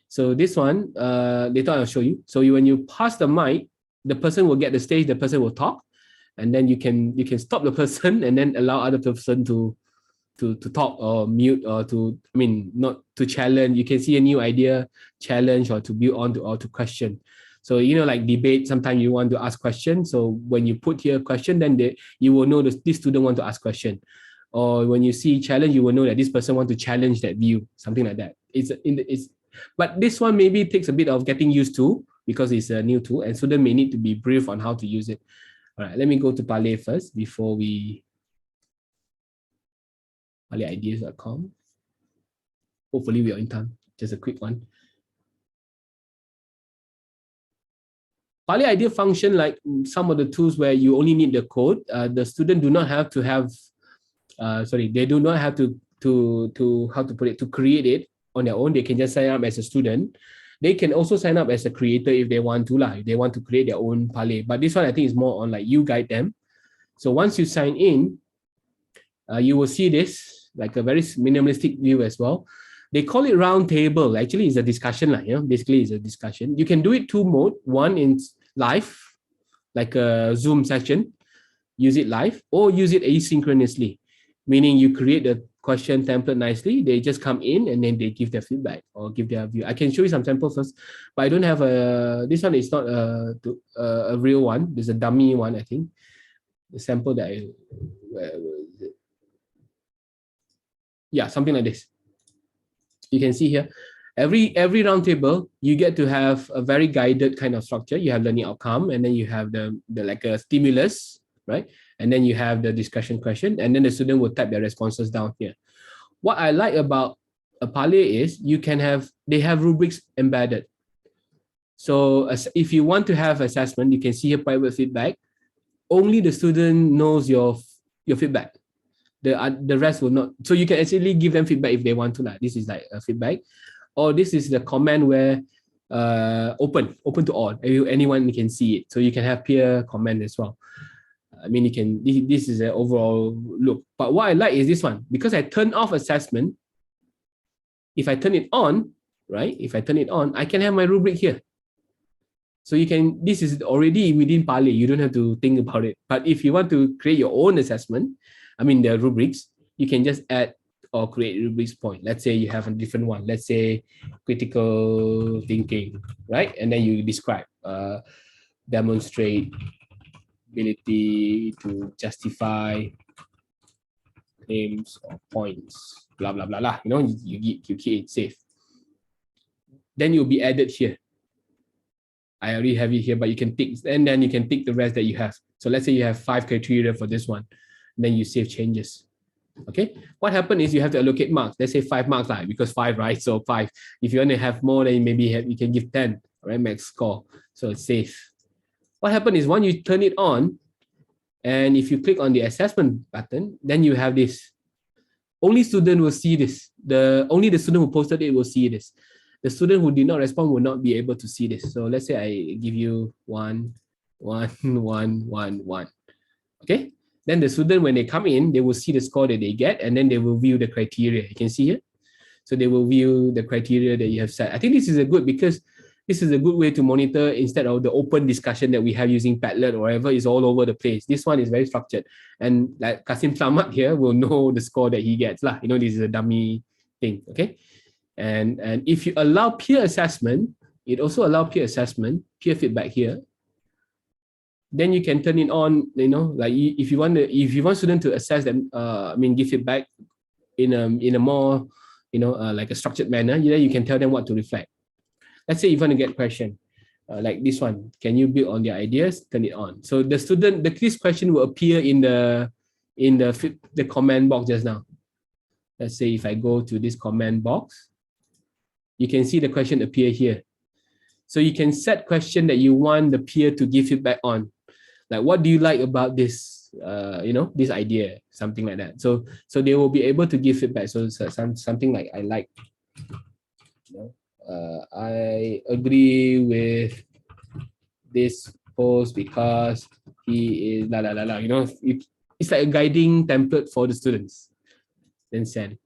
So this one, later I'll show you. So when you pass the mic, the person will get the stage, the person will talk, and then you can stop the person and then allow other person to talk or mute, or not to challenge. You can see a new idea, challenge, or to build on to, or to question. So, like debate, sometimes you want to ask questions. So when you put here question, then you will know that this student want to ask question. Or when you see challenge, you will know that this person want to challenge that view, something like that. But this one maybe takes a bit of getting used to, because it's a new tool and student may need to be briefed on how to use it. All right, let me go to Parlay first before we ParlayIdeas.com. Hopefully we are in time. Just a quick one. Parlay idea function like some of the tools where you only need the code. The student do not have to have, they do not have to how to put it, to create it on their own. They can just sign up as a student. They can also sign up as a creator if they want to, if they want to create their own Parlay. But this one I think is more on like you guide them. So once you sign in, you will see this, like a very minimalistic view as well. They call it round table. Actually, it's a discussion, basically it's a discussion. You can do it two mode. One in live, like a Zoom session, use it live, or use it asynchronously, meaning you create the question template nicely. They just come in and then they give their feedback or give their view. I can show you some samples first, but I don't have this one is not a real one. There's a dummy one, I think. The sample that where was it? Yeah, something like this. You can see here. Every round table, you get to have a very guided kind of structure. You have learning outcome, and then you have the like a stimulus, right? And then you have the discussion question, and then the student will type their responses down here. What I like about a Parlay is they have rubrics embedded. So if you want to have assessment, you can see here private feedback. Only the student knows your feedback. The rest will not. So you can actually give them feedback if they want to. This is like a feedback. Or this is the comment where open to all. Anyone can see it. So you can have peer comment as well. I mean, you can. This is an overall look. But what I like is this one, because I turn off assessment. If I turn it on, right? If I turn it on, I can have my rubric here. So you can. This is already within Parlay. You don't have to think about it. But if you want to create your own assessment, I mean the rubrics, you can just add or create rubrics point. Let's say you have a different one. Let's say critical thinking, right? And then you describe, demonstrate ability to justify claims or points, blah, blah, blah, blah. You know, you keep it safe. Then you'll be added here. I already have it here, but you can tick, and then you can tick the rest that you have. So let's say you have 5 criteria for this one. Then you save changes. Okay, what happened is you have to allocate marks. Let's say 5 marks, because 5, right? So 5. If you want to have more, then maybe you can give 10, right? Max score. So it's safe. What happened is when you turn it on, and if you click on the assessment button, then you have this. Only student will see this. Only the student who posted it will see this. The student who did not respond will not be able to see this. So let's say I give you 1, 1, 1, 1, 1. Okay. Then the student, when they come in, they will see the score that they get, and then they will view the criteria. You can see here. So they will view the criteria that you have set. I think this is a good, because this is a good way to monitor instead of the open discussion that we have using Padlet or whatever is all over the place. This one is very structured. And like Kasim Slamat here will know the score that he gets. You know, this is a dummy thing, okay? And if you allow peer assessment, it also allows peer assessment, peer feedback here. Then you can turn it on, you know, like if you want student to assess them, give feedback in a more, you know, like a structured manner, then you can tell them what to reflect. Let's say you want to get question, like this one, can you build on their ideas? Turn it on. So this question will appear in the comment box just now. Let's say if I go to this comment box, you can see the question appear here. So you can set question that you want the peer to give feedback on. Like, what do you like about this, you know, this idea, something like that. So they will be able to give feedback. So something like, I like, you know, I agree with this post because he is la la la la. You know, it's like a guiding template for the students. Then send.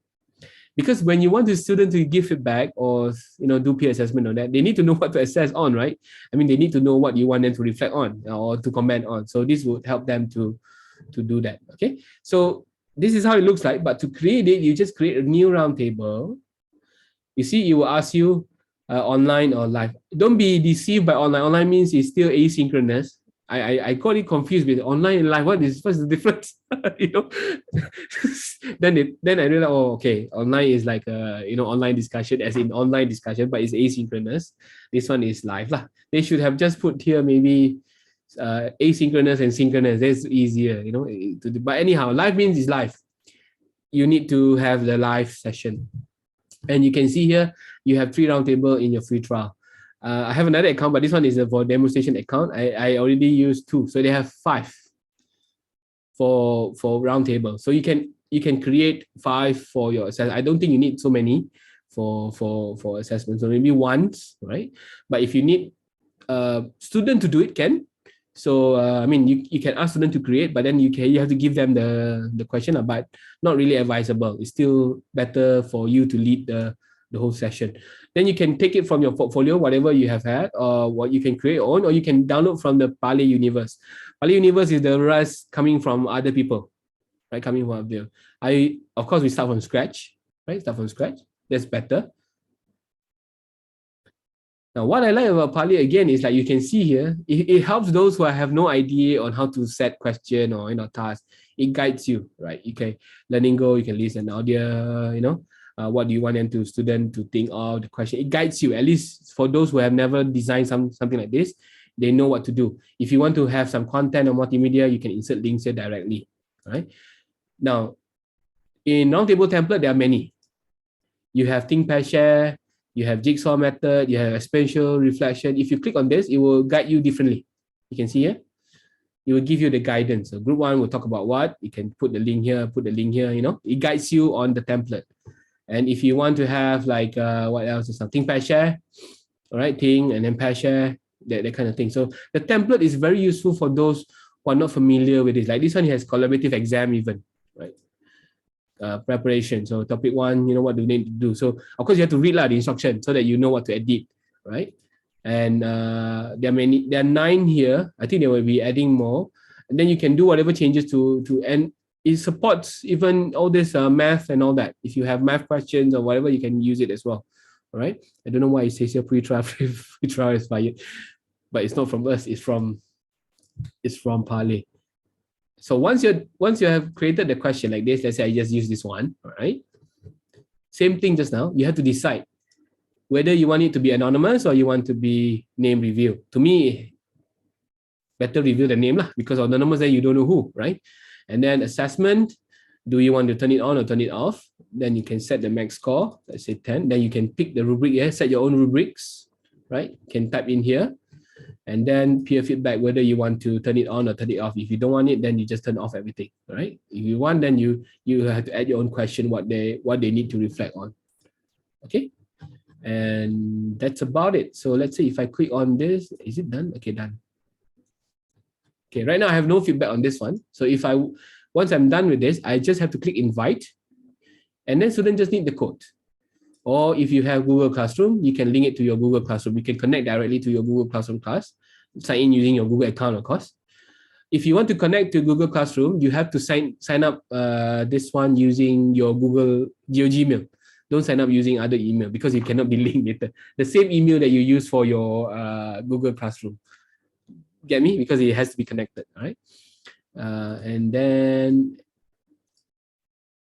Because when you want the student to give feedback or, you know, do peer assessment on that, they need to know what to assess on, right? I mean, they need to know what you want them to reflect on or to comment on. So this would help them to do that, okay? So this is how it looks like, but to create it, you just create a new round table. You see, it will ask you online or live. Don't be deceived by online. Online means it's still asynchronous. I got it confused with online and live. What's the difference? You know. then I realized, oh, okay, online is like a, you know, online discussion, as in online discussion, but it's asynchronous. This one is live lah. They should have just put here maybe asynchronous and synchronous. That's easier, you know. But anyhow, live means it's live. You need to have the live session, and you can see here you have 3 roundtable in your free trial. I have another account, but this one is for demonstration account. I already used 2, so they have 5 for roundtable. So you can create 5 for your assessment. I don't think you need so many for assessment. So maybe once, right? But if you need a student to do it, can. So I mean, you can ask student to create, but then you have to give them the question, but not really advisable. It's still better for you to lead the whole session. Then you can take it from your portfolio, whatever you have had, or what you can create on, or you can download from the Parlay Universe. Parlay Universe is the rest coming from other people, right? Coming from there. Of course, we start from scratch, right? Start from scratch. That's better. Now, what I like about Parlay again is like you can see here, it helps those who have no idea on how to set question or, you know, task. It guides you, right? You can learning goal, you can listen audio, you know. What do you want student to think of the question? It guides you, at least for those who have never designed something like this, they know what to do. If you want to have some content or multimedia, you can insert links here directly, right? Now, in roundtable template, there are many. You have think, pair, share, you have jigsaw method, you have exponential reflection. If you click on this, it will guide you differently. You can see here, it will give you the guidance. So group 1 will talk about what, you can put the link here, it guides you on the template. And if you want to have like, what else is something, pair, share, all right, think, and then pair, share, that kind of thing. So the template is very useful for those who are not familiar with it. Like this one has collaborative exam even, right? Preparation. So topic 1, what do you need to do? So of course you have to read the instruction so that you know what to edit, right? And there are 9 here. I think they will be adding more. And then you can do whatever changes and it supports even all this math and all that. If you have math questions or whatever, you can use it as well. All right. I don't know why it says here pre-trial expired, but it's not from us. It's from Parlay. So once you have created the question like this, let's say I just use this one. All right. Same thing just now. You have to decide whether you want it to be anonymous or you want to be name review. To me, better review the name because anonymous then you don't know who, right? And then assessment, do you want to turn it on or turn it off? Then you can set the max score, let's say 10. Then you can pick the rubric here, set your own rubrics, right? You can type in here. And then peer feedback, whether you want to turn it on or turn it off. If you don't want it, then you just turn off everything, all right? If you want, then you have to add your own question, what they need to reflect on, okay? And that's about it. So let's say if I click on this, is it done? Okay, done. Okay, right now I have no feedback on this one. So once I'm done with this, I just have to click invite, and then students just need the code. Or if you have Google Classroom, you can link it to your Google Classroom. You can connect directly to your Google Classroom class, sign in using your Google account, of course. If you want to connect to Google Classroom, you have to sign up this one using your Gmail. Don't sign up using other email because you cannot be linked later. The same email that you use for your Google Classroom. Get me? Because it has to be connected, all right? And then,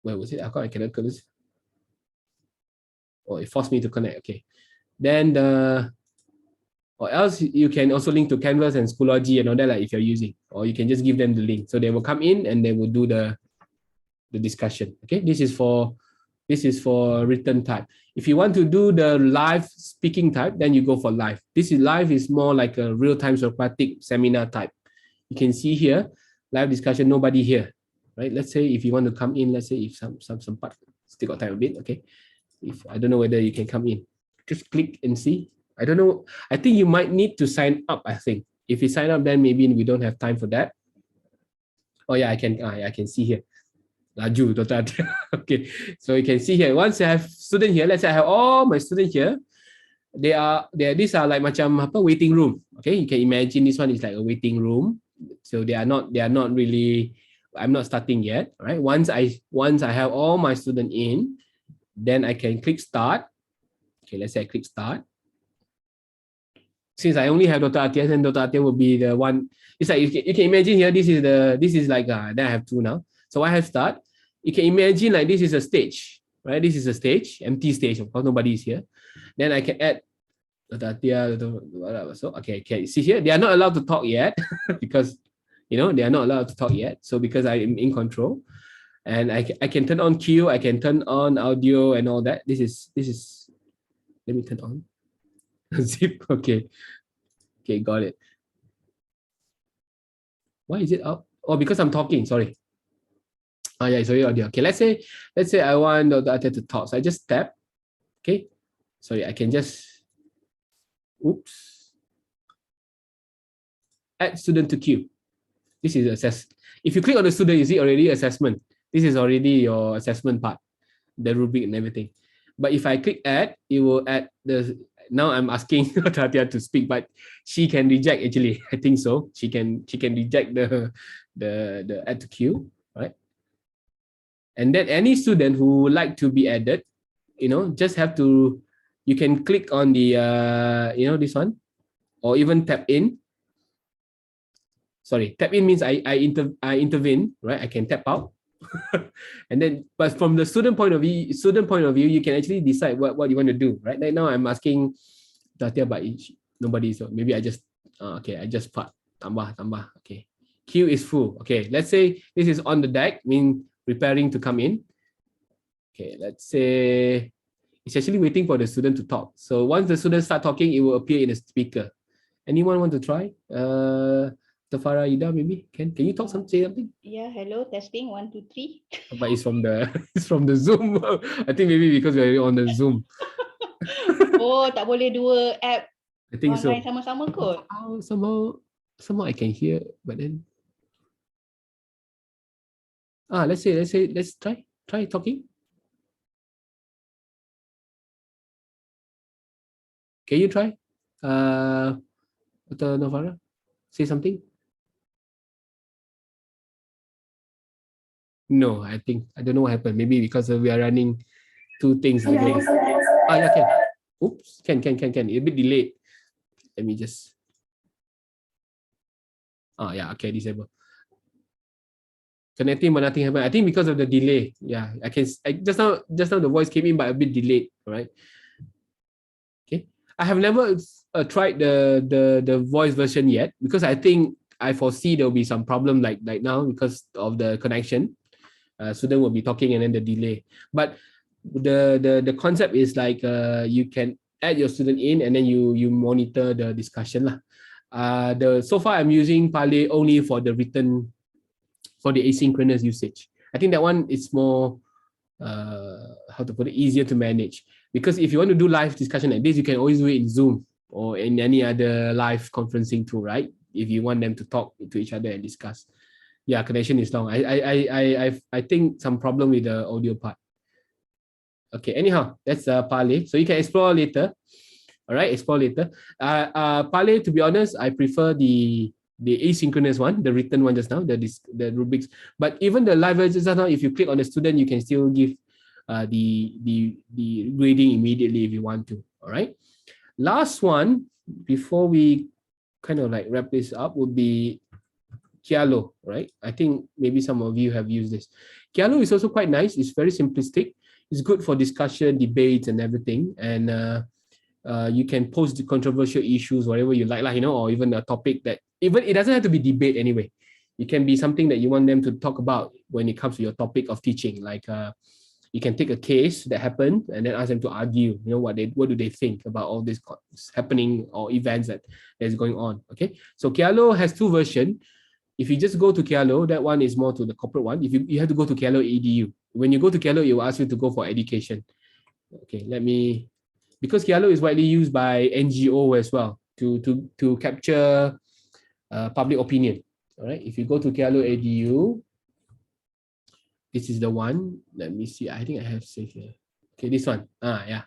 where was it? I cannot close. Oh, it forced me to connect. Okay. Then or else you can also link to Canvas and Schoology and all that, like if you're using, or you can just give them the link. So they will come in and they will do the discussion. Okay. This is for written type. If you want to do the live speaking type, then you go for live. Live is more like a real-time Socratic seminar type. You can see here, live discussion, nobody here, right? Let's say if you want to come in, let's say if some part, still got time a bit, okay? If I don't know whether you can come in, just click and see. I don't know. I think you might need to sign up. I think if you sign up, then maybe we don't have time for that. Oh yeah, I can see here. Laju, okay. So you can see here. Once I have student here, let's say I have all my students here. These are like macam waiting room. Okay, you can imagine this one is like a waiting room. So they are not really. I'm not starting yet. Right. Once I have all my student in, then I can click start. Okay, let's say I click start. Since I only have Dr. Atias, then Dr. Atias will be the one. It's like you can imagine here. This is like then I have 2 now. So I have start. You can imagine like this is a stage, right? This is a stage, empty stage. Of course, nobody is here. Then I can add Dr. Atias. So okay, see here, they are not allowed to talk yet because they are not allowed to talk yet. So because I am in control. And I can turn on Q, I can turn on audio and all that. This is let me turn on. Zip, okay, got it. Why is it up? Oh, because I'm talking, sorry. Oh yeah, sorry, audio. Okay, let's say I want Dr. Atias to talk. So I just tap. Okay. Sorry, I can just add student to queue. This is assess. If you click on the student, you see already assessment. This is already your assessment part, the rubric and everything. But if I click add, it will add now I'm asking Dr. Atias to speak, but she can reject actually. I think so. She can reject the add to queue, right? And then any student who would like to be added, just have to, you can click on the this one, or even tap in. Sorry, tap in means I intervene, right? I can tap out. And then, but from the student point of view, you can actually decide what you want to do, right? Right now, I'm asking Tatia, but nobody, so maybe I just, okay, I just part, tambah, okay. Queue is full. Okay, let's say this is on the deck, mean preparing to come in. Okay, let's say it's actually waiting for the student to talk. So once the student start talking, it will appear in the speaker. Anyone want to try? Tafara, Ida, maybe can you talk say something? Yeah, hello, testing 1 2 3. But it's from the Zoom. I think maybe because we're on the Zoom. Oh, tak boleh dua app I think so. online sama-sama kot. Somehow I can hear, but then let's try talking. Can you try? Dr. Novara, say something. No, I don't know what happened. Maybe because we are running two things. Yeah, can. Oops, can. A bit delayed. Let me just. Yeah, okay, disable. Connecting, but nothing happened. I think because of the delay. Yeah, just now the voice came in, but a bit delayed. All right. Okay, I have never tried the voice version yet because I think I foresee there will be some problem like now because of the connection. Student will be talking and then the delay. But the concept is like you can add your student in and then you monitor the discussion lah. So far I'm using Parlay only for the written, for the asynchronous usage. I think that one is more how to put it, easier to manage, because if you want to do live discussion like this, you can always do it in Zoom or in any other live conferencing tool, right? If you want them to talk to each other and discuss. Yeah, connection is long. I think some problem with the audio part. Okay, anyhow, that's Parlay. So you can explore later. All right, explore later. Parlay, to be honest, I prefer the asynchronous one, the written one just now, the rubrics. But even the live version just now, if you click on the student, you can still give the grading immediately if you want to. All right. Last one before we kind of like wrap this up would be Kialo, right? I think maybe some of you have used this. Kialo is also quite nice. It's very simplistic. It's good for discussion, debates, and everything. And you can post the controversial issues, whatever you like, or even a topic that even it doesn't have to be debate anyway. It can be something that you want them to talk about when it comes to your topic of teaching. Like you can take a case that happened and then ask them to argue. What do they think about all this happening or events that is going on? Okay, so Kialo has two versions. If you just go to Kialo, that one is more to the corporate one. If you have to go to Kialo Edu. When you go to Kialo, it will ask you to go for education. Okay, because Kialo is widely used by NGO as well to capture public opinion. All right, if you go to Kialo Edu, this is the one. Let me see. I think I have saved here. Okay, this one. Yeah.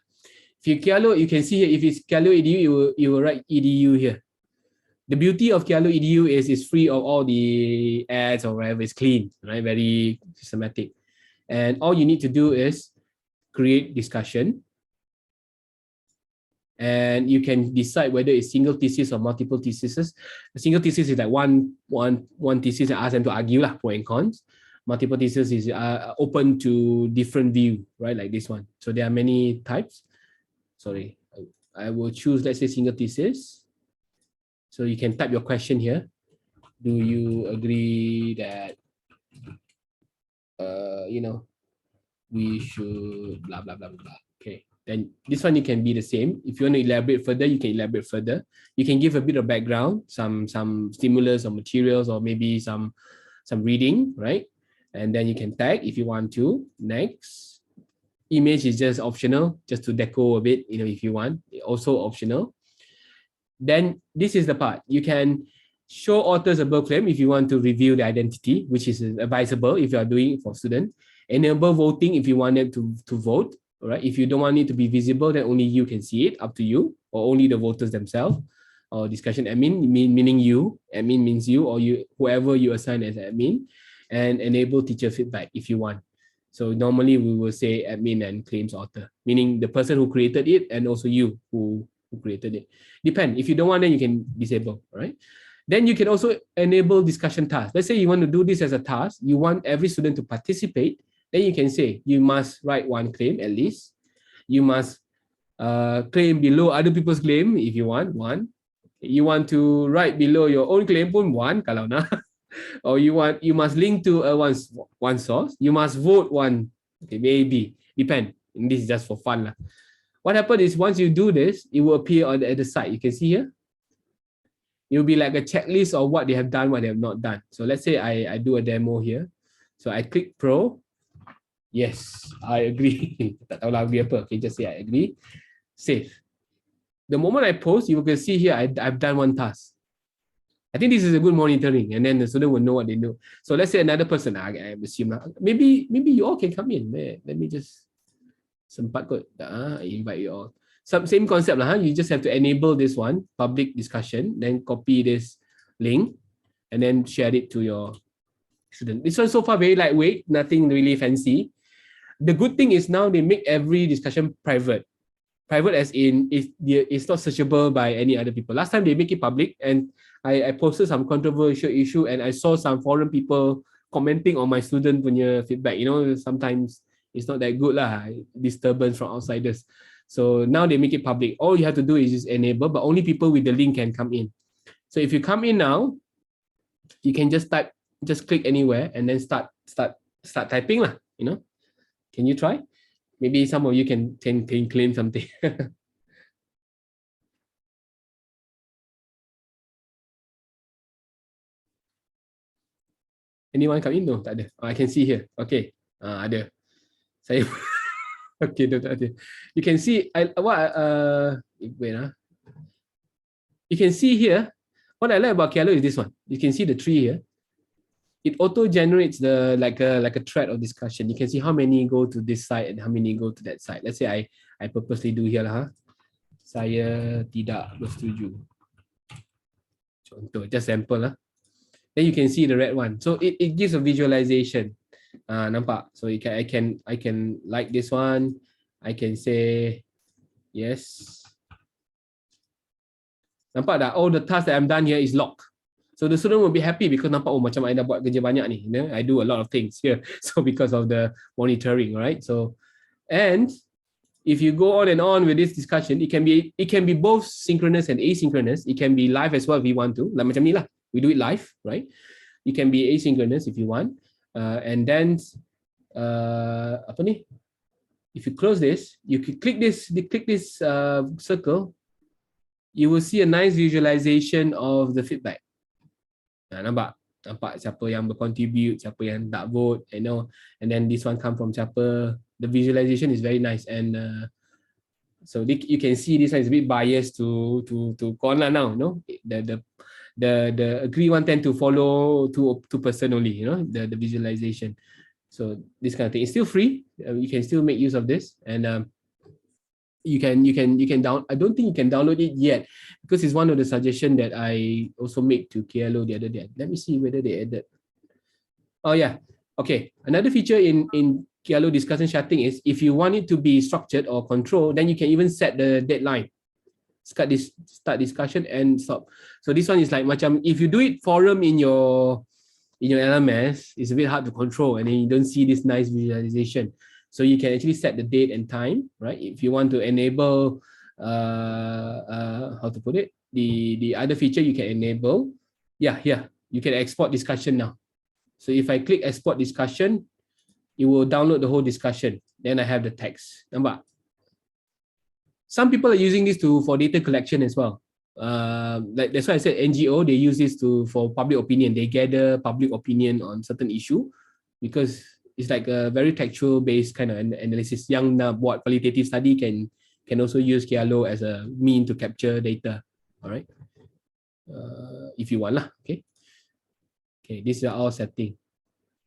If you Kialo, you can see here. If it's Kialo Edu, you will write EDU here. The beauty of Kialo Edu is it's free of all the ads or whatever. It's clean, right? Very systematic. And all you need to do is create discussion. And you can decide whether it's single thesis or multiple theses. A single thesis is like one thesis and ask them to argue pro and cons. Multiple thesis is open to different view, right? Like this one. So there are many types. Sorry, I will choose, let's say, single thesis. So you can type your question here. Do you agree that we should blah blah blah blah? Okay. Then this one you can be the same. If you want to elaborate further, you can elaborate further. You can give a bit of background, some stimulus or materials, or maybe some reading, right? And then you can tag if you want to. Next, image is just optional, just to deco a bit, if you want. Also optional. Then this is the part. You can show authors above claim if you want to reveal the identity, which is advisable if you are doing it for students. Enable voting if you want them to vote. All right. If you don't want it to be visible, then only you can see it. Up to you, or only the voters themselves. Or discussion admin, meaning you. Admin means you, or you, whoever you assign as admin. And enable teacher feedback if you want. So normally we will say admin and claims author, meaning the person who created it and also you who created it. Depend. If you don't want, then you can disable. All right. Then you can also enable discussion tasks. Let's say you want to do this as a task, you want every student to participate, then you can say, you must write one claim at least. You must claim below other people's claim if you want, one. You want to write below your own claim pun one, kalau nak. Or you must link to one source. You must vote one. Okay, maybe, depend. And this is just for fun lah. What happens is once you do this, it will appear on the other side. You can see here. It will be like a checklist of what they have done, what they have not done. So let's say I do a demo here. So I click Pro. Yes, I agree. Tak tahu lah agree apa. Okay, just say I agree. Save. The moment I post, you can see here I've done one task. I think this is a good monitoring, and then the student will know what they know. So let's say another person, I assume maybe you all can come in. Let me just sempat kot. Invite you all. Same concept lah. You just have to enable this one, public discussion, then copy this link, and then share it to your student. This one so far very lightweight, nothing really fancy. The good thing is now they make every discussion private. Private as in it's not searchable by any other people. Last time they make it public, and I posted some controversial issue, and I saw some foreign people commenting on my student punya feedback. You know, sometimes it's not that good lah, disturbance from outsiders. So now they make it public. All you have to do is just enable, but only people with the link can come in. So if you come in now, you can just type, just click anywhere and then start typing lah. You know, can you try? Maybe some of you can claim something. Anyone come in? No, tak ada. I can see here. Okay, ada. Saya. Okay, no, tak ada. You can see wait. You can see here. What I like about Kialo is this one. You can see the tree here. It auto generates the like a thread of discussion. You can see how many go to this side and how many go to that side. Let's say I purposely do here lah. Saya tidak bersetuju. Contoh, just sample lah. Then you can see the red one. So it gives a visualization. Nampak? So I can like this one. I can say yes. Nampak tak? All the tasks that I'm done here is locked. So the student will be happy because nampak macam I dah buat kerja banyak ni. You know? I do a lot of things here. So because of the monitoring, right? So and if you go on and on with this discussion, it can be both synchronous and asynchronous. It can be live as well if you want to. Like macam ni lah. We do it live, right? You can be asynchronous if you want. And then apa ni? If you close this, you can click this circle, you will see a nice visualization of the feedback. Nampak siapa yang bercontribute, siapa yang tak vote, you know, and then this one come from siapa. The visualization is very nice, and so you can see this one is a bit biased to corner now, you know. The agree one tend to follow two person only, you know, the visualization. So this kind of thing, it's still free. You can still make use of this, and you can down. I don't think you can download it yet because it's one of the suggestions that I also made to Kialo the other day. Let me see whether they added. Oh yeah, okay. Another feature in Kialo discussion chatting is if you want it to be structured or controlled, then you can even set the deadline. Start discussion and stop. So this one is like macam if you do it forum in your LMS, it's a bit hard to control, and then you don't see this nice visualization. So you can actually set the date and time, right? If you want to enable how to put it, the other feature you can enable. Yeah, you can export discussion now. So if I click export discussion, it will download the whole discussion. Then I have the text. Nampak? Some people are using this for data collection as well. Like that's why I said NGO, they use this for public opinion. They gather public opinion on certain issue because it's like a very textual based kind of analysis. Yang nak buat qualitative study can also use Kialo as a mean to capture data. All right, if you want lah. Okay, this is our setting.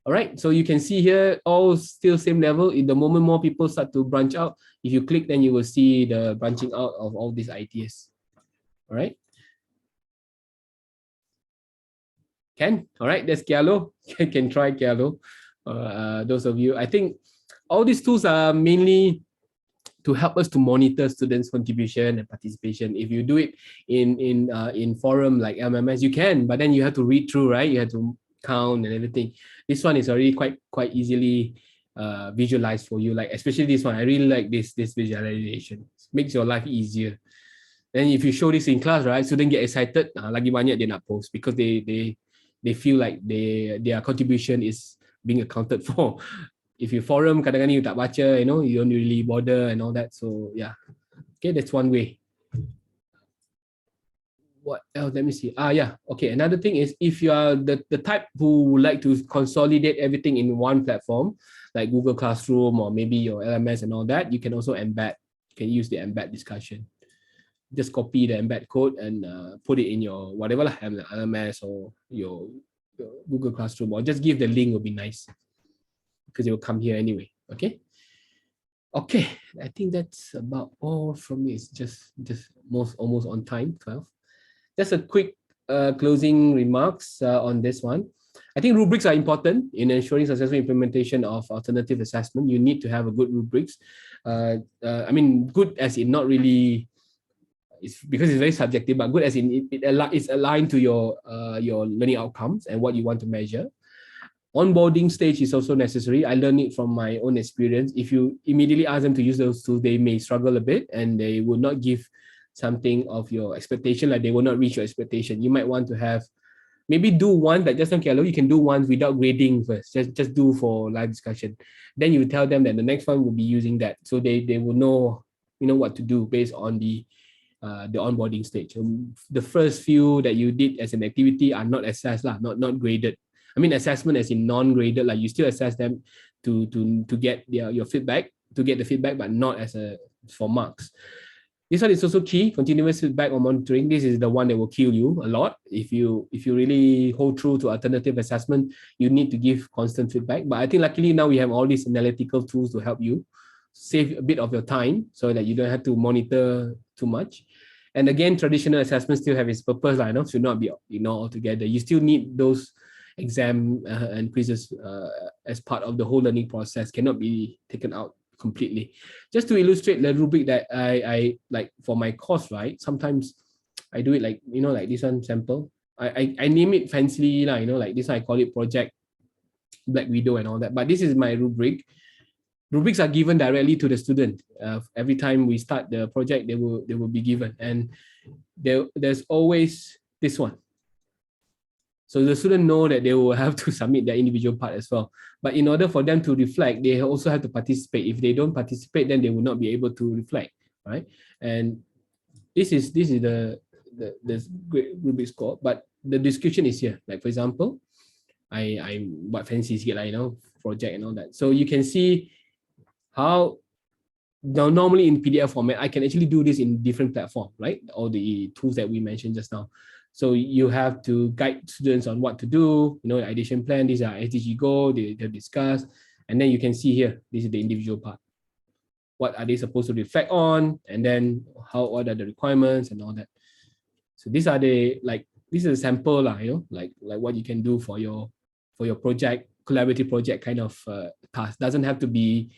All right, so you can see here all still same level. In the moment more people start to branch out, if you click, then you will see the branching out of all these ideas. All right. All right, that's Kialo. Can try Kialo. Those of you, I think all these tools are mainly to help us to monitor students' contribution and participation. If you do it in forum like MMS, you can, but then you have to read through, right? You have to count and everything. This one is already quite easily visualized for you. Like especially this one, I really like this visualization. It makes your life easier. Then if you show this in class, right, students get excited. Lagi banyak dia nak post because they feel like their contribution is being accounted for. If you forum, kadang-kadang you tak baca, you know, you don't really bother and all that. So yeah, okay, that's one way. What else? Let me see. Yeah, okay. Another thing is if you are the type who would like to consolidate everything in one platform, like Google Classroom or maybe your LMS and all that, you can also embed. You can use the embed discussion. Just copy the embed code and put it in your whatever lah, LMS or your Google Classroom, or just give the link will be nice. Because it will come here anyway. Okay. I think that's about all from me. It's just almost on time. 12. Just a quick closing remarks on this one. I think rubrics are important in ensuring successful implementation of alternative assessment. You need to have a good rubrics. I mean, good as in not really. It's because it's very subjective, but good as in it's aligned to your learning outcomes and what you want to measure. Onboarding stage is also necessary. I learned it from my own experience. If you immediately ask them to use those tools, they may struggle a bit and they will not give something of your expectation, like they will not reach your expectation. You might want to have, maybe do one, like just on Kialo, you can do one without grading first, just do for live discussion. Then you tell them that the next one will be using that. So they will know, you know, what to do based on the onboarding stage. The first few that you did as an activity are not assessed, not graded. I mean, assessment as in non-graded, like you still assess them to get your feedback, to get the feedback, but not as for marks. This one is also key, continuous feedback or monitoring. This is the one that will kill you a lot. If you really hold true to alternative assessment, you need to give constant feedback. But I think luckily now we have all these analytical tools to help you save a bit of your time so that you don't have to monitor too much. And again, traditional assessment still have its purpose, should not be ignored altogether. You still need those exam and quizzes as part of the whole learning process, cannot be taken out completely. Just to illustrate the rubric that I like for my course, right? Sometimes I do it like, like this one sample. I name it fancily, like this one I call it Project Black Widow and all that. But this is my rubric. Rubrics are given directly to the student. Every time we start the project, they will be given, and there's always this one. So the student know that they will have to submit their individual part as well. But in order for them to reflect, they also have to participate. If they don't participate, then they will not be able to reflect, right? And this is the great rubric score. But the description is here. Like for example, I what fancy project and all that. So you can see how normally in PDF format, I can actually do this in different platforms, right? All the tools that we mentioned just now. So you have to guide students on what to do, ideation plan, these are SDG goal, they discuss, and then you can see here, this is the individual part. What are they supposed to reflect on? And then what are the requirements and all that. So these are this is a sample, like what you can do for your project, collaborative project kind of task. Doesn't have to be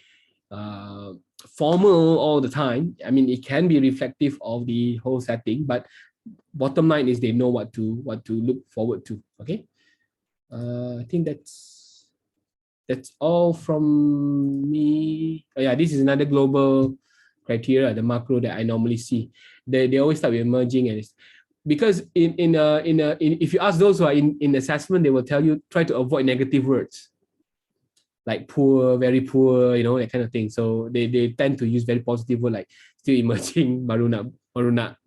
formal all the time. I mean, it can be reflective of the whole setting, but bottom line is they know what to look forward to. Okay, I think that's all from me. Oh yeah, this is another global criteria, the macro that I normally see. They always start with emerging, and because if you ask those who are in assessment, they will tell you try to avoid negative words like poor, very poor, that kind of thing. So they tend to use very positive words like still emerging, baru nak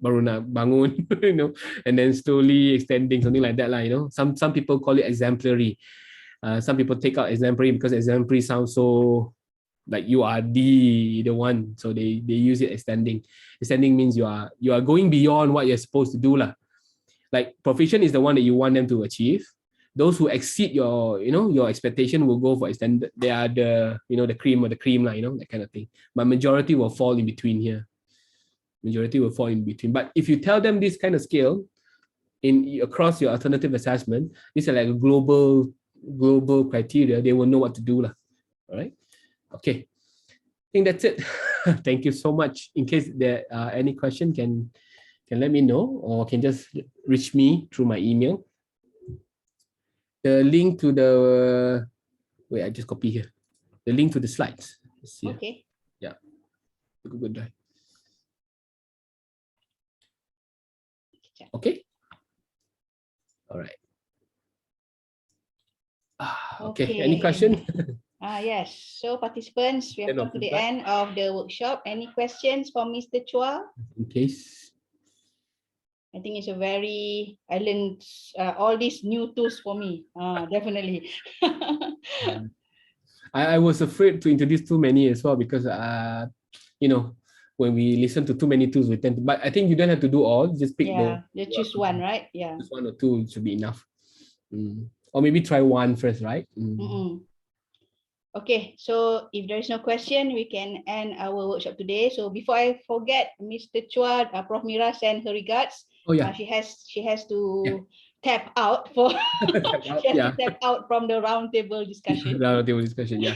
bangun, and then slowly extending, something like that, Some people call it exemplary. Some people take out exemplary because exemplary sounds so like you are the one. So they use it extending. Extending means you are going beyond what you're supposed to do lah. Like proficient is the one that you want them to achieve. Those who exceed your expectation will go for extended. They are the cream of the cream lah, that kind of thing. But majority will fall in between here. Majority will fall in between. But if you tell them this kind of scale across your alternative assessment, this is like a global criteria, they will know what to do lah. All right. Okay. think that's it. Thank you so much. In case there are any question, can let me know, or can just reach me through my email. The link to the wait, I just copy here. The link to the slides. Okay. Yeah. Google Drive. Okay. All right. Okay. Any question? Yes. So participants, we have come to the end of the workshop. Any questions for Mr. Chua? In case. I think it's a very, I learned all these new tools for me. Definitely. I was afraid to introduce too many as well because, you know, when we listen to too many tools, we tend to, but I think you don't have to do all, just pick just choose one, right? Yeah. Just one or two should be enough. Or maybe try one first, right? Okay, so if there is no question, we can end our workshop today. So before I forget, Mr. Chua, Prof. Mira sent her regards. Oh yeah. She has to tap out for tap out from the roundtable discussion. Roundtable discussion, yeah.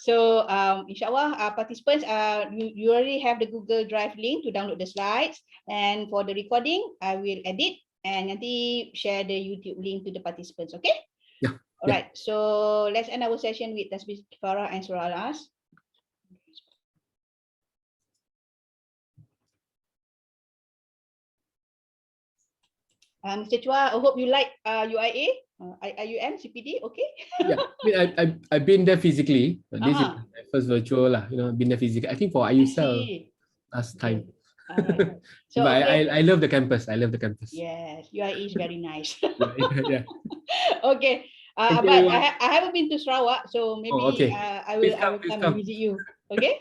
So inshallah, participants, you already have the Google Drive link to download the slides, and for the recording, I will edit and nanti share the YouTube link to the participants. Okay. Yeah. All right, so let's end our session with Tasbih Kifarah and Surah Al-As. Mr. Chua, I hope you like UIA, IUM, CPD, okay? Yeah, I've been there physically. This is my first virtual lah. You know, I've been there physically. I think for IUCEL last time. Right. So, but I love the campus. I love the campus. Yes, UIA is very nice. Yeah. Okay. But I haven't been to Sarawak, so maybe I will come and visit you. Okay.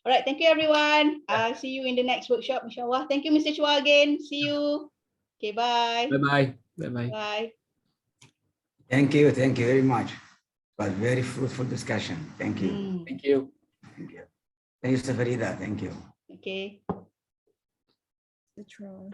All right. Thank you, everyone. See you in the next workshop, inshallah. Thank you, Mr. Chua, again. See you. Okay. Bye. Bye. Bye. Bye. Thank you very much. But very fruitful discussion. Thank you. Thank you. Thank you. Thank you, Safarida. Thank you. Okay. That's wrong.